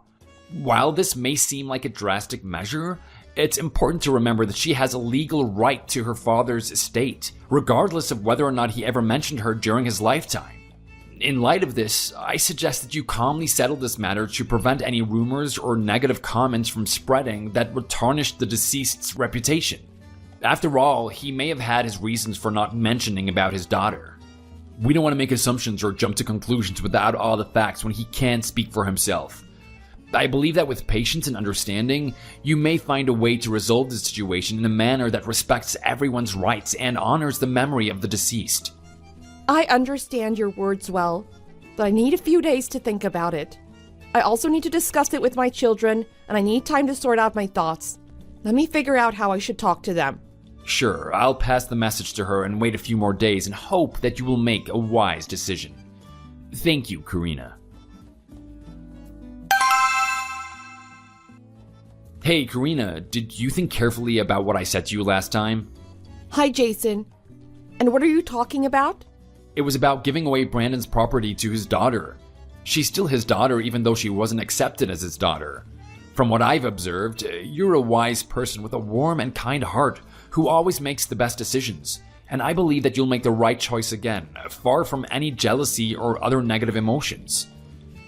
While this may seem like a drastic measure, it's important to remember that she has a legal right to her father's estate, regardless of whether or not he ever mentioned her during his lifetime. In light of this, I suggest that you calmly settle this matter to prevent any rumors or negative comments from spreading that would tarnish the deceased's reputation. After all, he may have had his reasons for not mentioning about his daughter. We don't want to make assumptions or jump to conclusions without all the facts when he can't speak for himself. I believe that with patience and understanding, you may find a way to resolve the situation in a manner that respects everyone's rights and honors the memory of the deceased. I understand your words well, but I need a few days to think about it. I also need to discuss it with my children, and I need time to sort out my thoughts. Let me figure out how I should talk to them. Sure, I'll pass the message to her and wait a few more days and hope that you will make a wise decision. Thank you, Karina. Hey, Karina, did you think carefully about what I said to you last time? Hi, Jason. And what are you talking about? It was about giving away Brandon's property to his daughter. She's still his daughter even though she wasn't accepted as his daughter. From what I've observed, you're a wise person with a warm and kind heart who always makes the best decisions, and I believe that you'll make the right choice again, far from any jealousy or other negative emotions.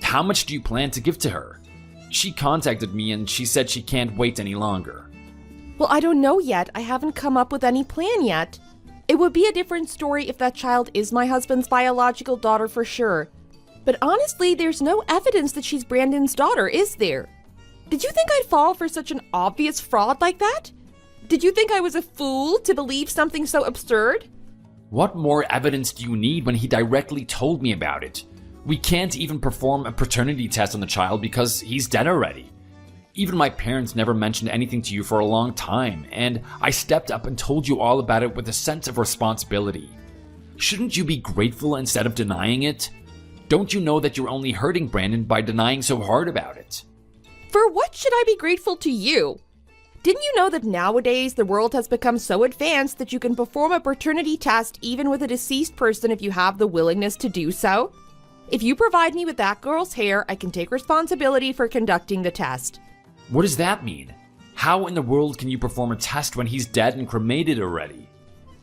How much do you plan to give to her? She contacted me and she said she can't wait any longer. Well, I don't know yet. I haven't come up with any plan yet. It would be a different story if that child is my husband's biological daughter for sure. But honestly, there's no evidence that she's Brandon's daughter, is there? Did you think I'd fall for such an obvious fraud like that? Did you think I was a fool to believe something so absurd? What more evidence do you need when he directly told me about it? We can't even perform a paternity test on the child because he's dead already. Even my parents never mentioned anything to you for a long time, and I stepped up and told you all about it with a sense of responsibility. Shouldn't you be grateful instead of denying it? Don't you know that you're only hurting Brandon by denying so hard about it? For what should I be grateful to you? Didn't you know that nowadays the world has become so advanced that you can perform a paternity test even with a deceased person if you have the willingness to do so? If you provide me with that girl's hair, I can take responsibility for conducting the test. What does that mean? How in the world can you perform a test when he's dead and cremated already?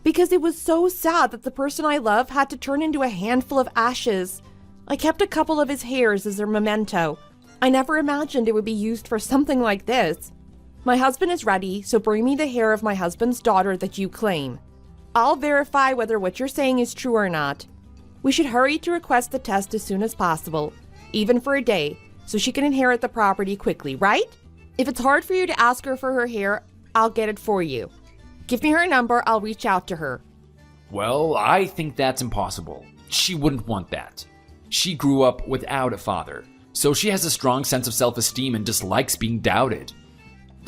Because it was so sad that the person I love had to turn into a handful of ashes. I kept a couple of his hairs as a memento. I never imagined it would be used for something like this. My husband is ready, so bring me the hair of my husband's daughter that you claim. I'll verify whether what you're saying is true or not. We should hurry to request the test as soon as possible, even for a day, so she can inherit the property quickly, right? If it's hard for you to ask her for her hair, I'll get it for you. Give me her number, I'll reach out to her. Well, I think that's impossible. She wouldn't want that. She grew up without a father, so she has a strong sense of self-esteem and dislikes being doubted.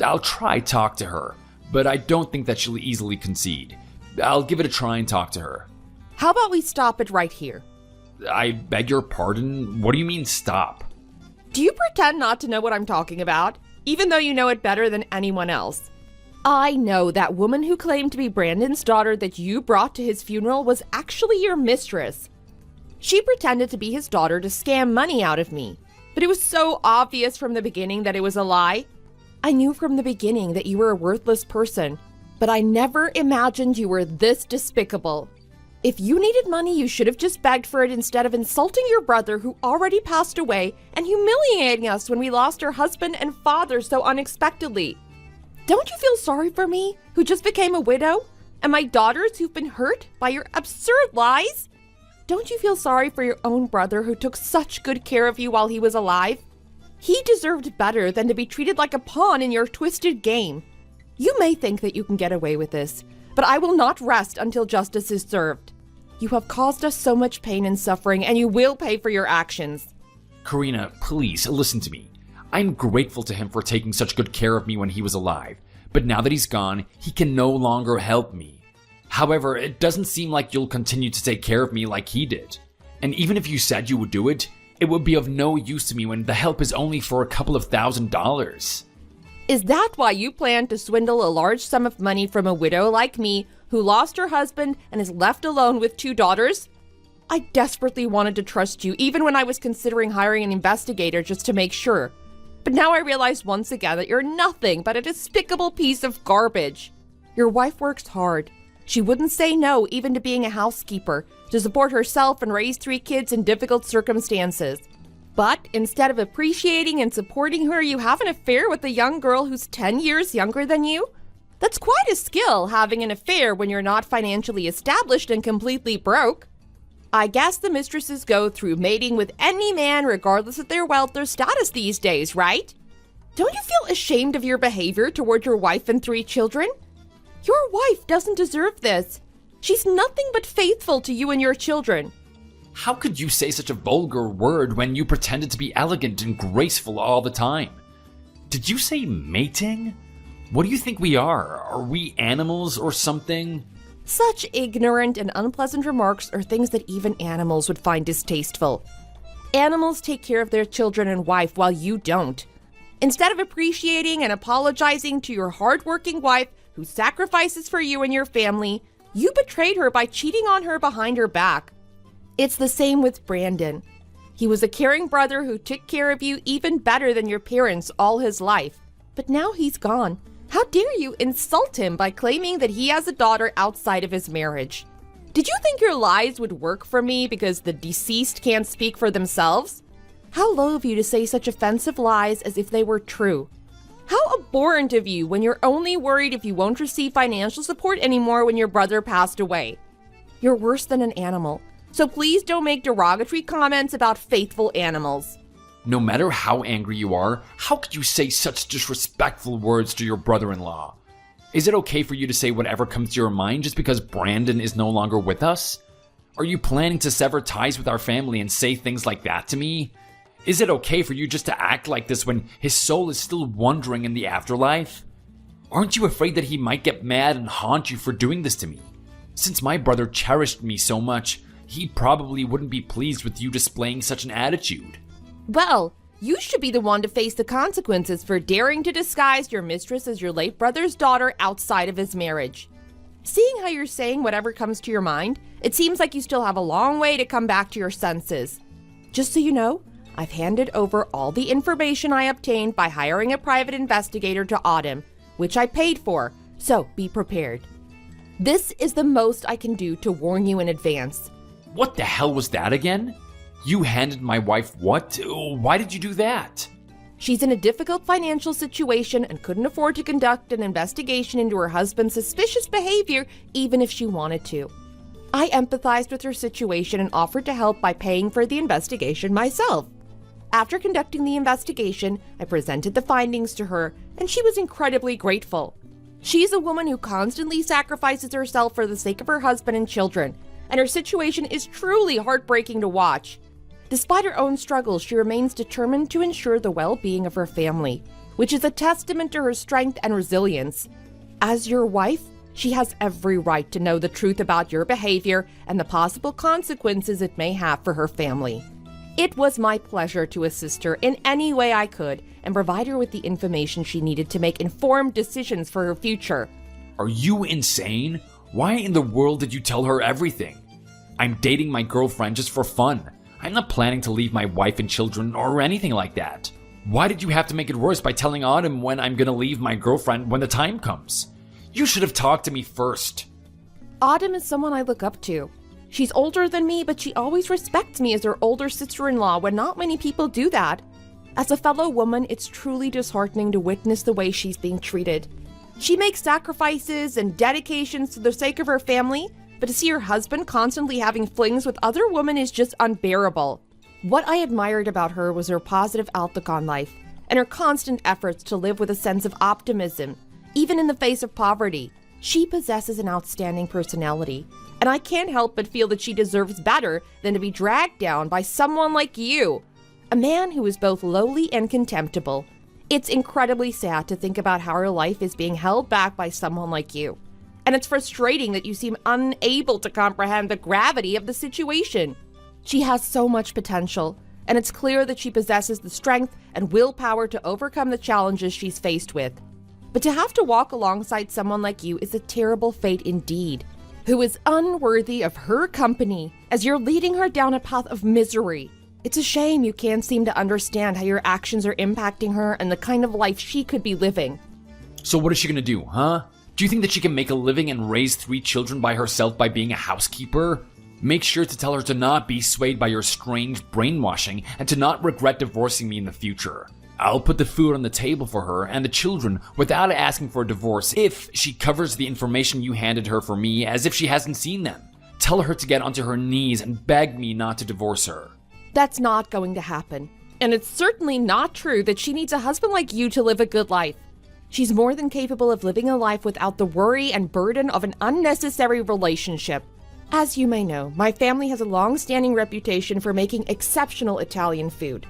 I'll try talk to her, but I don't think that she'll easily concede. I'll give it a try and talk to her. How about we stop it right here? I beg your pardon? What do you mean stop? Do you pretend not to know what I'm talking about, even though you know it better than anyone else? I know that woman who claimed to be Brandon's daughter that you brought to his funeral was actually your mistress. She pretended to be his daughter to scam money out of me, but it was so obvious from the beginning that it was a lie. I knew from the beginning that you were a worthless person, but I never imagined you were this despicable. If you needed money, you should have just begged for it instead of insulting your brother who already passed away and humiliating us when we lost our husband and father so unexpectedly. Don't you feel sorry for me, who just became a widow, and my daughters who've been hurt by your absurd lies? Don't you feel sorry for your own brother who took such good care of you while he was alive? He deserved better than to be treated like a pawn in your twisted game. You may think that you can get away with this, but I will not rest until justice is served. You have caused us so much pain and suffering, and you will pay for your actions. Karina, please, listen to me. I'm grateful to him for taking such good care of me when he was alive, but now that he's gone, he can no longer help me. However, it doesn't seem like you'll continue to take care of me like he did. And even if you said you would do it, it would be of no use to me when the help is only for a couple of $1,000s. Is that why you plan to swindle a large sum of money from a widow like me who lost her husband and is left alone with 2 daughters? I desperately wanted to trust you even when I was considering hiring an investigator just to make sure. But now I realize once again that you're nothing but a despicable piece of garbage. Your wife works hard. She wouldn't say no even to being a housekeeper to support herself and raise 3 kids in difficult circumstances. But instead of appreciating and supporting her, you have an affair with a young girl who's 10 years younger than you? That's quite a skill, having an affair when you're not financially established and completely broke. I guess the mistresses go through mating with any man regardless of their wealth or status these days, right? Don't you feel ashamed of your behavior toward your wife and 3 children? Your wife doesn't deserve this. She's nothing but faithful to you and your children. How could you say such a vulgar word when you pretended to be elegant and graceful all the time? Did you say mating? What do you think we are? Are we animals or something? Such ignorant and unpleasant remarks are things that even animals would find distasteful. Animals take care of their children and wife while you don't. Instead of appreciating and apologizing to your hardworking wife who sacrifices for you and your family, you betrayed her by cheating on her behind her back. It's the same with Brandon. He was a caring brother who took care of you even better than your parents all his life. But now he's gone. How dare you insult him by claiming that he has a daughter outside of his marriage? Did you think your lies would work for me because the deceased can't speak for themselves? How low of you to say such offensive lies as if they were true. How abhorrent of you when you're only worried if you won't receive financial support anymore when your brother passed away. You're worse than an animal. So please don't make derogatory comments about faithful animals. No matter how angry you are, how could you say such disrespectful words to your brother-in-law? Is it okay for you to say whatever comes to your mind just because Brandon is no longer with us? Are you planning to sever ties with our family and say things like that to me? Is it okay for you just to act like this when his soul is still wandering in the afterlife? Aren't you afraid that he might get mad and haunt you for doing this to me? Since my brother cherished me so much, he probably wouldn't be pleased with you displaying such an attitude. Well, you should be the one to face the consequences for daring to disguise your mistress as your late brother's daughter outside of his marriage. Seeing how you're saying whatever comes to your mind, it seems like you still have a long way to come back to your senses. Just so you know, I've handed over all the information I obtained by hiring a private investigator to Autumn, which I paid for, so be prepared. This is the most I can do to warn you in advance. What the hell was that again? You handed my wife what? Why did you do that? She's in a difficult financial situation and couldn't afford to conduct an investigation into her husband's suspicious behavior even if she wanted to. I empathized with her situation and offered to help by paying for the investigation myself. After conducting the investigation, I presented the findings to her, and she was incredibly grateful. She's a woman who constantly sacrifices herself for the sake of her husband and children, and her situation is truly heartbreaking to watch. Despite her own struggles, she remains determined to ensure the well-being of her family, which is a testament to her strength and resilience. As your wife, she has every right to know the truth about your behavior and the possible consequences it may have for her family. It was my pleasure to assist her in any way I could and provide her with the information she needed to make informed decisions for her future. Are you insane? Why in the world did you tell her everything? I'm dating my girlfriend just for fun. I'm not planning to leave my wife and children or anything like that. Why did you have to make it worse by telling Autumn when I'm gonna leave my girlfriend when the time comes? You should have talked to me first. Autumn is someone I look up to. She's older than me, but she always respects me as her older sister-in-law when not many people do that. As a fellow woman, it's truly disheartening to witness the way she's being treated. She makes sacrifices and dedications to the sake of her family, but to see her husband constantly having flings with other women is just unbearable. What I admired about her was her positive outlook on life and her constant efforts to live with a sense of optimism, even in the face of poverty. She possesses an outstanding personality, and I can't help but feel that she deserves better than to be dragged down by someone like you, a man who is both lowly and contemptible. It's incredibly sad to think about how her life is being held back by someone like you. And it's frustrating that you seem unable to comprehend the gravity of the situation. She has so much potential, and it's clear that she possesses the strength and willpower to overcome the challenges she's faced with. But to have to walk alongside someone like you is a terrible fate indeed, who is unworthy of her company as you're leading her down a path of misery. It's a shame you can't seem to understand how your actions are impacting her and the kind of life she could be living. So what is she gonna do, huh? Do you think that she can make a living and raise 3 children by herself by being a housekeeper? Make sure to tell her to not be swayed by your strange brainwashing and to not regret divorcing me in the future. I'll put the food on the table for her and the children without asking for a divorce if she covers the information you handed her for me as if she hasn't seen them. Tell her to get onto her knees and beg me not to divorce her. That's not going to happen. And it's certainly not true that she needs a husband like you to live a good life. She's more than capable of living a life without the worry and burden of an unnecessary relationship. As you may know, my family has a long-standing reputation for making exceptional Italian food.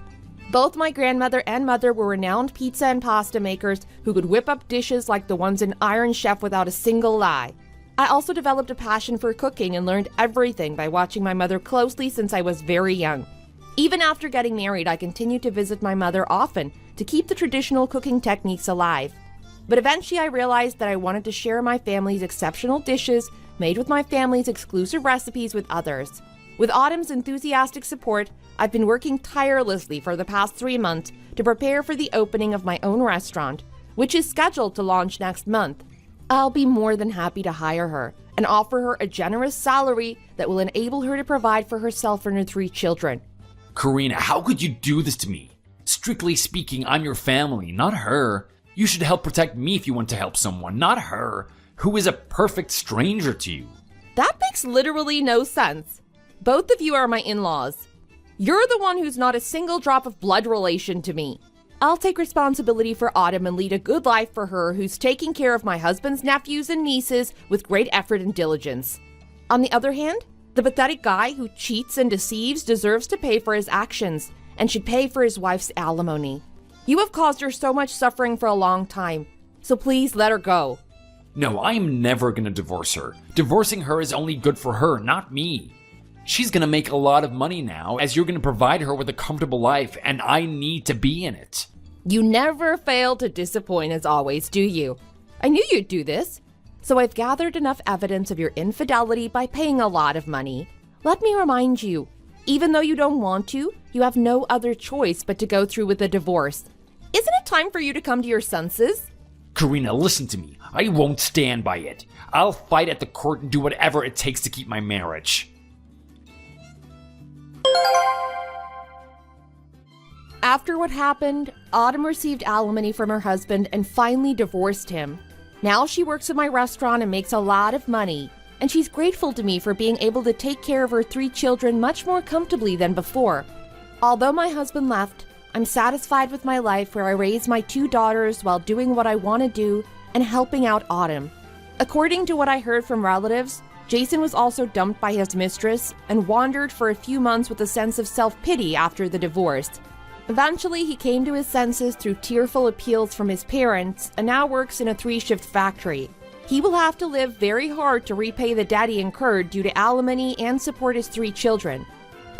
Both my grandmother and mother were renowned pizza and pasta makers who could whip up dishes like the ones in Iron Chef without a single lie. I also developed a passion for cooking and learned everything by watching my mother closely since I was very young. Even after getting married, I continued to visit my mother often to keep the traditional cooking techniques alive. But eventually I realized that I wanted to share my family's exceptional dishes made with my family's exclusive recipes with others. With Autumn's enthusiastic support, I've been working tirelessly for the past 3 months to prepare for the opening of my own restaurant, which is scheduled to launch next month. I'll be more than happy to hire her and offer her a generous salary that will enable her to provide for herself and her 3 children. Karina, how could you do this to me? Strictly speaking, I'm your family, not her. You should help protect me if you want to help someone, not her, who is a perfect stranger to you. That makes literally no sense. Both of you are my in-laws. You're the one who's not a single drop of blood relation to me. I'll take responsibility for Autumn and lead a good life for her who's taking care of my husband's nephews and nieces with great effort and diligence. On the other hand, the pathetic guy who cheats and deceives deserves to pay for his actions and should pay for his wife's alimony. You have caused her so much suffering for a long time, so please let her go. No, I am never gonna divorce her. Divorcing her is only good for her, not me. She's gonna make a lot of money now, as you're gonna provide her with a comfortable life, and I need to be in it. You never fail to disappoint as always, do you? I knew you'd do this. So I've gathered enough evidence of your infidelity by paying a lot of money. Let me remind you, even though you don't want to, you have no other choice but to go through with a divorce. Isn't it time for you to come to your senses? Karina, listen to me. I won't stand by it. I'll fight at the court and do whatever it takes to keep my marriage. After what happened, Autumn received alimony from her husband and finally divorced him. Now she works at my restaurant and makes a lot of money, and she's grateful to me for being able to take care of her 3 children much more comfortably than before. Although my husband left, I'm satisfied with my life where I raise my 2 daughters while doing what I want to do and helping out Autumn. According to what I heard from relatives, Jason was also dumped by his mistress and wandered for a few months with a sense of self-pity after the divorce. Eventually, he came to his senses through tearful appeals from his parents and now works in a 3-shift factory. He will have to live very hard to repay the debt he incurred due to alimony and support his 3 children.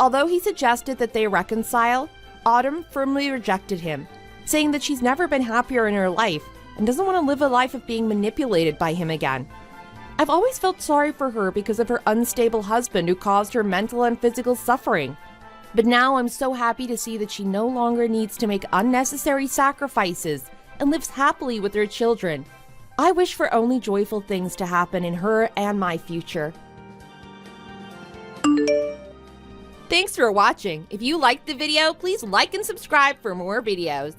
Although he suggested that they reconcile, Autumn firmly rejected him, saying that she's never been happier in her life and doesn't want to live a life of being manipulated by him again. I've always felt sorry for her because of her unstable husband who caused her mental and physical suffering. But now I'm so happy to see that she no longer needs to make unnecessary sacrifices and lives happily with her children. I wish for only joyful things to happen in her and my future. Thanks for watching. If you liked the video, please like and subscribe for more videos.